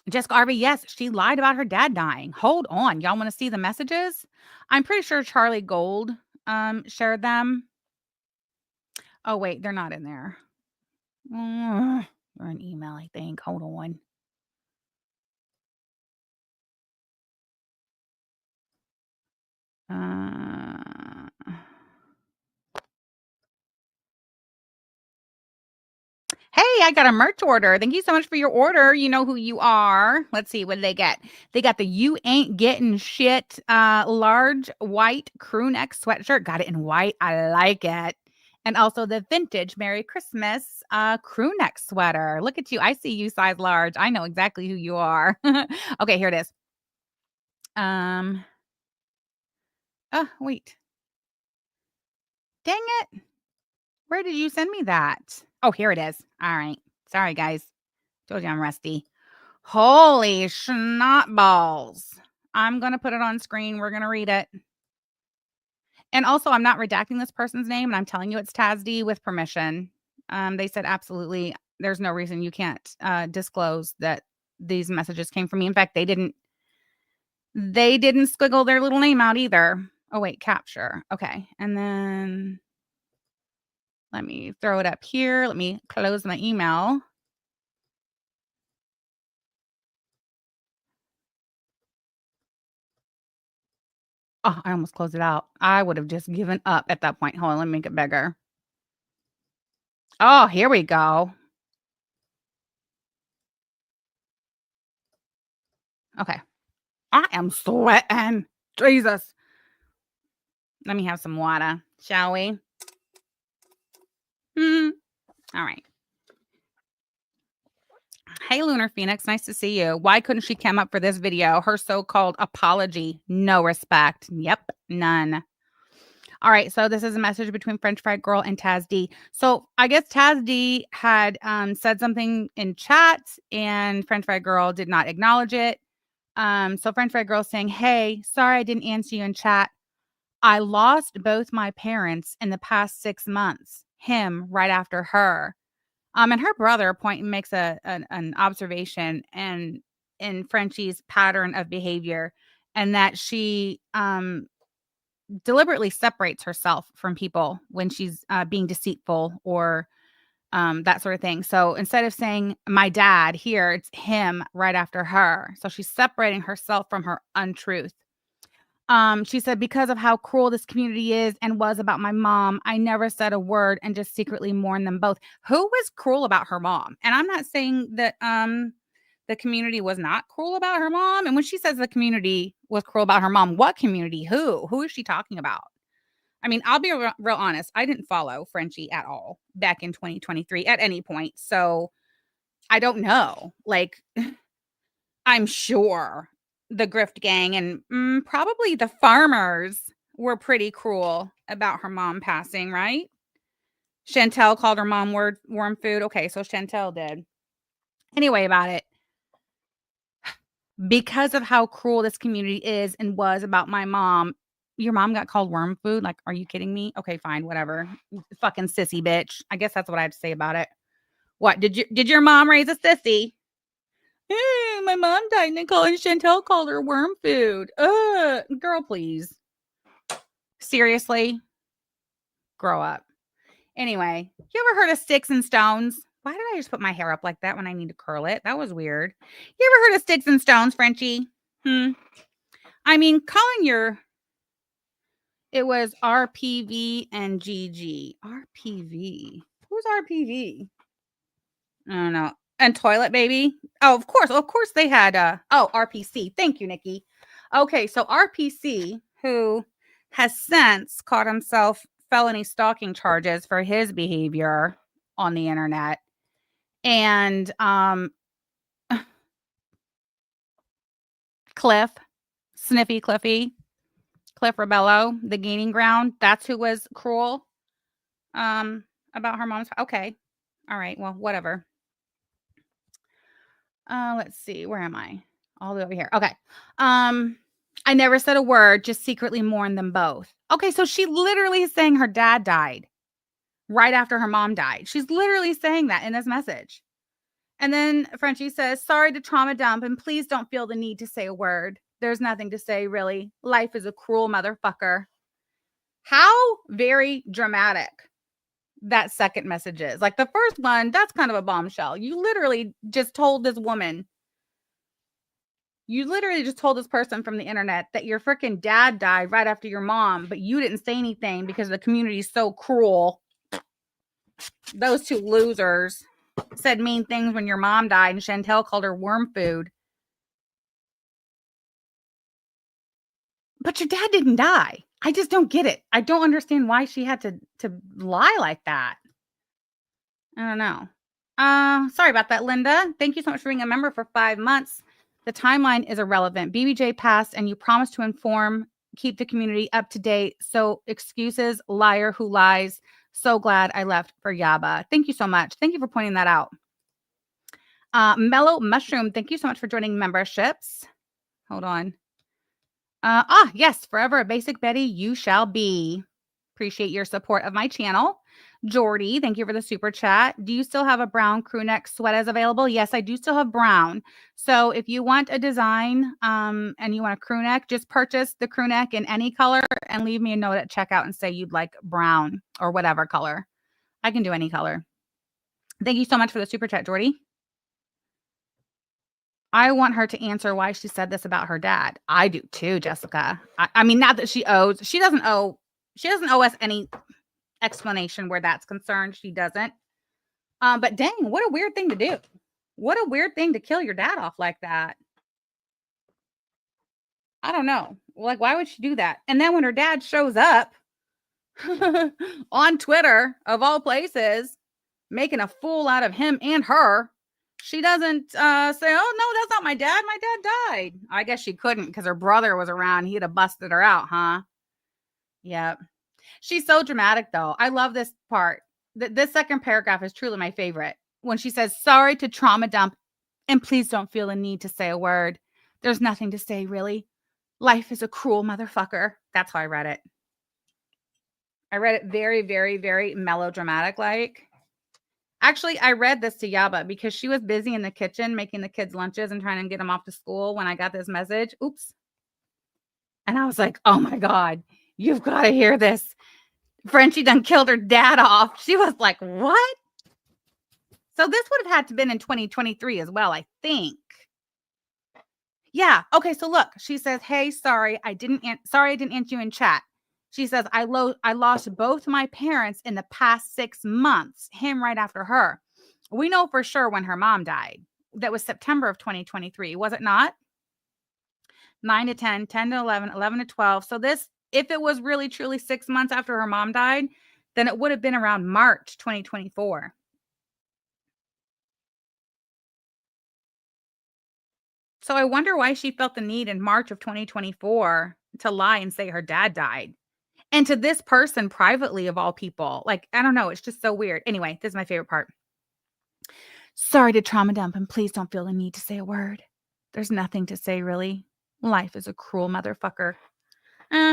S1: Jessica Arby, yes, she lied about her dad dying. Hold on. Y'all want to see the messages? I'm pretty sure Charlie Gold shared them. Oh, wait, they're not in there. Or an email, I think. Hold on. Hey, I got a merch order. Thank you so much for your order. You know who you are. Let's see, what did they get? They got the You Ain't Getting Shit large white crew neck sweatshirt. Got it in white. I like it. And also the vintage Merry Christmas crew neck sweater. Look at you. I see you size large. I know exactly who you are. Okay, here it is. Oh, wait. Dang it. Where did you send me that? Oh, here it is. All right. Sorry, guys. Told you I'm rusty. Holy schnot balls. I'm going to put it on screen. We're going to read it. And also, I'm not redacting this person's name, and I'm telling you it's Tazd with permission. They said absolutely there's no reason you can't disclose that these messages came from me. In fact, they didn't squiggle their little name out either. Oh, wait, capture. Okay. And then let me throw it up here. Let me close my email. Oh, I almost closed it out. I would have just given up at that point. Hold on, let me make it bigger. Oh, here we go. Okay. I am sweating. Jesus. Let me have some water, shall we? All right. Hey, Lunar Phoenix. Nice to see you. Why couldn't she come up for this video? Her so-called apology. No respect. Yep, none. All right, so this is a message between French Fried Girl and Taz D. So I guess Taz D had said something in chat, and French Fried Girl did not acknowledge it. So French Fried Girl saying, "Hey, sorry I didn't answer you in chat. I lost both my parents in the past 6 months. Him right after her." And her brother makes an observation and in Frenchie's pattern of behavior, and that she deliberately separates herself from people when she's being deceitful or that sort of thing. So instead of saying my dad here, it's him right after her. So she's separating herself from her untruth. She said, because of how cruel this community is and was about my mom, I never said a word and just secretly mourned them both. Who was cruel about her mom? And I'm not saying that the community was not cruel about her mom. And when she says the community was cruel about her mom, what community? Who is she talking about? I mean, I'll be real honest. I didn't follow Frenchie at all back in 2023 at any point. So I don't know. Like, I'm sure the grift gang and probably the farmers were pretty cruel about her mom passing, right? Chantel called her mom worm food. Okay, so Chantel did. Anyway, about it. Because of how cruel this community is and was about my mom, your mom got called worm food? Like, are you kidding me? Okay, fine, whatever. Fucking sissy bitch. I guess that's what I have to say about it. What, did your mom raise a sissy? Hey, my mom died and Chantel called her worm food. Girl, please. Seriously? Grow up. Anyway, you ever heard of sticks and stones? Why did I just put my hair up like that when I need to curl it? That was weird. You ever heard of sticks and stones, Frenchie? I mean, it was RPV and GG. RPV. Who's RPV? I don't know. And Toilet Baby. Oh, of course they had RPC. Thank you, Nikki. Okay, so RPC, who has since caught himself felony stalking charges for his behavior on the internet. And Cliff Rebello, the gaining ground, that's who was cruel about her mom's. Okay. All right, well, whatever. Let's see. Where am I? All the way over here. Okay. I never said a word, just secretly mourned them both. Okay, so she literally is saying her dad died right after her mom died. She's literally saying that in this message. And then Frenchie says, sorry to trauma dump, and please don't feel the need to say a word. There's nothing to say, really. Life is a cruel motherfucker. How very dramatic that second message is. Like the first one, that's kind of a bombshell. You literally just told this person from the internet that your freaking dad died right after your mom, but you didn't say anything because the community is so cruel. Those two losers said mean things when your mom died and Chantel called her worm food. But your dad didn't die. I just don't get it. I don't understand why she had to lie like that. I don't know. Sorry about that, Linda. Thank you so much for being a member for 5 months. The timeline is irrelevant. BBJ passed and you promised to keep the community up to date. So excuses, liar who lies. So glad I left for Yaba. Thank you so much. Thank you for pointing that out. Mellow Mushroom, thank you so much for joining memberships. Hold on. Yes, forever a basic Betty, you shall be. Appreciate your support of my channel. Jordy, thank you for the super chat. Do you still have a brown crew neck sweaters available? Yes, I do still have brown. So if you want a design and you want a crew neck, just purchase the crew neck in any color and leave me a note at checkout and say you'd like brown or whatever color. I can do any color. Thank you so much for the super chat, Jordy. I want her to answer why she said this about her dad. I do too, Jessica. I mean, not that she doesn't owe us any explanation where that's concerned. She doesn't. But dang, what a weird thing to do. What a weird thing to kill your dad off like that. I don't know. Like, why would she do that? And then when her dad shows up on Twitter, of all places, making a fool out of him and her, she doesn't say, oh, no, that's not my dad. My dad died. I guess she couldn't because her brother was around. He'd have busted her out, huh? Yep. She's so dramatic, though. I love this part. This second paragraph is truly my favorite. When she says, sorry to trauma dump, and please don't feel the need to say a word. There's nothing to say, really. Life is a cruel motherfucker. That's how I read it. I read it very, very, very melodramatic like. Actually, I read this to Yaba because she was busy in the kitchen making the kids lunches and trying to get them off to school when I got this message. Oops. And I was like, oh my God, you've got to hear this. Frenchie done killed her dad off. She was like, what? So this would have had to been in 2023 as well, I think. Yeah. Okay. So look, she says, "Hey, sorry, I didn't answer you in chat." She says, I lost both my parents in the past 6 months, him right after her. We know for sure when her mom died. That was September of 2023, was it not? 9 to 10, 10 to 11, 11 to 12. So this, if it was really truly 6 months after her mom died, then it would have been around March 2024. So I wonder why she felt the need in March of 2024 to lie and say her dad died. And to this person privately, of all people. Like, I don't know. It's just so weird. Anyway, this is my favorite part. "Sorry to trauma dump, and please don't feel the need to say a word. There's nothing to say, really. Life is a cruel motherfucker."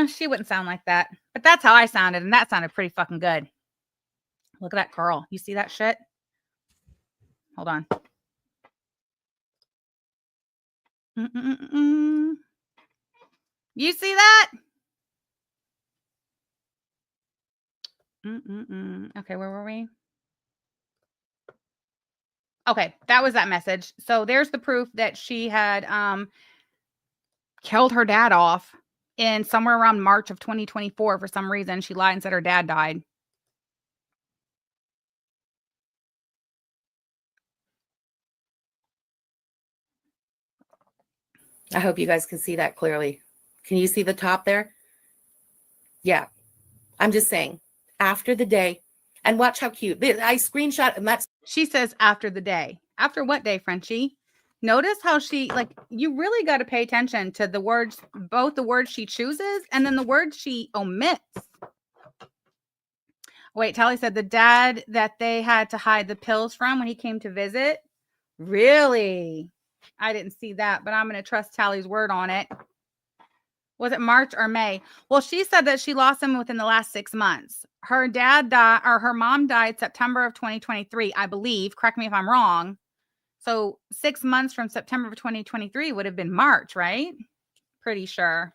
S1: She wouldn't sound like that. But that's how I sounded, and that sounded pretty fucking good. Look at that girl. You see that shit? Hold on. You see that? Okay, where were we? Okay, that was that message. So there's the proof that she had killed her dad off in somewhere around March of 2024 for some reason. She lied and said her dad died.
S3: I hope you guys can see that clearly. Can you see the top there? Yeah. I'm just saying, after the day, and watch how cute. I screenshot, and that's.
S1: She says after the day. After what day, Frenchie? Notice how she, like, you really got to pay attention to the words, both the words she chooses and then the words she omits. Wait, Tally said the dad that they had to hide the pills from when he came to visit. Really? I didn't see that, but I'm going to trust Tally's word on it. Was it March or May? Well, she said that she lost him within the last 6 months. Her dad died, or her mom died September of 2023, I believe. Correct me if I'm wrong. So 6 months from September of 2023 would have been March, right? Pretty sure.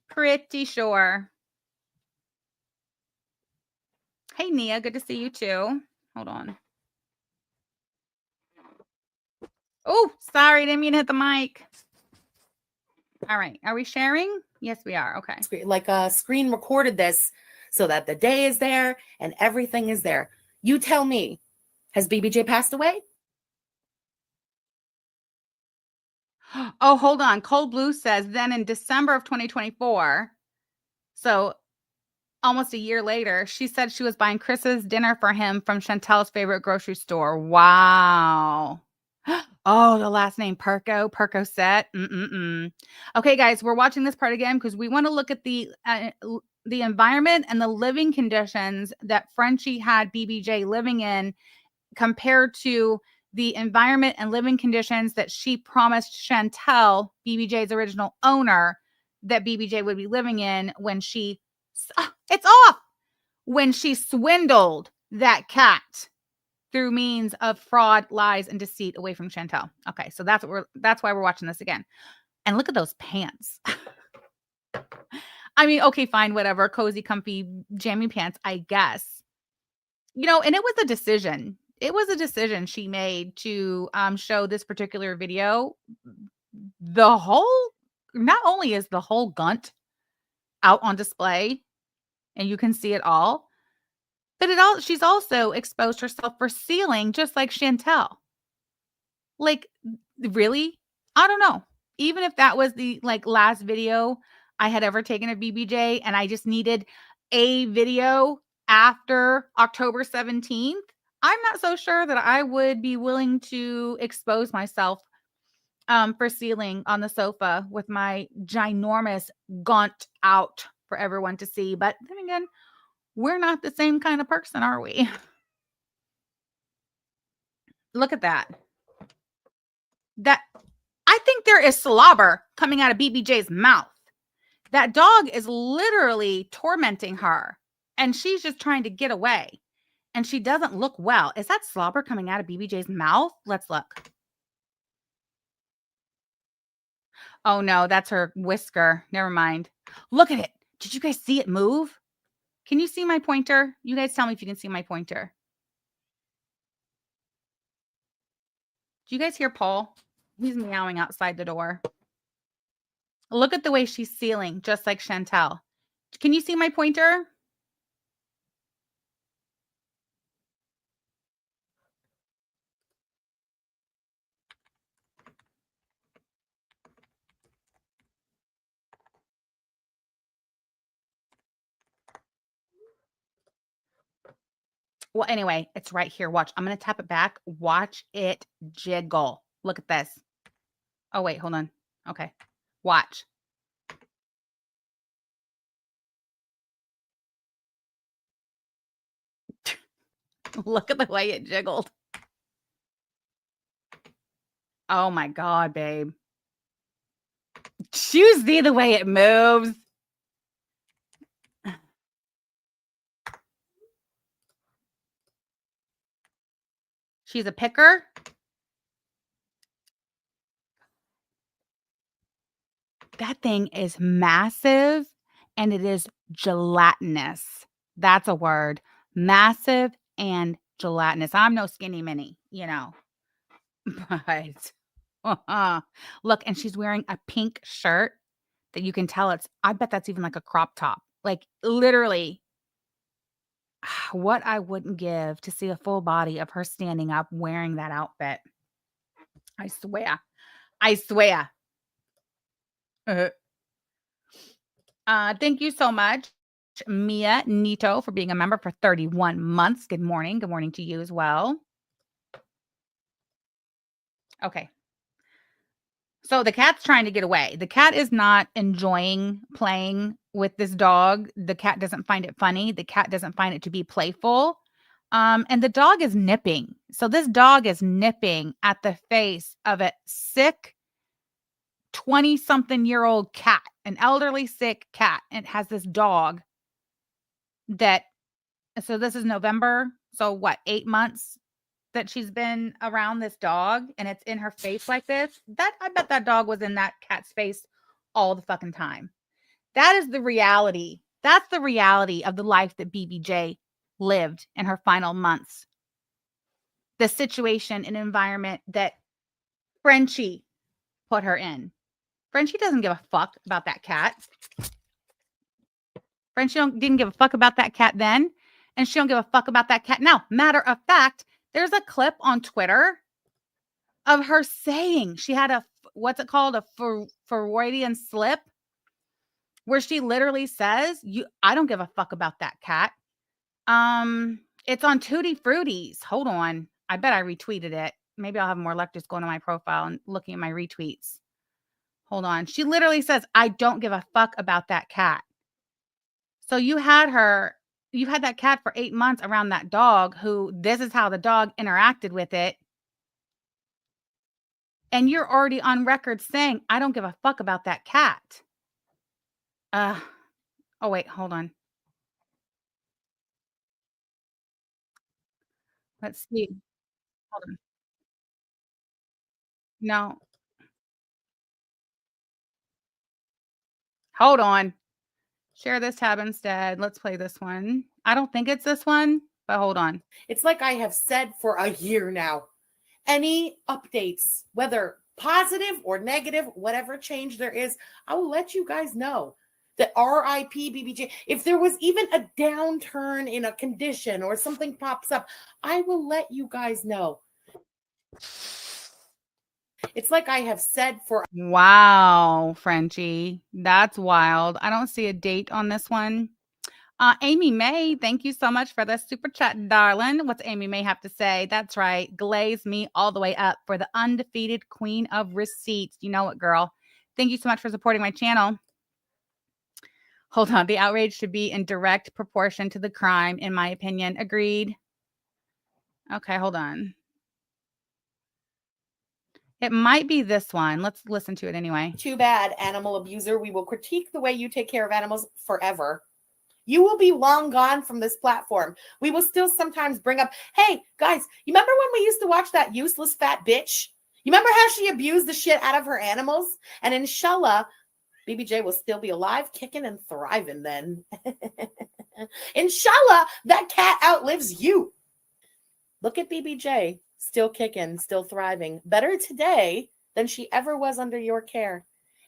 S1: Pretty sure. Hey, Nia, good to see you too. Hold on. Oh, sorry, didn't mean to hit the mic. All right, are we sharing? Yes, we are. Okay.
S3: Like a screen recorded this so that the day is there and everything is there. You tell me, has BBJ passed away?
S1: Oh, hold on. Cold Blue says then in December of 2024, so almost a year later, she said she was buying Chris's dinner for him from Chantel's favorite grocery store. Wow. Oh, the last name Percocet. Okay, guys, we're watching this part again because we want to look at the environment and the living conditions that Frenchie had BBJ living in compared to the environment and living conditions that she promised Chantel, BBJ's original owner, that BBJ would be living in when she, it's off, when she swindled that cat through means of fraud, lies, and deceit away from Chantel. Okay, so that's why we're watching this again. And look at those pants. I mean, okay, fine, whatever, cozy, comfy, jammy pants, I guess. You know, and it was a decision. It was a decision she made to show this particular video. The whole, not only is the whole gunt out on display and you can see it all, but she's also exposed herself for stealing just like Chantel. Like, really? I don't know. Even if that was the last video I had ever taken of BBJ and I just needed a video after October 17th, I'm not so sure that I would be willing to expose myself for stealing on the sofa with my ginormous gaunt out for everyone to see. But then again, we're not the same kind of person, are we? Look at that. I think there is slobber coming out of BBJ's mouth. That dog is literally tormenting her and she's just trying to get away. And she doesn't look well. Is that slobber coming out of BBJ's mouth? Let's look. Oh no, that's her whisker. Never mind. Look at it. Did you guys see it move? Can you see my pointer? You guys tell me if you can see my pointer. Do you guys hear Paul? He's meowing outside the door. Look at the way she's sealing, just like Chantel. Can you see my pointer? Well, anyway, it's right here. Watch. I'm going to tap it back. Watch it jiggle. Look at this. Oh, wait. Hold on. Okay. Watch. Look at the way it jiggled. Oh, my God, babe. You see the way it moves. She's a picker. That thing is massive and it is gelatinous. That's a word. Massive and gelatinous. I'm no skinny mini, you know. But look, and she's wearing a pink shirt that you can tell I bet that's even like a crop top. Like literally what I wouldn't give to see a full body of her standing up wearing that outfit. I swear. I swear. Thank you so much, Mia Nito, for being a member for 31 months. Good morning. Good morning to you as well. Okay. So the cat's trying to get away. The cat is not enjoying playing with this dog. The cat doesn't find it funny. The cat doesn't find it to be playful. And the dog is nipping. So this dog is nipping at the face of a sick 20-something-year-old cat, an elderly sick cat. It has this dog so this is November. So what, 8 months that she's been around this dog and it's in her face like this? I bet that dog was in that cat's face all the fucking time. That is the reality. That's the reality of the life that BBJ lived in her final months. The situation and environment that Frenchie put her in. Frenchie doesn't give a fuck about that cat. Frenchie didn't give a fuck about that cat then, and she don't give a fuck about that cat now. Matter of fact, there's a clip on Twitter of her saying she had what's it called? A Freudian slip, where she literally says, I don't give a fuck about that cat. It's on Tutti Frutti's. Hold on. I bet I retweeted it. Maybe I'll have more luck just going to my profile and looking at my retweets. Hold on. She literally says, I don't give a fuck about that cat. So you had that cat for 8 months around that dog who this is how the dog interacted with it. And you're already on record saying, I don't give a fuck about that cat. Oh, wait, hold on. Let's see. Hold on. No. Hold on. Share this tab instead. Let's play this one. I don't think it's this one, but hold on.
S3: It's like I have said for a year now. Any updates, whether positive or negative, whatever change there is, I will let you guys know. The RIP BBJ. If there was even a downturn in a condition or something pops up, I will let you guys know. It's like I have said for...
S1: Wow, Frenchie. That's wild. I don't see a date on this one. Amy May, thank you so much for the super chat, darling. What's Amy May have to say? That's right. Glaze me all the way up for the undefeated queen of receipts. You know it, girl. Thank you so much for supporting my channel. Hold on. The outrage should be in direct proportion to the crime, in my opinion. Agreed. Okay, hold on. It might be this one. Let's listen to it anyway.
S3: Too bad, animal abuser. We will critique the way you take care of animals forever. You will be long gone from this platform. We will still sometimes bring up, hey, guys, you remember when we used to watch that useless fat bitch? You remember how she abused the shit out of her animals? And inshallah, BBJ will still be alive, kicking and thriving then. Inshallah, that cat outlives you. Look at BBJ Still kicking, still thriving. Better today than she ever was under your care.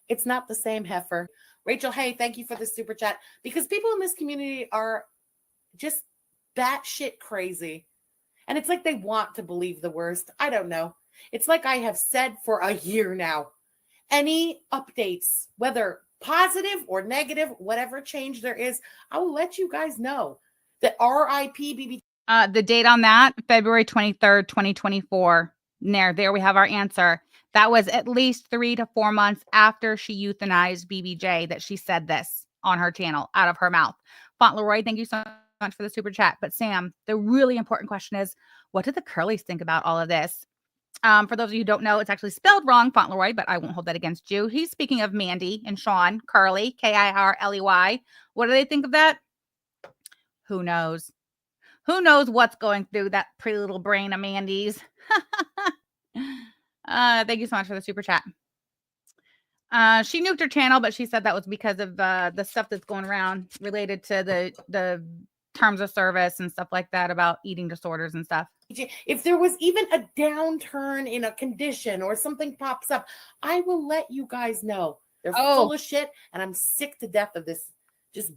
S3: It's not the same, heifer. Rachel, hey, thank you for the super chat. Because people in this community are just batshit crazy. And it's like they want to believe the worst. I don't know. It's like I have said for a year now. Any updates, whether positive or negative, whatever change there is, I will let you guys know that RIP BB.
S1: The date on that, February 23rd, 2024. There we have our answer. That was at least 3 to 4 months after she euthanized BBJ that she said this on her channel out of her mouth. Fauntleroy, thank you so much for the super chat. But Sam, the really important question is, what did the Curlys think about all of this? For those of you who don't know, it's actually spelled wrong, Fauntleroy, but I won't hold that against you. He's speaking of Mandy and Sean Curly, Kirley. What do they think of that? Who knows? Who knows what's going through that pretty little brain of Mandy's? Thank you so much for the super chat. She nuked her channel, but she said that was because of the stuff that's going around related to the terms of service and stuff like that about eating disorders and stuff.
S3: If there was even a downturn in a condition or something pops up, I will let you guys know. They're full of shit, and I'm sick to death of this just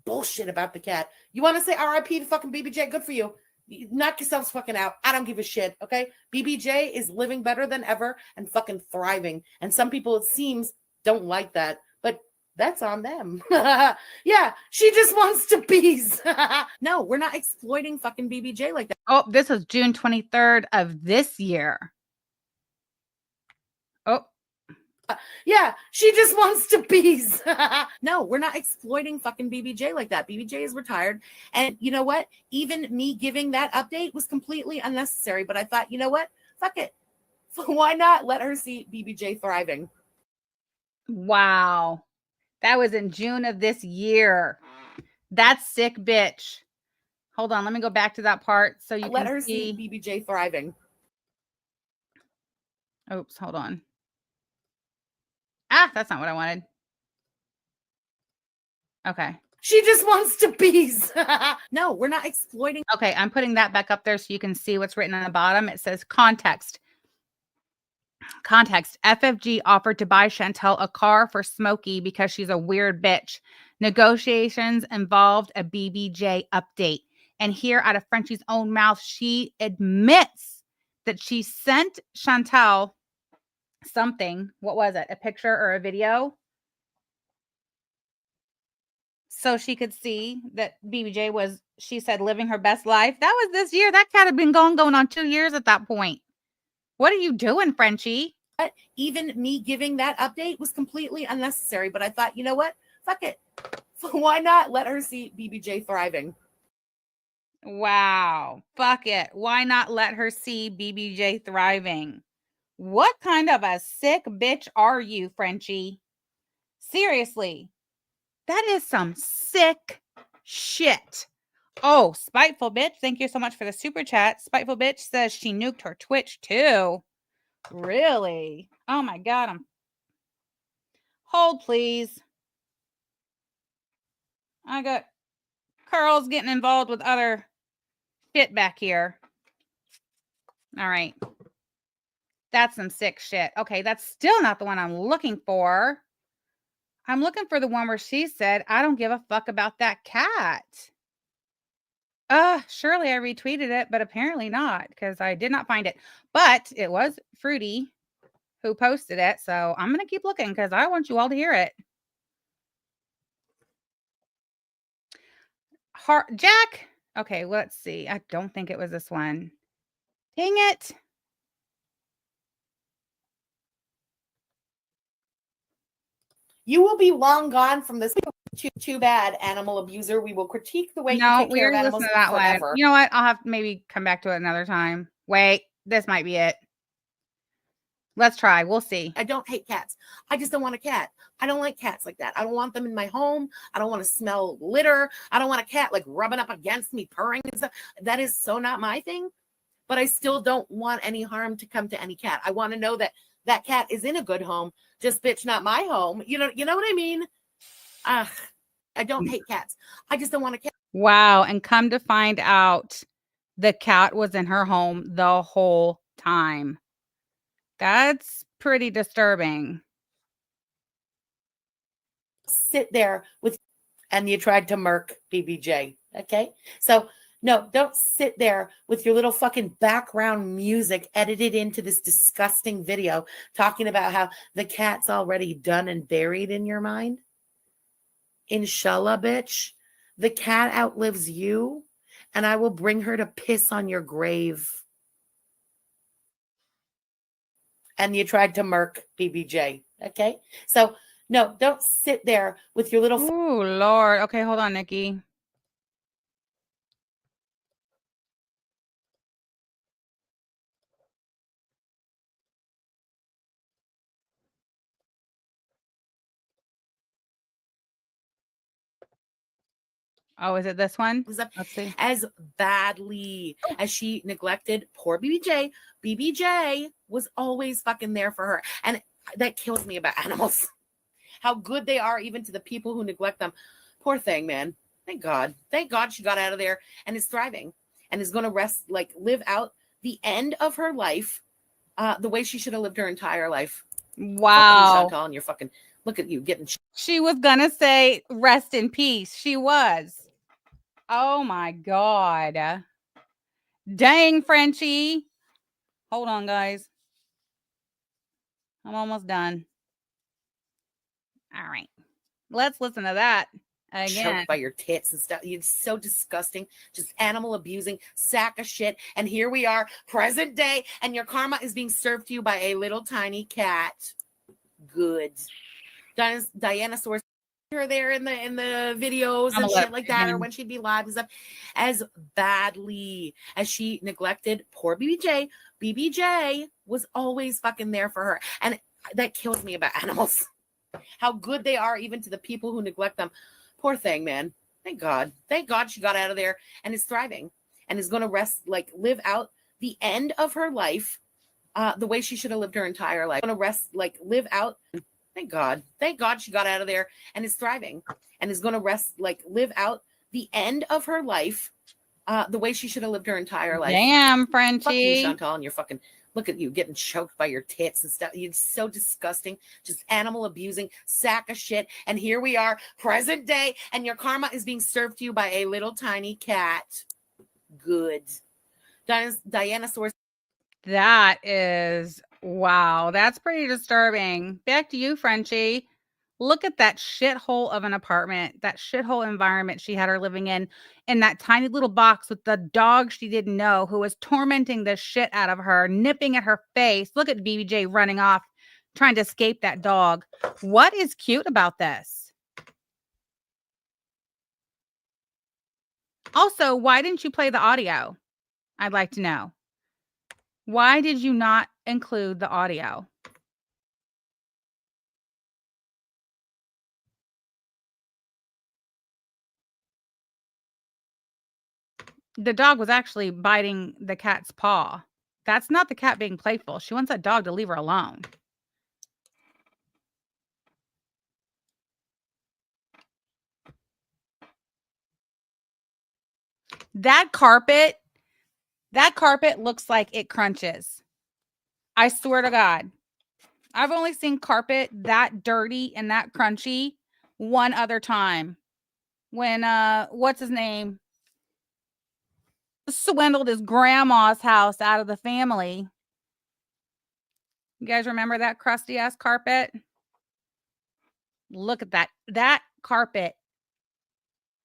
S3: bullshit about the cat. You want to say RIP to fucking BBJ? Good for you. Knock yourselves fucking out. I don't give a shit, okay? BBJ is living better than ever and fucking thriving. And some people, it seems, don't like that. But that's on them. Yeah, she just wants to peace. No, we're not exploiting fucking BBJ like that.
S1: Oh, this is June 23rd of this year. Oh.
S3: Yeah, she just wants to peace. No, we're not exploiting fucking BBJ like that. BBJ is retired. And you know what? Even me giving that update was completely unnecessary. But I thought, you know what? Fuck it. Why not let her see BBJ thriving?
S1: Wow. That was in June of this year. That's sick, bitch. Hold on. Let me go back to that part so you
S3: let
S1: can
S3: her see BBJ thriving.
S1: Oops, hold on. Ah, that's not what I wanted. Okay.
S3: She just wants to peace. No, we're not exploiting.
S1: Okay, I'm putting that back up there so you can see what's written on the bottom. It says context. Context. FFG offered to buy Chantel a car for Smokey because she's a weird bitch. Negotiations involved a BBJ update. And here, out of Frenchie's own mouth, she admits that she sent Chantel something. What was it? A picture or a video? So she could see that BBJ was, she said, living her best life. That was this year. That cat had been going on 2 years at that point. What are you doing, Frenchie?
S3: Even me giving that update was completely unnecessary. But I thought, you know what? Fuck it. Why not let her see BBJ thriving?
S1: Wow. Fuck it. Why not let her see BBJ thriving? What kind of a sick bitch are you, Frenchie? Seriously. That is some sick shit. Oh, Spiteful Bitch. Thank you so much for the super chat. Spiteful Bitch says she nuked her Twitch too. Really? Oh my God. Hold, please. I got Curls getting involved with other shit back here. All right. That's some sick shit. Okay, that's still not the one I'm looking for. I'm looking for the one where she said, I don't give a fuck about that cat. Surely I retweeted it, but apparently not because I did not find it. But it was Fruity who posted it. So I'm going to keep looking because I want you all to hear it. Jack. Okay, let's see. I don't think it was this one. Dang it.
S3: You will be long gone from this. Too bad, animal abuser. We will critique the way you take care of animals forever.
S1: You know what? I'll have to maybe come back to it another time. Wait, this might be it. Let's try. We'll see.
S3: I don't hate cats. I just don't want a cat. I don't like cats like that. I don't want them in my home. I don't want to smell litter. I don't want a cat like rubbing up against me, purring and stuff. That is so not my thing. But I still don't want any harm to come to any cat. I want to know that that cat is in a good home. Just bitch, not my home. You know what I mean? I don't hate cats. I just don't want a cat.
S1: Wow. And come to find out, the cat was in her home the whole time. That's pretty disturbing.
S3: Sit there with, and you tried to murk BBJ. Okay. So, no, don't sit there with your little fucking background music edited into this disgusting video talking about how the cat's already done and buried in your mind. Inshallah, bitch. The cat outlives you, and I will bring her to piss on your grave. And you tried to murk BBJ. Okay. So, no, don't sit there with your little.
S1: Ooh, Lord. Okay, hold on, Nikki. Oh, is it this one? Let's see.
S3: As badly as she neglected poor BBJ, BBJ was always fucking there for her. And that kills me about animals. How good they are even to the people who neglect them. Poor thing, man. Thank God. Thank God she got out of there and is thriving and is going to rest, like live out the end of her life the way she should have lived her entire life.
S1: Wow.
S3: Fuck you, Chantal, and you're fucking, look at you getting.
S1: She was going to say rest in peace. She was. Oh my God. Dang, Frenchie. Hold on, guys. I'm almost done. All right. Let's listen to that again.
S3: Choked by your tits and stuff. You're so disgusting. Just animal abusing sack of shit. And here we are, present day, and your karma is being served to you by a little tiny cat. Good. Diana Source her there in the videos and shit like that, or when she'd be live and stuff. As badly as she neglected poor BBJ, BBJ was always fucking there for her. And that kills me about animals. How good they are even to the people who neglect them. Poor thing, man. Thank God. Thank God she got out of there and is thriving and is going to rest, like live out the end of her life the way she should have lived her entire life. Going to rest, like live out. Thank God. Thank God she got out of there and is thriving and is going to rest, like live out the end of her life the way she should have lived her entire life.
S1: Damn, Frenchie.
S3: Fuck you, Chantal, and you're fucking, look at you getting choked by your tits and stuff. You're so disgusting. Just animal abusing sack of shit. And here we are, present day, and your karma is being served to you by a little tiny cat. Good. Diana Source.
S1: That is, wow. That's pretty disturbing. Back to you, Frenchie. Look at that shithole of an apartment, that shithole environment she had her living in that tiny little box with the dog she didn't know who was tormenting the shit out of her, nipping at her face. Look at BBJ running off, trying to escape that dog. What is cute about this? Also, why didn't you play the audio? I'd like to know. Why did you not include the audio? The dog was actually biting the cat's paw. That's not the cat being playful. She wants that dog to leave her alone. That carpet looks like it crunches. I swear to God. I've only seen carpet that dirty and that crunchy one other time. When what's his name? Swindled his grandma's house out of the family. You guys remember that crusty ass carpet? Look at that. That carpet.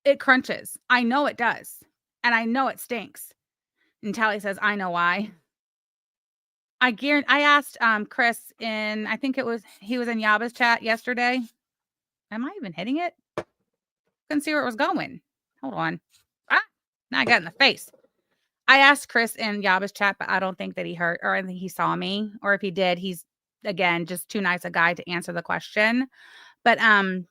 S1: It crunches. I know it does. And I know it stinks. And Tally says, I know why. I asked Chris in, I think he was in Yaba's chat yesterday. Am I even hitting it? Couldn't see where it was going. Hold on. Ah, now I got in the face. I asked Chris in Yaba's chat, but I don't think that he heard, or I think he saw me, or if he did, he's again just too nice a guy to answer the question. But I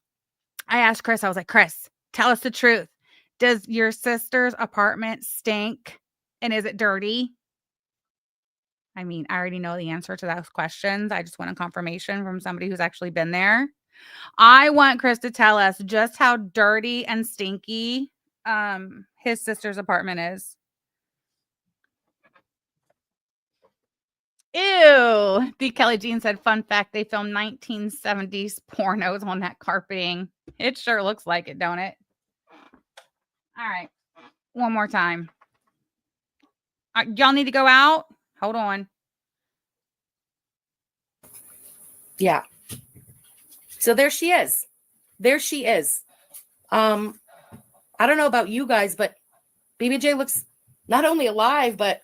S1: asked Chris, I was like, Chris, tell us the truth. Does your sister's apartment stink? And is it dirty? I mean, I already know the answer to those questions. I just want a confirmation from somebody who's actually been there. I want Chris to tell us just how dirty and stinky his sister's apartment is. Ew. B. Kelly Jean said, fun fact, they filmed 1970s pornos on that carpeting. It sure looks like it, don't it? All right. One more time. Y'all need to go out? Hold on.
S3: Yeah. So there she is. There she is. I don't know about you guys, but BBJ looks not only alive, but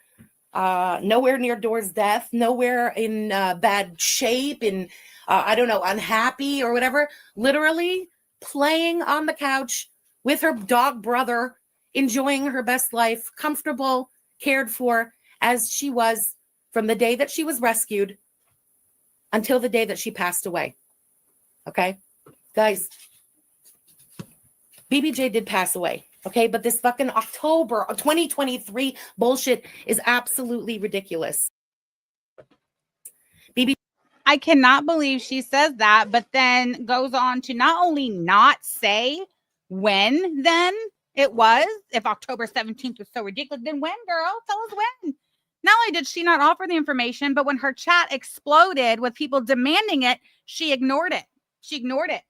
S3: nowhere near Dora's death, nowhere in bad shape, and I don't know, unhappy or whatever. Literally playing on the couch with her dog brother, enjoying her best life, comfortable, cared for, as she was from the day that she was rescued until the day that she passed away. Okay, guys, BBJ did pass away. Okay, but this fucking October of 2023 bullshit is absolutely ridiculous.
S1: I cannot believe she says that, but then goes on to not only not say when then it was, if October 17th was so ridiculous, then when, girl? Tell us when. Not only did she not offer the information, but when her chat exploded with people demanding it, she ignored it. She ignored it.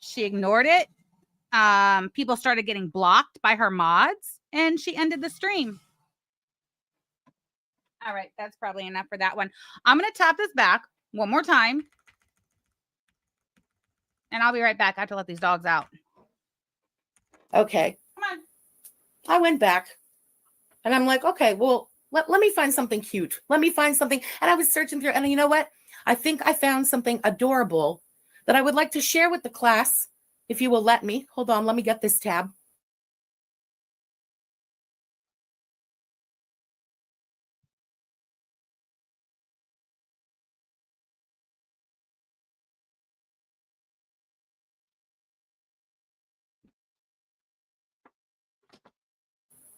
S1: She ignored it. People started getting blocked by her mods, and she ended the stream. All right, that's probably enough for that one. I'm going to tap this back one more time, and I'll be right back. I have to let these dogs out.
S3: Okay.
S1: Come on.
S3: I went back, and I'm like, okay, well, let me find something cute. Let me find something. And I was searching through, and you know what? I think I found something adorable that I would like to share with the class, if you will let me. Hold on, let me get this tab.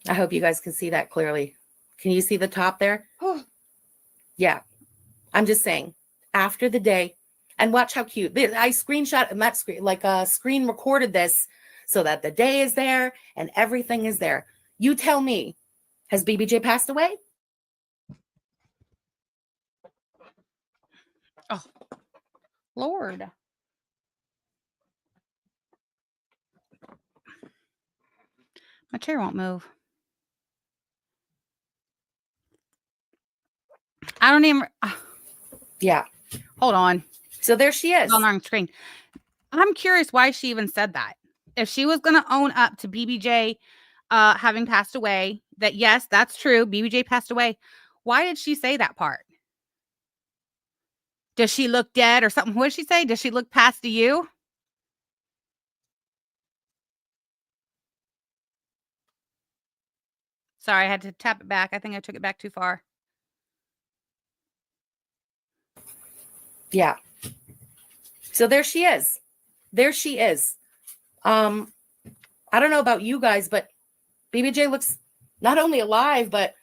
S3: I hope you guys can see that clearly. Can you see the top there? Yeah. I'm just saying, after the day, and watch how cute. I screenshot and that screen, like screen recorded this so that the day is there and everything is there. You tell me, has BBJ passed away?
S1: Oh, Lord. My chair won't move. I don't even.
S3: Yeah.
S1: Hold on.
S3: So there she is.
S1: On our screen. I'm curious why she even said that. If she was going to own up to BBJ having passed away, that yes, that's true. BBJ passed away. Why did she say that part? Does she look dead or something? What did she say? Does she look past you? Sorry, I had to tap it back. I think I took it back too far.
S3: Yeah. So there she is. There she is. I don't know about you guys, but BBJ looks not only alive, but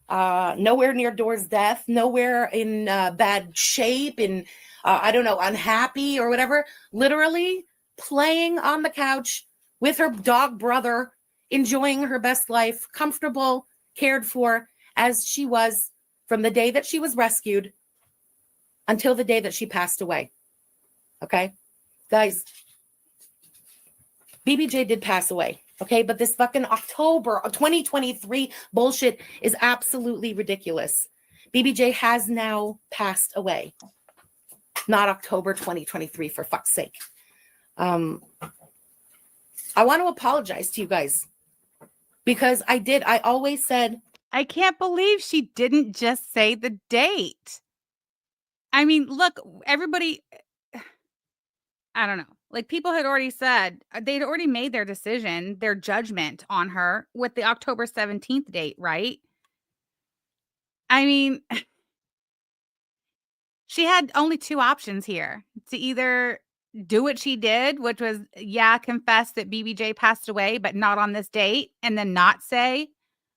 S3: nowhere near Dora's death, nowhere in bad shape, and I don't know, unhappy or whatever. Literally playing on the couch with her dog brother, enjoying her best life, comfortable, cared for, as she was from the day that she was rescued until the day that she passed away. Okay, guys, BBJ did pass away. Okay, but this fucking October of 2023 bullshit is absolutely ridiculous. BBJ has now passed away. Not October 2023, for fuck's sake. I want to apologize to you guys because I always said.
S1: I can't believe she didn't just say the date. I mean, look, everybody, I don't know. Like people had already said, they'd already made their decision, their judgment on her with the October 17th date, right? I mean, she had only two options here to either do what she did, which was, yeah, confess that BBJ passed away, but not on this date, and then not say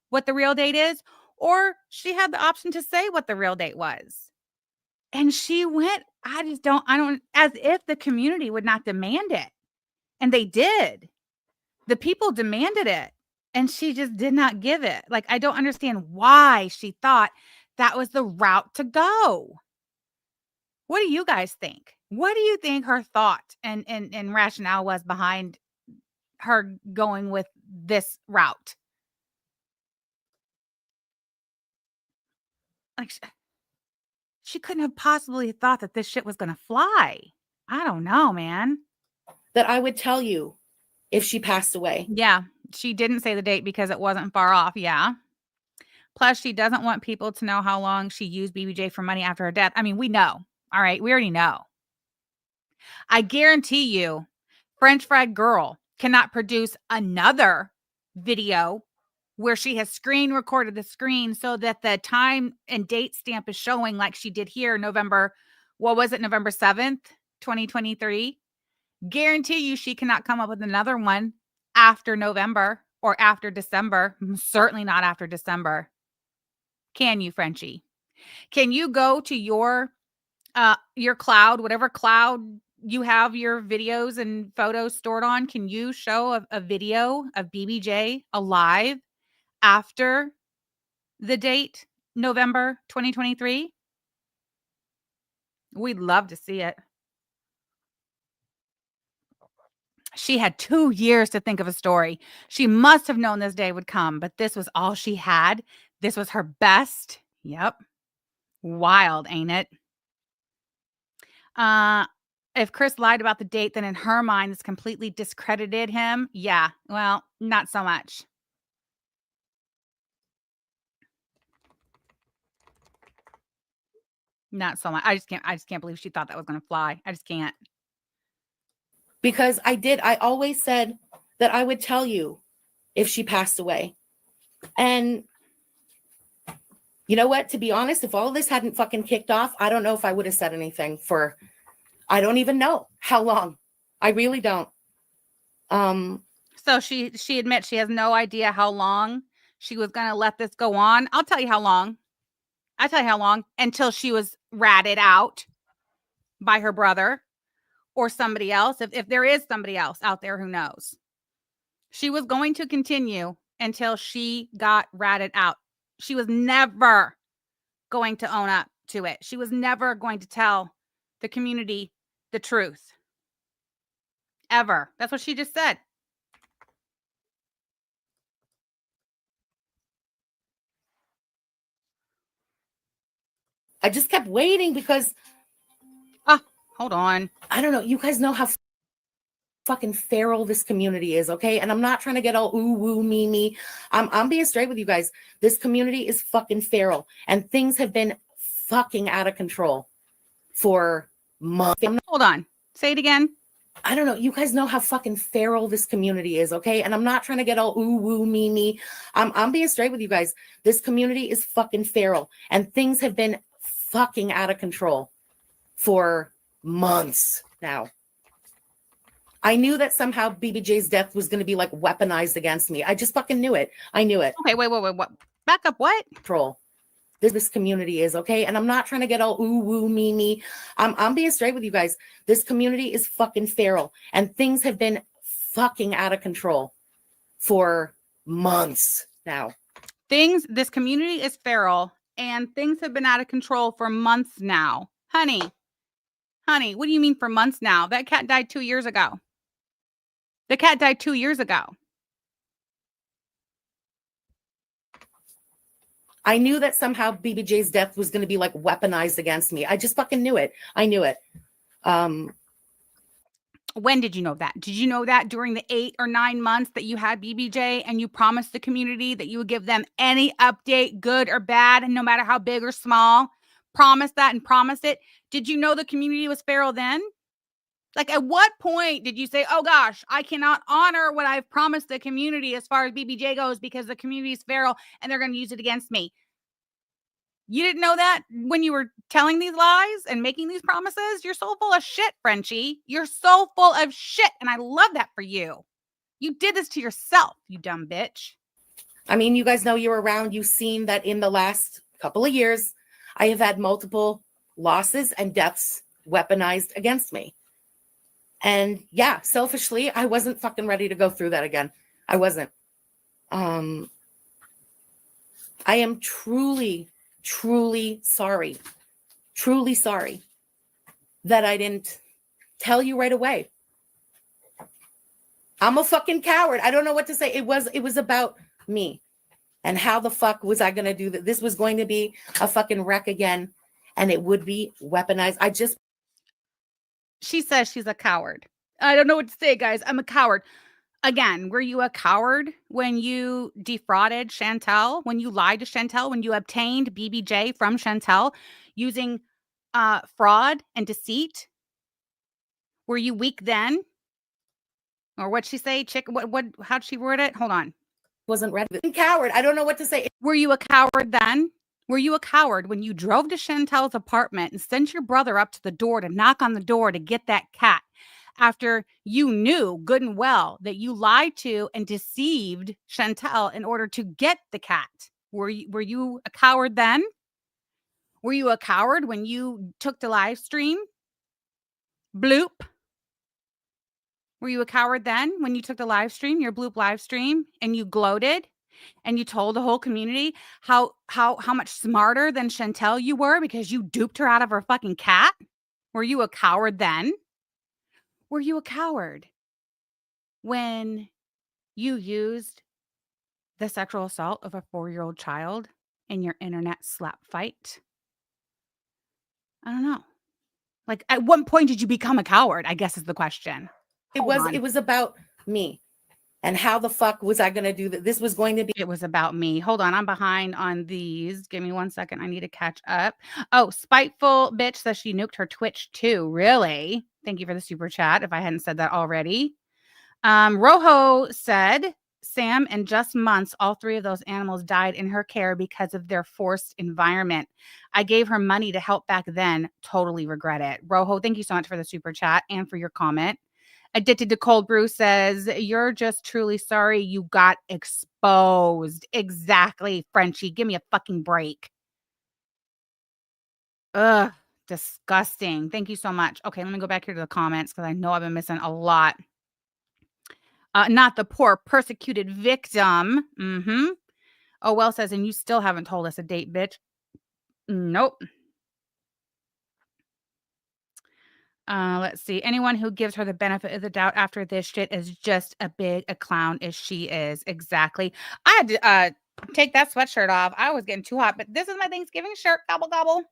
S1: what the real date is, or she had the option to say what the real date was. And she went, I don't, as if the community would not demand it. And they did. The people demanded it. And she just did not give it. Like, I don't understand why she thought that was the route to go. What do you guys think? What do you think her thought and rationale was behind her going with this route? Like, she couldn't have possibly thought that this shit was gonna fly. I don't know, man.
S3: That I would tell you if she passed away.
S1: Yeah, she didn't say the date because it wasn't far off, yeah. Plus, she doesn't want people to know how long she used BBJ for money after her death. I mean, we know. All right, we already know. I guarantee you, French Fried Girl cannot produce another video where she has screen recorded the screen so that the time and date stamp is showing like she did here, November, what was it, November 7th, 2023? Guarantee you she cannot come up with another one after November or after December. Certainly not after December. Can you, Frenchie? Can you go to your cloud, whatever cloud you have your videos and photos stored on? Can you show a video of BBJ alive after the date, November 2023? We'd love to see it. She had 2 years to think of a story. She must have known this day would come, but this was all she had. This was her best. Yep. Wild, ain't it? If Chris lied about the date, then in her mind, this completely discredited him. Yeah, well, not so much. Not so much. I just can't believe she thought that was going to fly. I just can't.
S3: Because I always said that I would tell you if she passed away. And you know what? To be honest, if all this hadn't fucking kicked off, I don't know if I would have said anything for, I don't even know how long. I really don't.
S1: So she admits she has no idea how long she was going to let this go on. I'll tell you how long. Until she was ratted out by her brother or somebody else. If there is somebody else out there who knows. She was going to continue until she got ratted out. She was never going to own up to it. She was never going to tell the community the truth. Ever. That's what she just said.
S3: I just kept waiting because
S1: Hold on.
S3: I don't know. You guys know how fucking feral this community is, okay? And I'm not trying to get all ooh woo me. I'm being straight with you guys. This community is fucking feral, and things have been fucking out of control for months.
S1: Hold on. Say it again.
S3: I don't know. You guys know how fucking feral this community is, okay? And I'm not trying to get all ooh woo me. I'm being straight with you guys. This community is fucking feral, and things have been fucking out of control for months now. I knew that somehow BBJ's death was going to be like weaponized against me. I just fucking knew it. I knew it.
S1: Okay, wait. What? Back up. What?
S3: Control. This community is, okay? And I'm not trying to get all ooh woo me. I'm being straight with you guys. This community is fucking feral, and things have been fucking out of control for months now.
S1: This community is feral, and things have been out of control for months now. Honey, what do you mean for months now? That cat died 2 years ago. The cat died 2 years ago.
S3: I knew that somehow BBJ's death was going to be like weaponized against me. I just fucking knew it. I knew it.
S1: When did you know that? Did you know that during the 8 or 9 months that you had BBJ and you promised the community that you would give them any update, good or bad, no matter how big or small? Promise that and promise it. Did you know the community was feral then? Like, at what point did you say, oh gosh, I cannot honor what I've promised the community as far as BBJ goes because the community is feral and they're going to use it against me? You didn't know that when you were telling these lies and making these promises? You're so full of shit, Frenchie. You're so full of shit. And I love that for you. You did this to yourself, you dumb bitch.
S3: I mean, you guys know you're around. You've seen that in the last couple of years, I have had multiple losses and deaths weaponized against me. And yeah, selfishly, I wasn't fucking ready to go through that again. I wasn't. I am truly, truly sorry. Truly sorry that I didn't tell you right away. I'm a fucking coward. I don't know what to say. It was about me. And how the fuck was I going to do that? This was going to be a fucking wreck again. And it would be weaponized.
S1: She says she's a coward. I don't know what to say, guys. I'm a coward. Again, were you a coward when you defrauded Chantel, when you lied to Chantel, when you obtained BBJ from Chantel using fraud and deceit? Were you weak then? Or what'd she say? How'd she word it? Hold on.
S3: Wasn't ready. Coward. I don't know what to say.
S1: Were you a coward then? Were you a coward when you drove to Chantel's apartment and sent your brother up to the door to knock on the door to get that cat after you knew good and well that you lied to and deceived Chantel in order to get the cat? Were you a coward then? Were you a coward when you took the live stream? Bloop. Were you a coward then when you took the live stream, your bloop live stream, and you gloated and you told the whole community how much smarter than Chantel you were because you duped her out of her fucking cat? Were you a coward then? Were you a coward when you used the sexual assault of a 4-year-old child in your internet slap fight? I don't know. Like, at what point did you become a coward, I guess is the question.
S3: It was about me. And how the fuck was I going to do that? This was going to be.
S1: It was about me. Hold on. I'm behind on these. Give me 1 second. I need to catch up. Oh, Spiteful Bitch says she nuked her Twitch too. Really? Thank you for the super chat if I hadn't said that already. Rojo said, Sam, in just months, all 3 of those animals died in her care because of their forced environment. I gave her money to help back then. Totally regret it. Rojo, thank you so much for the super chat and for your comment. Addicted to Cold Brew says, you're just truly sorry you got exposed. Exactly, Frenchie. Give me a fucking break. Ugh, disgusting. Thank you so much. Okay, let me go back here to the comments because I know I've been missing a lot. Not the poor persecuted victim. Oh, well says, and you still haven't told us a date, bitch. Nope. Let's see. Anyone who gives her the benefit of the doubt after this shit is just a clown as she is. Exactly. I had to take that sweatshirt off. I was getting too hot, but this is my Thanksgiving shirt. Gobble, gobble.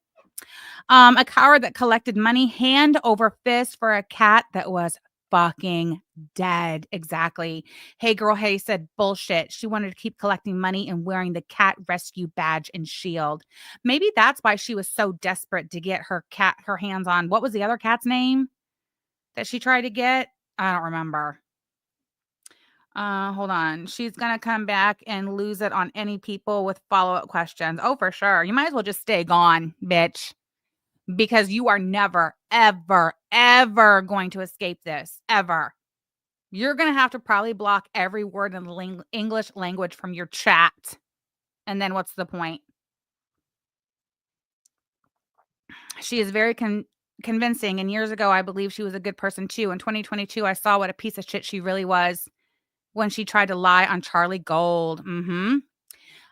S1: A coward that collected money hand over fist for a cat that was fucking dead. Exactly. Hey girl, hey said bullshit. She wanted to keep collecting money and wearing the cat rescue badge and shield. Maybe that's why she was so desperate to get her hands on. What was the other cat's name that she tried to get? I don't remember. Hold on. She's gonna come back and lose it on any people with follow-up questions. Oh, for sure. You might as well just stay gone, bitch. Because you are never, ever, ever going to escape this. Ever. You're going to have to probably block every word in the English language from your chat. And then what's the point? She is very convincing. And years ago, I believe she was a good person too. In 2022, I saw what a piece of shit she really was when she tried to lie on Charlie Gold.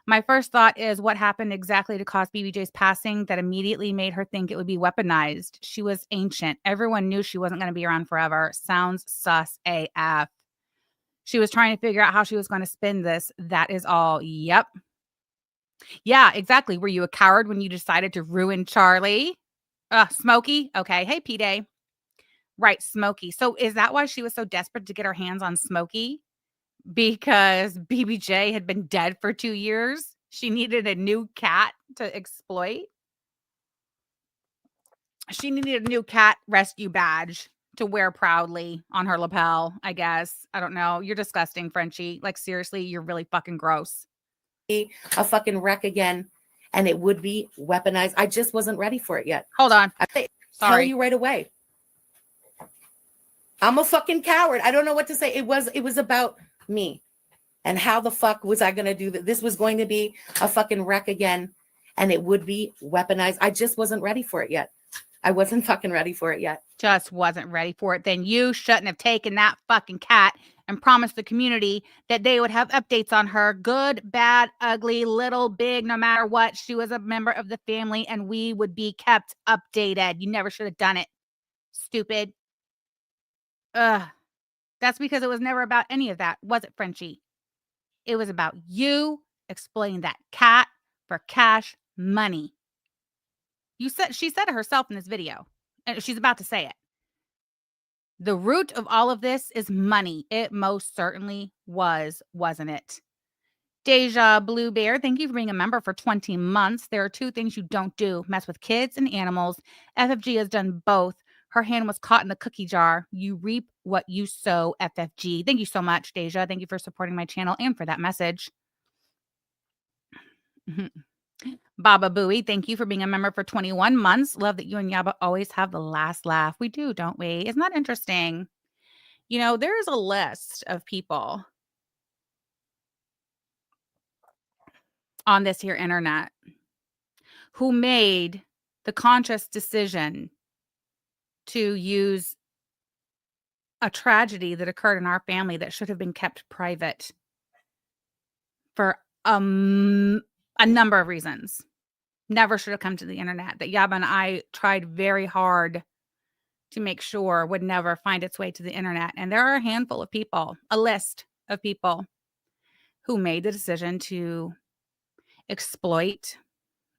S1: My first thought is what happened exactly to cause BBJ's passing that immediately made her think it would be weaponized. She was ancient. Everyone knew she wasn't going to be around forever. Sounds sus AF. She was trying to figure out how she was going to spin this. That is all. Yep. Yeah, exactly. Were you a coward when you decided to ruin Charlie? Smokey? Okay. Hey, P-Day. Right, Smokey. So is that why she was so desperate to get her hands on Smokey? Because BBJ had been dead for 2 years. She needed a new cat to exploit. She needed a new cat rescue badge to wear proudly on her lapel, I guess. I don't know. You're disgusting, Frenchie. Like, seriously, you're really fucking gross.
S3: A fucking wreck again. And it would be weaponized. I just wasn't ready for it yet.
S1: Hold on.
S3: I tell you right away. I'm a fucking coward. I don't know what to say. It was about me. And how the fuck was I going to do that? This was going to be a fucking wreck again. And it would be weaponized. I just wasn't ready for it yet. I wasn't fucking ready for it yet.
S1: Just wasn't ready for it. Then you shouldn't have taken that fucking cat and promised the community that they would have updates on her, good, bad, ugly, little, big, no matter what. She was a member of the family and we would be kept updated. You never should have done it. Stupid. Ugh. That's because it was never about any of that, was it, Frenchie? It was about you exploiting that cat for cash money. She said it herself in this video, and she's about to say it. The root of all of this is money. It most certainly was, wasn't it? Deja Blue Bear, thank you for being a member for 20 months. There are two things you don't do: mess with kids and animals. FFG has done both. Her hand was caught in the cookie jar. You reap what you sow, FFG. Thank you so much, Deja. Thank you for supporting my channel and for that message. Baba Booey, thank you for being a member for 21 months. Love that you and Yaba always have the last laugh. We do, don't we? Isn't that interesting? You know, there is a list of people on this here internet who made the conscious decision to use a tragedy that occurred in our family that should have been kept private for a number of reasons. Never should have come to the internet. That Yaba and I tried very hard to make sure would never find its way to the internet. And there are a handful of people, a list of people who made the decision to exploit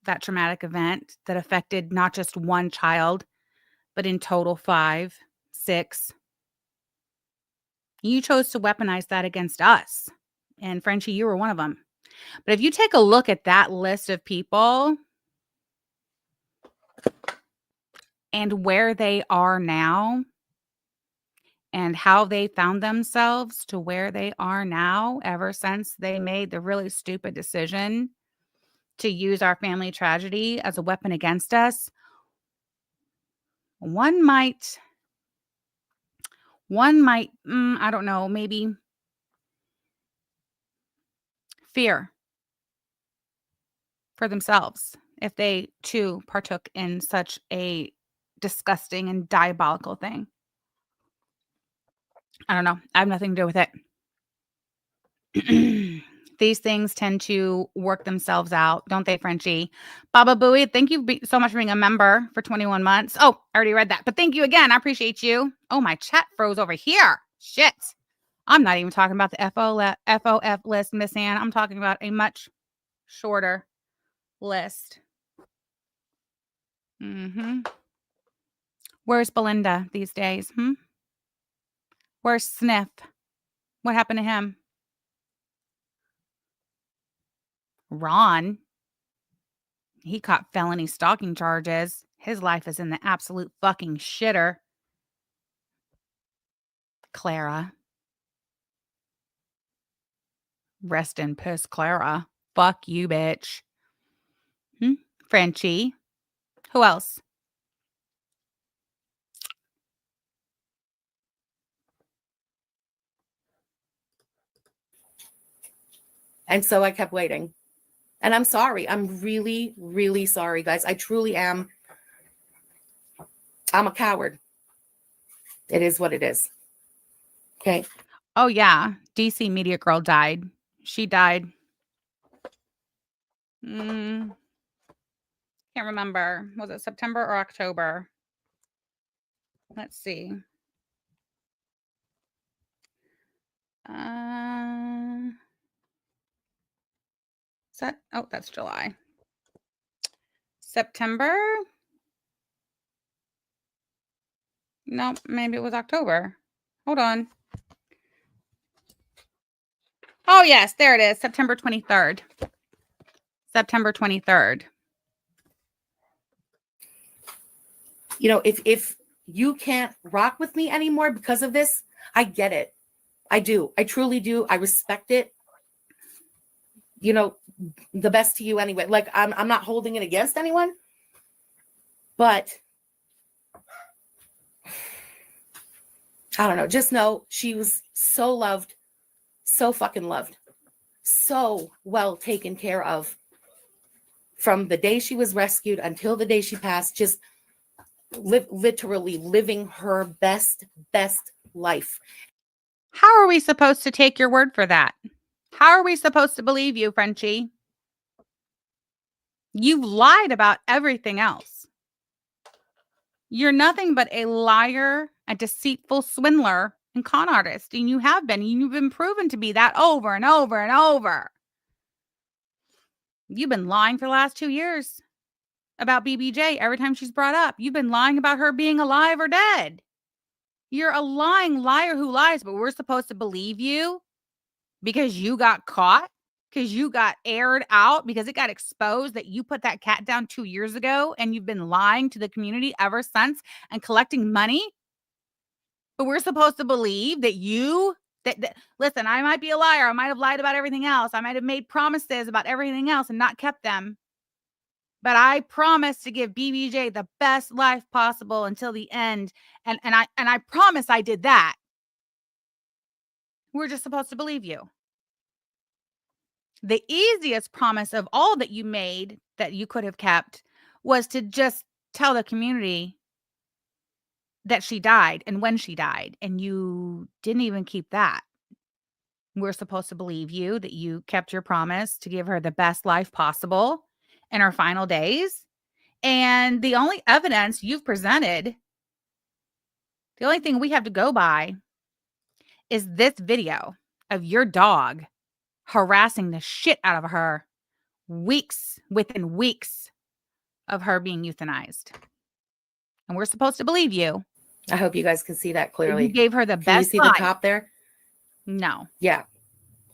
S1: that traumatic event that affected not just one child, but in total 5, 6. You chose to weaponize that against us. And Frenchie, you were one of them. But if you take a look at that list of people and where they are now and how they found themselves to where they are now ever since they made the really stupid decision to use our family tragedy as a weapon against us, one might, I don't know, maybe fear for themselves if they too partook in such a disgusting and diabolical thing. I don't know. I have nothing to do with it. These things tend to work themselves out, don't they, Frenchie? Baba Booey, thank you so much for being a member for 21 months. Oh, I already read that, but thank you again. I appreciate you. Oh, my chat froze over here. Shit. I'm not even talking about the FOF list, Miss Ann. I'm talking about a much shorter list. Where's Belinda these days? Where's Sniff? What happened to him? Ron, he caught felony stalking charges. His life is in the absolute fucking shitter. Clara. Rest in piss, Clara. Fuck you, bitch. Frenchie. Who else?
S3: And so I kept waiting. And I'm sorry. I'm really, really sorry, guys. I truly am. I'm a coward. It is what it is. Okay.
S1: Oh, yeah. DC Media Girl died. She died. Can't remember. Was it September or October? Let's see. That's July. September? No, maybe it was October. Hold on. Oh, yes, there it is. September 23rd. September 23rd.
S3: You know, if you can't rock with me anymore because of this, I get it. I do. I truly do. I respect it. You know, the best to you anyway. Like, I'm not holding it against anyone, but I don't know. Just know she was so loved, so fucking loved, so well taken care of from the day she was rescued until the day she passed. Just literally living her best life.
S1: How are we supposed to take your word for that? How are we supposed to believe you, Frenchie? You've lied about everything else. You're nothing but a liar, a deceitful swindler, and con artist. And you have been. You've been proven to be that over and over and over. You've been lying for the last 2 years about BBJ every time she's brought up. You've been lying about her being alive or dead. You're a lying liar who lies, but we're supposed to believe you because you got caught, because you got aired out, because it got exposed that you put that cat down 2 years ago and you've been lying to the community ever since and collecting money. But we're supposed to believe that listen, I might be a liar. I might have lied about everything else. I might have made promises about everything else and not kept them. But I promise to give BBJ the best life possible until the end. And I promise I did that. We're just supposed to believe you. The easiest promise of all that you made that you could have kept was to just tell the community that she died and when she died. And you didn't even keep that. We're supposed to believe you that you kept your promise to give her the best life possible in her final days. And the only evidence you've presented, the only thing we have to go by is this video of your dog harassing the shit out of her within weeks of her being euthanized. And we're supposed to believe you.
S3: I hope you guys can see that clearly.
S1: You gave her the
S3: Can
S1: best
S3: you see
S1: life.
S3: the top there?
S1: No.
S3: Yeah.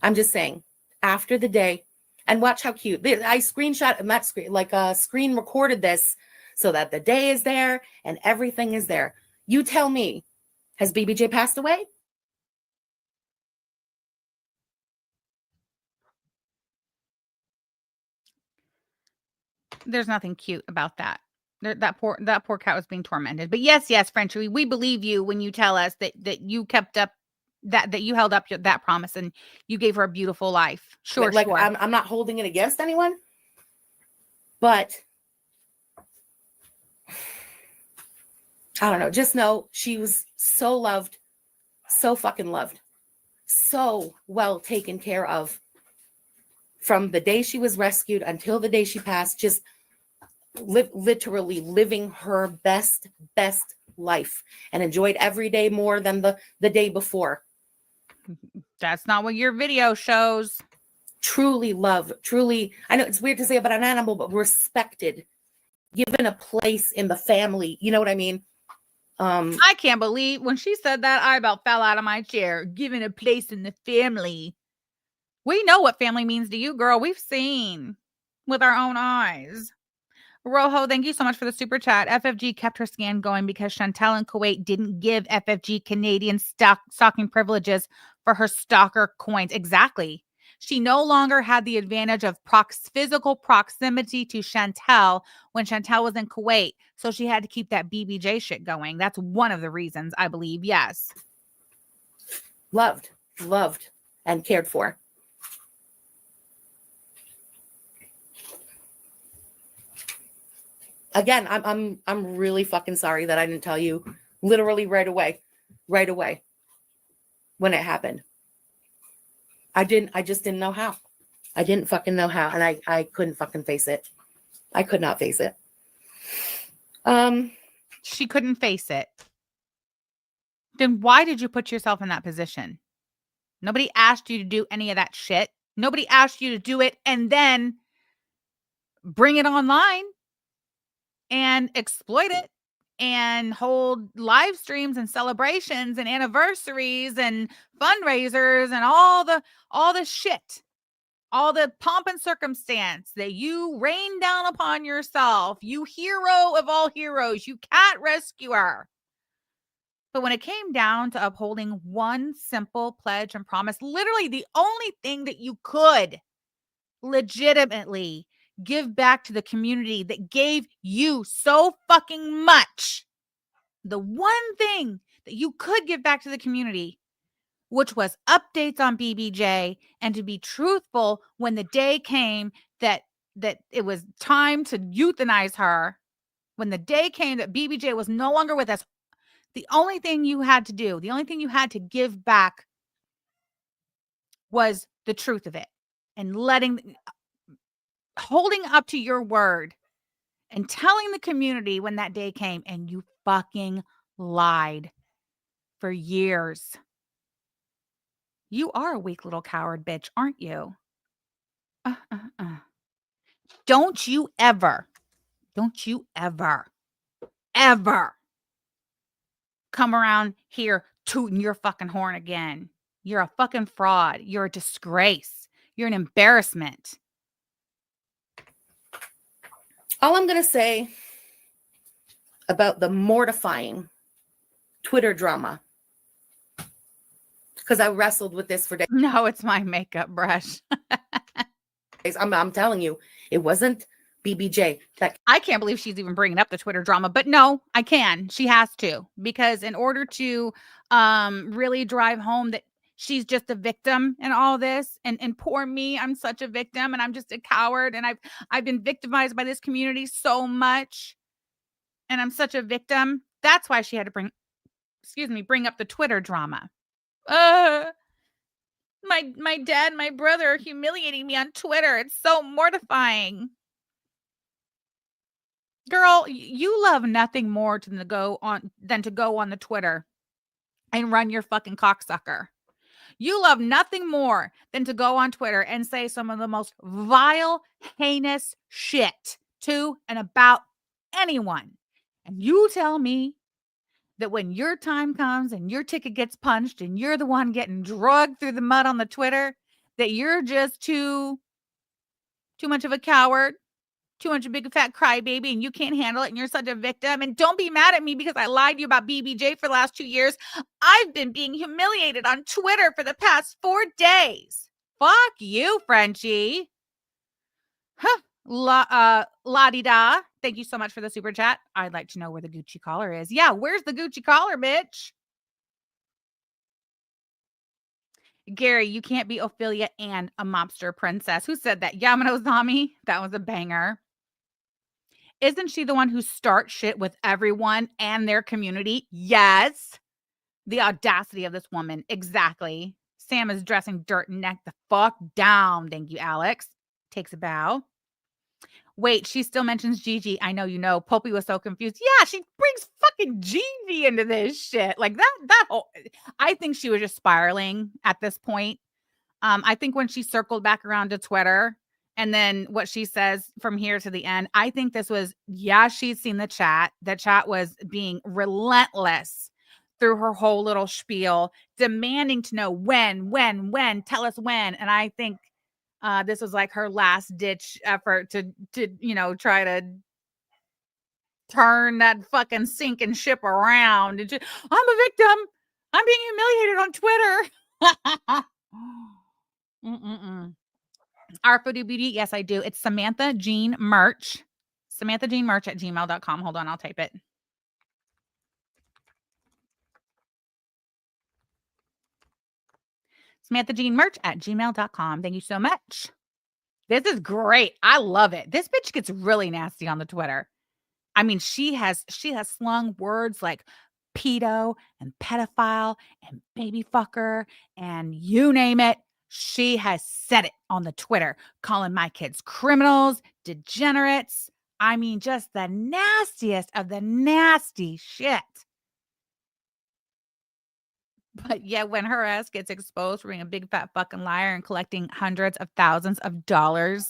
S3: I'm just saying, after the day, and watch how cute. I screen recorded this so that the day is there and everything is there. You tell me, has BBJ passed away?
S1: There's nothing cute about that. That poor cat was being tormented. But yes, Frenchie, we believe you when you tell us that you kept up that you held up that promise and you gave her a beautiful life. Sure.
S3: I'm not holding it against anyone, but I don't know. Just know she was so loved, so fucking loved, so well taken care of from the day she was rescued until the day she passed. Just literally living her best life and enjoyed every day more than the day before.
S1: That's not what your video shows.
S3: Truly love, truly. I know it's weird to say about an animal, but respected, given a place in the family. You know what I mean?
S1: I can't believe when she said that, I about fell out of my chair. Given a place in the family. We know what family means to you, girl. We've seen with our own eyes. Rojo, thank you so much for the super chat. FFG kept her scan going because Chantel in Kuwait didn't give FFG Canadian stocking privileges for her stalker coins. Exactly. She no longer had the advantage of physical proximity to Chantel when Chantel was in Kuwait. So she had to keep that BBJ shit going. That's one of the reasons, I believe. Yes.
S3: Loved, and cared for. Again, I'm really fucking sorry that I didn't tell you literally right away when it happened. I just didn't know how. I didn't fucking know how, and I couldn't fucking face it. I could not face it.
S1: She couldn't face it. Then why did you put yourself in that position? Nobody asked you to do any of that shit. Nobody asked you to do it and then bring it online and exploit it and hold live streams and celebrations and anniversaries and fundraisers and all the shit, all the pomp and circumstance that you rain down upon yourself, you hero of all heroes, you cat rescuer. But when it came down to upholding one simple pledge and promise, literally the only thing that you could legitimately give back to the community that gave you so fucking much, the one thing that you could give back to the community, which was updates on BBJ and to be truthful when the day came that it was time to euthanize her, when the day came that BBJ was no longer with us, the only thing you had to do, the only thing you had to give back was the truth of it, and holding up to your word and telling the community when that day came, and you fucking lied for years. You are a weak little coward bitch, aren't you? Don't you ever, ever come around here tooting your fucking horn again. You're a fucking fraud. You're a disgrace. You're an embarrassment.
S3: All I'm going to say about the mortifying Twitter drama, because I wrestled with this for days.
S1: No, it's my makeup brush.
S3: I'm telling you, it wasn't BBJ.
S1: I can't believe she's even bringing up the Twitter drama, but no, I can. She has to, because in order to really drive home that she's just a victim in all this, and poor me, I'm such a victim, and I'm just a coward, and I've been victimized by this community so much, and I'm such a victim. That's why she had to bring up the Twitter drama. My dad, my brother are humiliating me on Twitter. It's so mortifying. Girl, you love nothing more than to go on the Twitter and run your fucking cocksucker. You love nothing more than to go on Twitter and say some of the most vile, heinous shit to and about anyone. And you tell me that when your time comes and your ticket gets punched and you're the one getting dragged through the mud on the Twitter, that you're just too much of a coward, too much a big fat crybaby, and you can't handle it, and you're such a victim. And don't be mad at me because I lied to you about BBJ for the last 2 years. I've been being humiliated on Twitter for the past 4 days. Fuck you, Frenchie. Huh. La-di-da. Thank you so much for the super chat. I'd like to know where the Gucci collar is. Yeah, where's the Gucci collar, bitch? Gary, you can't be Ophelia and a mobster princess. Who said that? Yamano Zami. That was a banger. Isn't she the one who starts shit with everyone and their community? Yes. The audacity of this woman. Exactly. Sam is dressing dirt and neck the fuck down. Thank you, Alex. Takes a bow. Wait, she still mentions Gigi. I know you know. Popey was so confused. Yeah, she brings fucking Gigi into this shit. Like that whole, I think she was just spiraling at this point. I think when she circled back around to Twitter and then what she says from here to the end, I think this was, yeah, she'd seen the chat. The chat was being relentless through her whole little spiel, demanding to know when, tell us when. And I think this was like her last ditch effort to try to turn that fucking sinking ship around. I'm a victim. I'm being humiliated on Twitter. Arfa do beauty. Yes, I do. It's Samantha Jean Merch. Samantha Jean Merch at gmail.com. Hold on, I'll type it. Samantha Jean Merch at gmail.com. Thank you so much. This is great. I love it. This bitch gets really nasty on the Twitter. I mean, she has slung words like pedo and pedophile and baby fucker and you name it. She has said it on the Twitter, calling my kids criminals, degenerates. I mean, just the nastiest of the nasty shit. But yet when her ass gets exposed for being a big fat fucking liar and collecting hundreds of thousands of dollars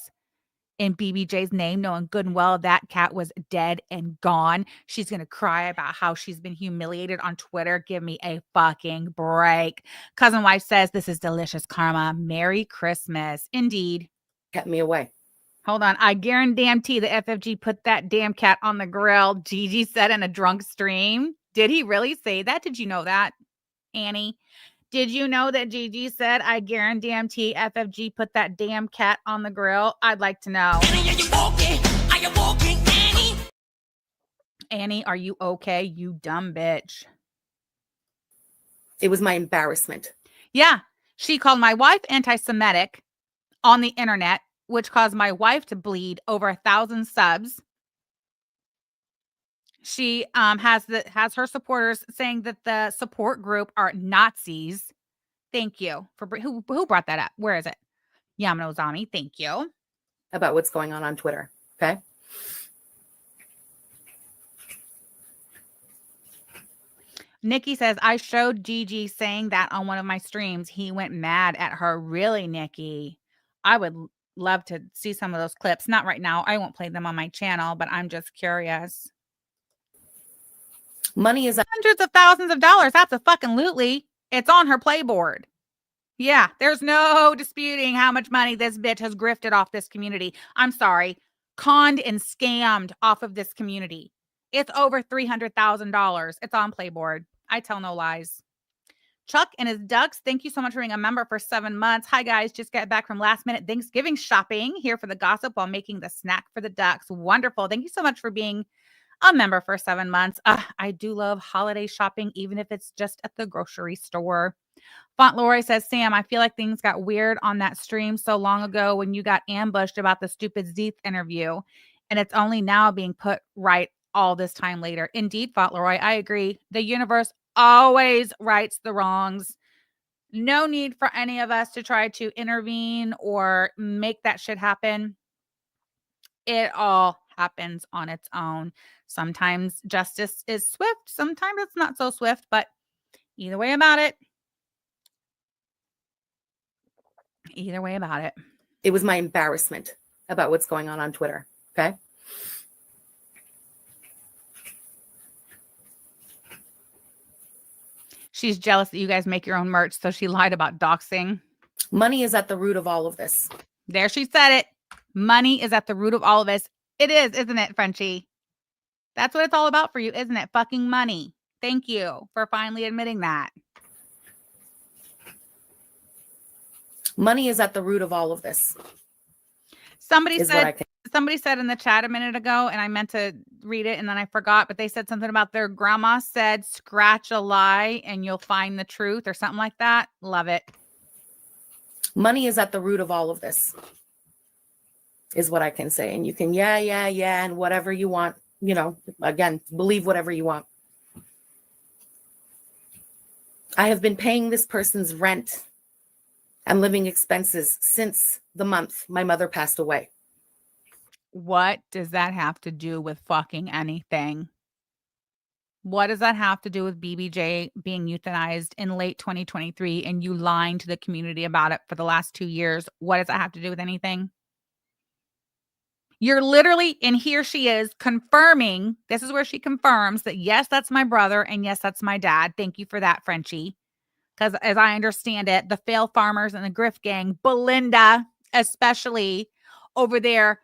S1: in BBJ's name, knowing good and well that cat was dead and gone, she's going to cry about how she's been humiliated on Twitter. Give me a fucking break. Cousin wife says, this is delicious karma. Merry Christmas. Indeed.
S3: Kept me away.
S1: Hold on. I guarantee the FFG put that damn cat on the grill. Gigi said in a drunk stream. Did he really say that? Did you know that, Annie? Did you know that Gigi said, I guarantee FFG put that damn cat on the grill? I'd like to know. Annie, are you walking, Annie? Annie, are you okay, you dumb bitch?
S3: It was my embarrassment.
S1: Yeah. She called my wife anti-Semitic on the internet, which caused my wife to bleed over 1,000 subs. She has her supporters saying that the support group are Nazis. Thank you for who brought that up? Where is it? Yamano Zami. Thank you.
S3: About what's going on Twitter. Okay.
S1: Nikki says, I showed Gigi saying that on one of my streams. He went mad at her. Really, Nikki? I would love to see some of those clips. Not right now. I won't play them on my channel, but I'm just curious.
S3: Money is
S1: hundreds of thousands of dollars. Absolutely. It's on her playboard. Yeah, there's no disputing how much money this bitch has grifted off this community. I'm sorry. Conned and scammed off of this community. It's over $300,000. It's on playboard. I tell no lies. Chuck and his ducks, thank you so much for being a member for 7 months. Hi, guys. Just got back from last minute Thanksgiving shopping, here for the gossip while making the snack for the ducks. Wonderful. Thank you so much for being a member for 7 months. I do love holiday shopping, even if it's just at the grocery store. Fauntleroy says, Sam, I feel like things got weird on that stream so long ago when you got ambushed about the stupid Zeeth interview, and it's only now being put right all this time later. Indeed, Fauntleroy, I agree. The universe always rights the wrongs. No need for any of us to try to intervene or make that shit happen. It all happens on its own. Sometimes justice is swift. Sometimes it's not so swift, but either way about it. Either way about it.
S3: It was my embarrassment about what's going on Twitter. Okay.
S1: She's jealous that you guys make your own merch, so she lied about doxing.
S3: Money is at the root of all of this.
S1: There, she said it. Money is at the root of all of this. It is, isn't it, Frenchie? That's what it's all about for you, isn't it? Fucking money. Thank you for finally admitting that.
S3: Money is at the root of all of this.
S1: Somebody said in the chat a minute ago, and I meant to read it and then I forgot, but they said something about their grandma said, scratch a lie and you'll find the truth or something like that. Love it.
S3: Money is at the root of all of this, is what I can say. And you can, yeah, and whatever you want, again, believe whatever you want. I have been paying this person's rent and living expenses since the month my mother passed away.
S1: What does that have to do with fucking anything? What does that have to do with BBJ being euthanized in late 2023 and you lying to the community about it for the last 2 years? What does that have to do with anything? You're literally, and here she is confirming, this is where she confirms that, yes, that's my brother, and yes, that's my dad. Thank you for that, Frenchie. Because as I understand it, the fail farmers and the grift gang, Belinda especially, over there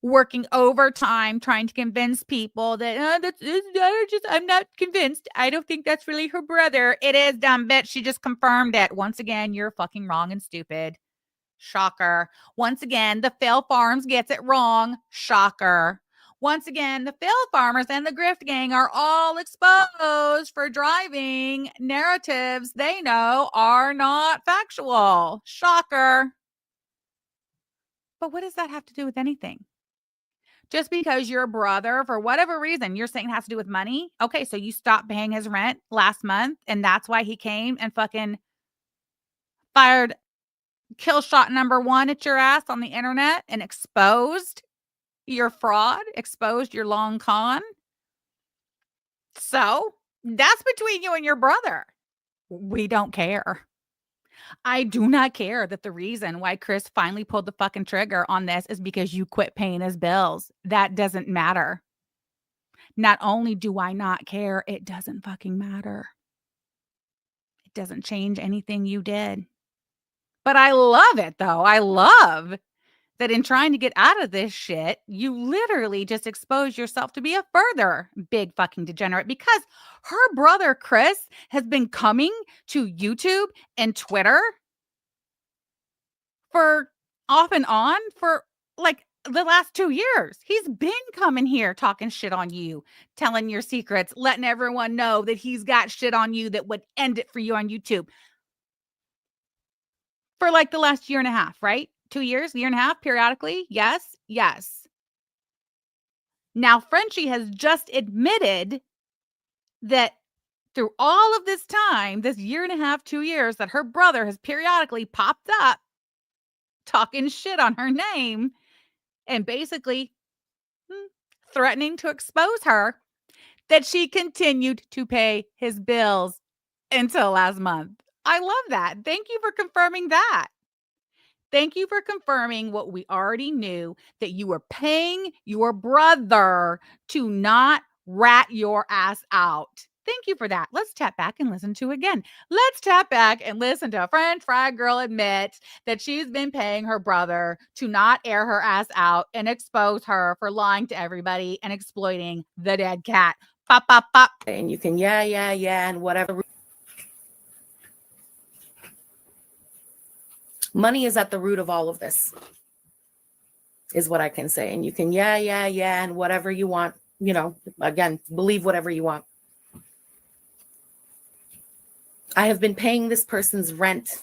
S1: working overtime trying to convince people that I'm not convinced. I don't think that's really her brother. It is, dumb bitch. She just confirmed it. Once again, you're fucking wrong and stupid. Shocker. Once again, the fail farms gets it wrong. Shocker. Once again, the fail farmers and the grift gang are all exposed for driving narratives they know are not factual. Shocker. But what does that have to do with anything? Just because your brother, for whatever reason, you're saying it has to do with money. Okay, so you stopped paying his rent last month, and that's why he came and fucking fired kill shot number 1 at your ass on the internet and exposed your fraud, exposed your long con. So that's between you and your brother. We don't care. I do not care that the reason why Chris finally pulled the fucking trigger on this is because you quit paying his bills. That doesn't matter. Not only do I not care, it doesn't fucking matter. It doesn't change anything you did. But I love it, though. I love that in trying to get out of this shit, you literally just expose yourself to be a further big fucking degenerate, because her brother, Chris, has been coming to YouTube and Twitter for off and on for like the last 2 years. He's been coming here talking shit on you, telling your secrets, letting everyone know that he's got shit on you that would end it for you on YouTube. For like the last year and a half, right? 2 years, year and a half, periodically. Yes. Now, Frenchie has just admitted that through all of this time, this year and a half, 2 years, that her brother has periodically popped up talking shit on her name and basically threatening to expose her, that she continued to pay his bills until last month. I love that. Thank you for confirming that. Thank you for confirming what we already knew, that you were paying your brother to not rat your ass out. Thank you for that. Let's tap back and listen to it again. Let's tap back and listen to a French fry girl admit that she's been paying her brother to not air her ass out and expose her for lying to everybody and exploiting the dead cat. Pop, pop, pop.
S3: And you can, yeah, and whatever. Money is at the root of all of this, is what I can say. And you can, yeah, and whatever you want. You know, again, believe whatever you want. I have been paying this person's rent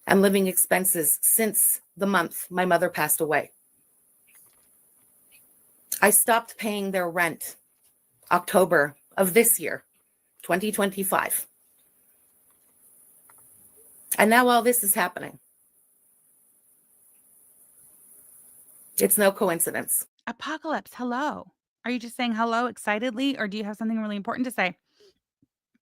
S3: and living expenses since the month my mother passed away. I stopped paying their rent October of this year, 2025. And now all this is happening. It's no coincidence.
S1: Apocalypse, hello. Are you just saying hello excitedly, or do you have something really important to say?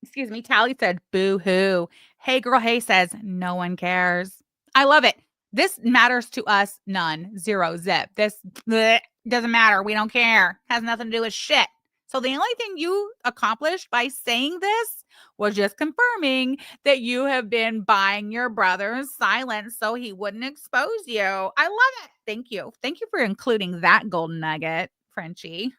S1: Excuse me. Tally said, boo hoo. Hey girl, hey says, no one cares. I love it. This matters to us none. Zero zip. This doesn't matter. We don't care. Has nothing to do with shit. So the only thing you accomplished by saying this was just confirming that you have been buying your brother's silence so he wouldn't expose you. I love it. Thank you. Thank you for including that golden nugget, Frenchie.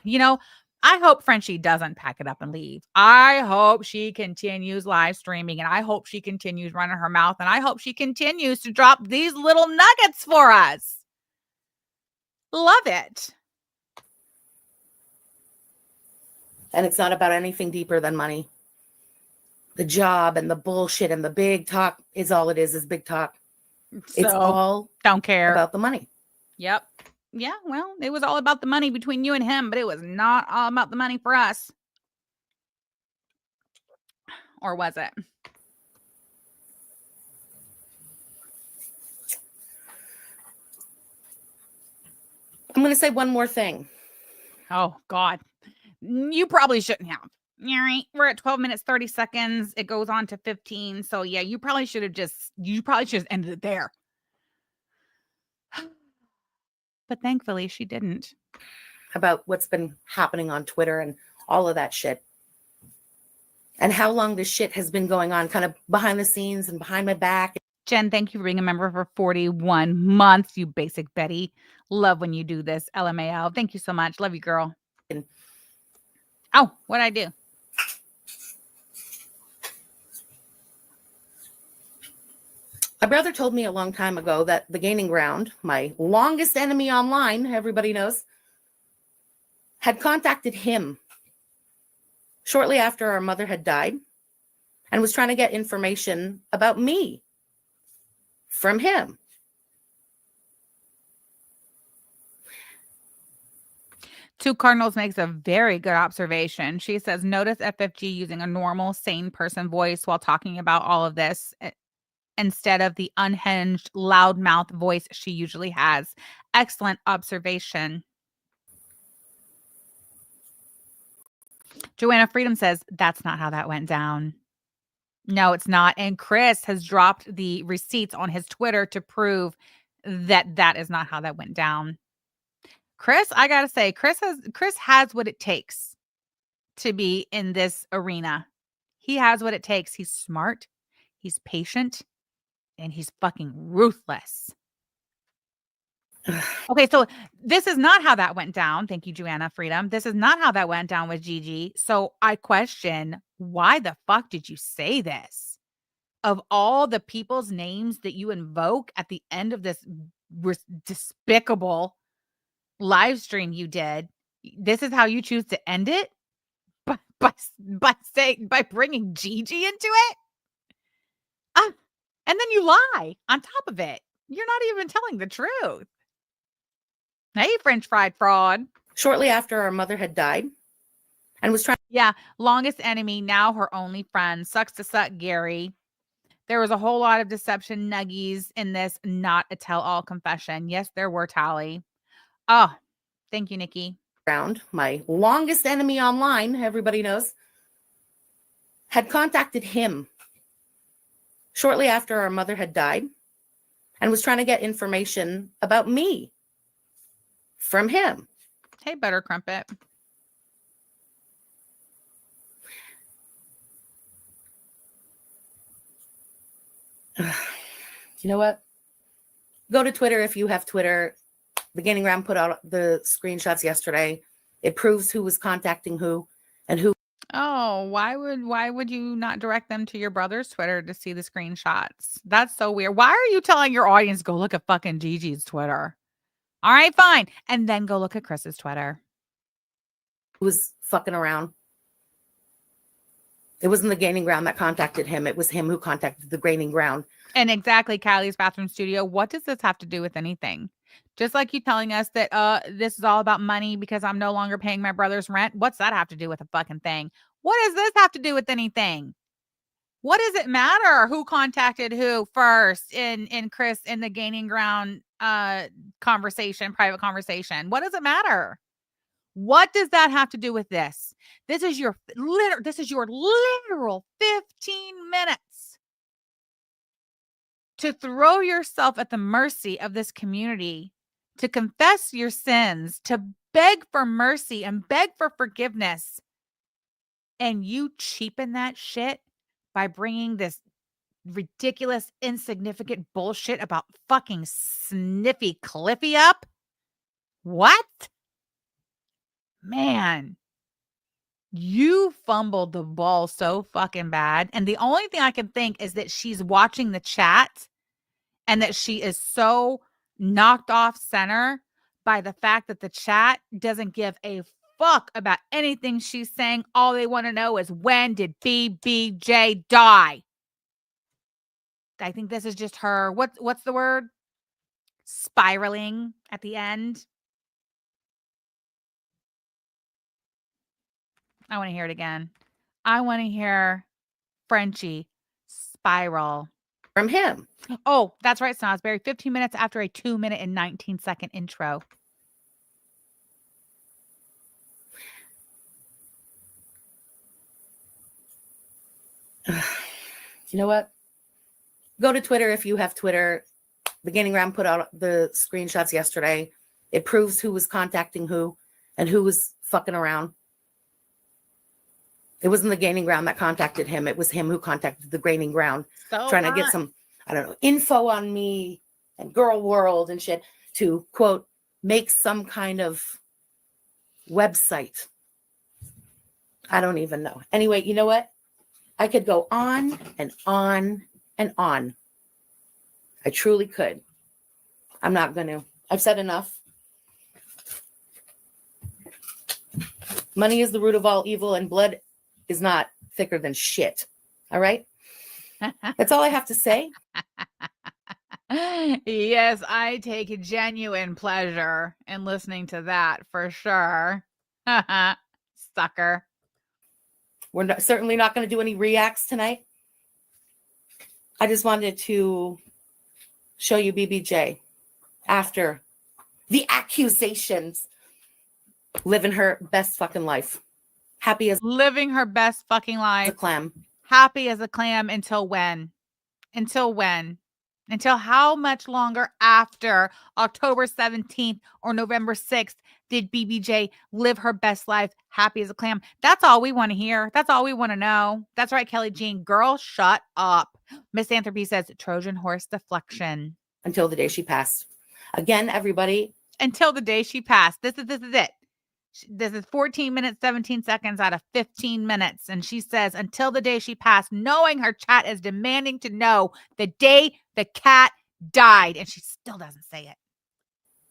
S1: You know, I hope Frenchie doesn't pack it up and leave. I hope she continues live streaming, and I hope she continues running her mouth, and I hope she continues to drop these little nuggets for us. Love it.
S3: And it's not about anything deeper than money. The job and the bullshit and the big talk is all it is big talk. It's all
S1: don't care
S3: about the money.
S1: Yep. Yeah, well, it was all about the money between you and him, but it was not all about the money for us. Or was it?
S3: I'm going to say one more thing.
S1: Oh, God. You probably shouldn't have. All right. We're at 12 minutes, 30 seconds. It goes on to 15. So, yeah, you probably should have ended it there. But thankfully, she didn't.
S3: About what's been happening on Twitter and all of that shit. And how long this shit has been going on, kind of behind the scenes and behind my back.
S1: Jen, thank you for being a member for 41 months, you basic Betty. Love when you do this. LMAO. Thank you so much. Love you, girl. Oh, what'd I do?
S3: My brother told me a long time ago that the Gaining Ground, my longest enemy online, everybody knows, had contacted him shortly after our mother had died and was trying to get information about me from him.
S1: Two Cardinals makes a very good observation. She says, notice FFG using a normal, sane person voice while talking about all of this instead of the unhinged, loudmouth voice she usually has. Excellent observation. Joanna Freedom says, that's not how that went down. No, it's not. And Chris has dropped the receipts on his Twitter to prove that that is not how that went down. Chris, I got to say, Chris has what it takes to be in this arena. He has what it takes. He's smart, he's patient, and he's fucking ruthless. Okay, so this is not how that went down. Thank you, Joanna Freedom. This is not how that went down with Gigi. So I question, why the fuck did you say this? Of all the people's names that you invoke at the end of this despicable live stream you did, this is how you choose to end it? By bringing Gigi into it? And then you lie on top of it. You're not even telling the truth. Hey, French fried fraud.
S3: Shortly after our mother had died and was trying.
S1: Yeah, longest enemy, now her only friend. Sucks to suck, Gary. There was a whole lot of deception nuggies in this, not a tell-all confession. Yes, there were, Tally. Oh, thank you, Nikki.
S3: Around my longest enemy online, everybody knows, had contacted him shortly after our mother had died and was trying to get information about me from him.
S1: Hey, Butter Crumpet.
S3: You know what? Go to Twitter if you have Twitter. The Gaining Ground put out the screenshots yesterday. It proves who was contacting who and who.
S1: Oh, why would you not direct them to your brother's Twitter to see the screenshots? That's so weird. Why are you telling your audience go look at fucking Gigi's Twitter? All right, fine. And then go look at Chris's Twitter.
S3: Was fucking around. It wasn't the Gaining Ground that contacted him. It was him who contacted the Gaining Ground.
S1: And exactly, Callie's bathroom studio. What does this have to do with anything? Just like you telling us that this is all about money because I'm no longer paying my brother's rent. What's that have to do with a fucking thing? What does this have to do with anything? What does it matter who contacted who first in Chris in the Gaining Ground conversation, private conversation? What does it matter? What does that have to do with this? This is your literal 15 minutes to throw yourself at the mercy of this community, to confess your sins, to beg for mercy and beg for forgiveness. And you cheapen that shit by bringing this ridiculous, insignificant bullshit about fucking Sniffy Cliffy up? What? Man, you fumbled the ball so fucking bad. And the only thing I can think is that she's watching the chat and that she is so knocked off center by the fact that the chat doesn't give a fuck about anything she's saying. All they want to know is, when did BBJ die? I think this is just her. What's the word? Spiraling at the end. I want to hear it again. I want to hear Frenchie spiral.
S3: From him.
S1: Oh, that's right, Snosberry. 15 minutes after a 2-minute and 19-second intro.
S3: You know what? Go to Twitter if you have Twitter. The Gaining Ground put out the screenshots yesterday. It proves who was contacting who and who was fucking around. It wasn't the Gaining Ground that contacted him. It was him who contacted the Gaining Ground, trying to get some, I don't know, info on me and Girl World and shit to, quote, make some kind of website. I don't even know. Anyway, you know what? I could go on and on and on. I truly could. I'm not going to. I've said enough. Money is the root of all evil, and blood is not thicker than shit. All right? That's all I have to say.
S1: Yes, I take genuine pleasure in listening to that for sure. Sucker.
S3: We're certainly not going to do any reacts tonight. I just wanted to show you BBJ after the accusations, living her best fucking life. Happy as
S1: living her best fucking life.
S3: A clam.
S1: Happy as a clam until when? Until when? Until how much longer after October 17th or November 6th did BBJ live her best life happy as a clam? That's all we want to hear. That's all we want to know. That's right, Kelly Jean. Girl, shut up. Misanthropy says Trojan horse deflection.
S3: Until the day she passed. Again, everybody.
S1: Until the day she passed. This is it. This is 14 minutes, 17 seconds out of 15 minutes. And she says, until the day she passed, knowing her chat is demanding to know the day the cat died. And she still doesn't say it.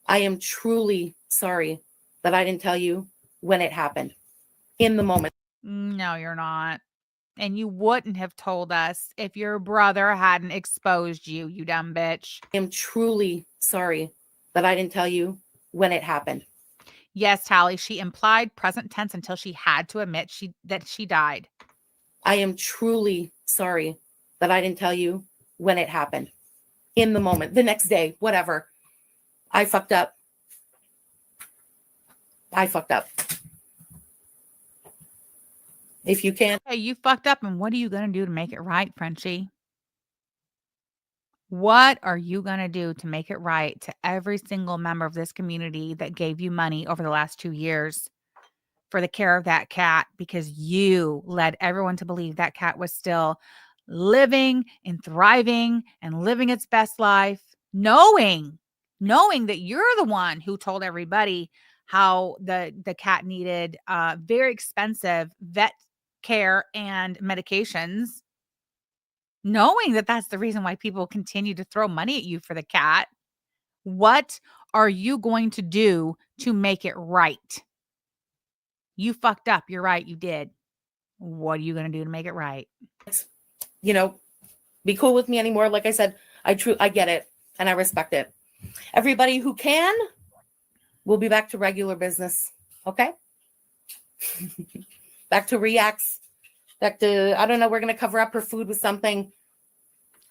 S3: I am truly sorry that I didn't tell you when it happened. In the moment.
S1: No, you're not. And you wouldn't have told us if your brother hadn't exposed you, you dumb bitch.
S3: I am truly sorry that I didn't tell you when it happened.
S1: Yes, Tally, she implied present tense until she had to admit that she died.
S3: I am truly sorry that I didn't tell you when it happened. In the moment, the next day, whatever. I fucked up. If you can't.
S1: Hey, you fucked up, and what are you going to do to make it right, Frenchie? What are you going to do to make it right to every single member of this community that gave you money over the last 2 years for the care of that cat because you led everyone to believe that cat was still living and thriving and living its best life, knowing that you're the one who told everybody how the cat needed very expensive vet care and medications, knowing that that's the reason why people continue to throw money at you for the cat. What are you going to do to make it right? You fucked up. You're right. You did. What are you going to do to make it right?
S3: Be cool with me anymore. Like I said, I get it and I respect it. Everybody who can, we'll be back to regular business. Okay? Back to reacts. Back to, I don't know, we're going to cover up her food with something.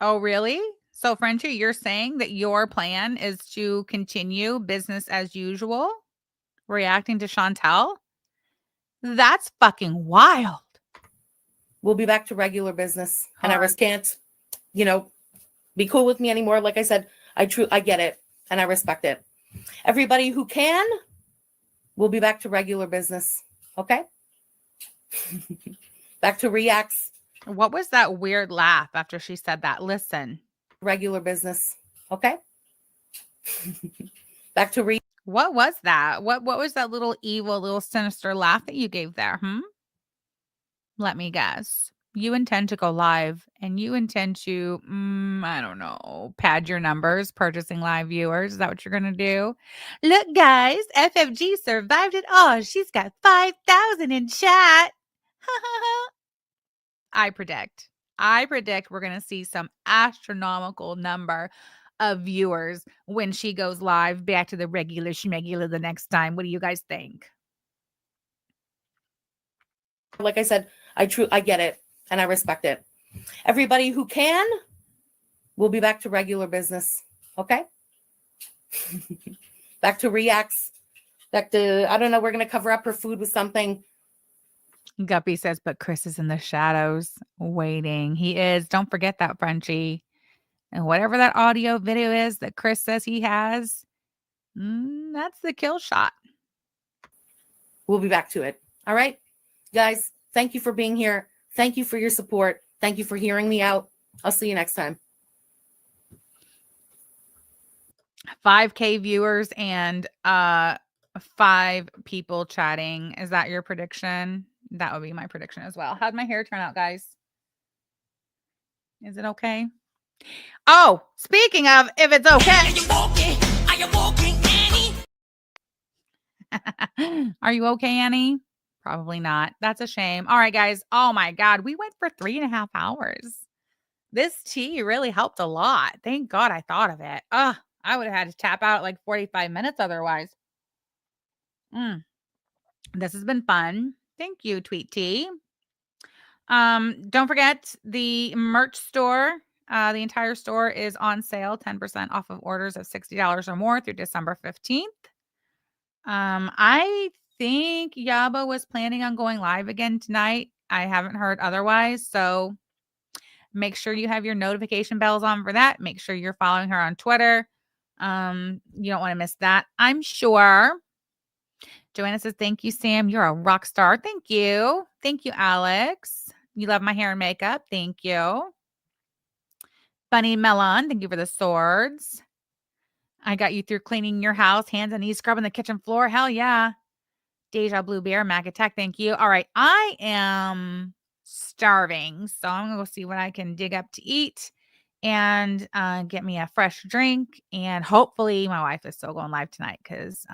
S1: Oh, really? So, Frenchie, you're saying that your plan is to continue business as usual, reacting to Chantel? That's fucking wild.
S3: We'll be back to regular business. And I can't, be cool with me anymore. Like I said, I get it and I respect it. Everybody who can, we'll be back to regular business. Okay? Back to reacts.
S1: What was that weird laugh after she said that? Listen.
S3: Regular business. Okay? Back to
S1: What was that? What was that little evil, little sinister laugh that you gave there? Let me guess. You intend to go live and you intend to, I don't know, pad your numbers, purchasing live viewers. Is that what you're going to do? Look, guys, FFG survived it all. She's got 5,000 in chat. I predict we're going to see some astronomical number of viewers when she goes live back to the regular schmegular the next time. What do you guys think?
S3: Like I said, I get it and I respect it. Everybody who can, we'll be back to regular business. Okay? Back to reacts. Back to, I don't know, we're going to cover up her food with something.
S1: Guppy says, but Chris is in the shadows waiting. He is. Don't forget that, Frenchie. And whatever that audio video is that Chris says he has, that's the kill shot.
S3: We'll be back to it. All right? Guys, thank you for being here. Thank you for your support. Thank you for hearing me out. I'll see you next time.
S1: 5K viewers and 5 people chatting. Is that your prediction? That would be my prediction as well. How'd my hair turn out, guys? Is it okay? Oh, speaking of if it's okay. Are you Annie? Are you okay, Annie? Probably not. That's a shame. All right, guys. Oh my God. We went for 3.5 hours. This tea really helped a lot. Thank God I thought of it. I would have had to tap out at like 45 minutes otherwise. This has been fun. Thank you, Tweet Tea. Don't forget the merch store. The entire store is on sale, 10% off of orders of $60 or more through December 15th. I think Yaba was planning on going live again tonight. I haven't heard otherwise. So make sure you have your notification bells on for that. Make sure you're following her on Twitter. You don't want to miss that, I'm sure. Joanna says, thank you, Sam. You're a rock star. Thank you. Thank you, Alex. You love my hair and makeup. Thank you. Bunny Melon, thank you for the swords. I got you through cleaning your house, hands and knees, scrubbing the kitchen floor. Hell yeah. Deja Blue Bear, Mac Attack, thank you. All right, I am starving, so I'm going to go see what I can dig up to eat and get me a fresh drink. And hopefully my wife is still going live tonight because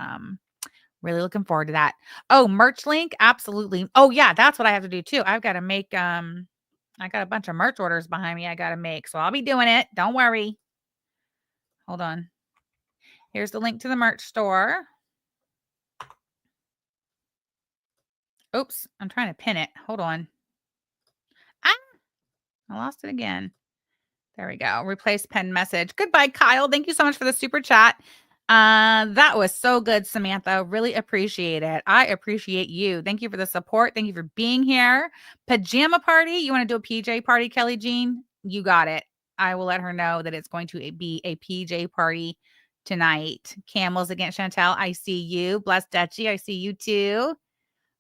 S1: really looking forward to that. Oh, merch link. Absolutely. Oh yeah. That's what I have to do too. I've got to make, I got a bunch of merch orders behind me I got to make. So I'll be doing it. Don't worry. Hold on. Here's the link to the merch store. Oops, I'm trying to pin it. Hold on. Ah, I lost it again. There we go. Replace pen message. Goodbye, Kyle. Thank you so much for the super chat. That was so good, Samantha. Really appreciate it. I appreciate you. Thank you for the support. Thank you for being here. Pajama party. You want to do a PJ party, Kelly Jean? You got it. I will let her know that it's going to be a PJ party tonight. Camels against Chantel. I see you. Blessed Dutchie. I see you too.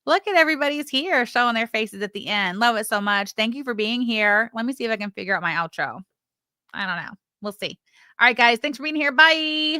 S1: Look at everybody's here showing their faces at the end. Love it so much. Thank you for being here. Let me see if I can figure out my outro. I don't know. We'll see. All right, guys. Thanks for being here. Bye.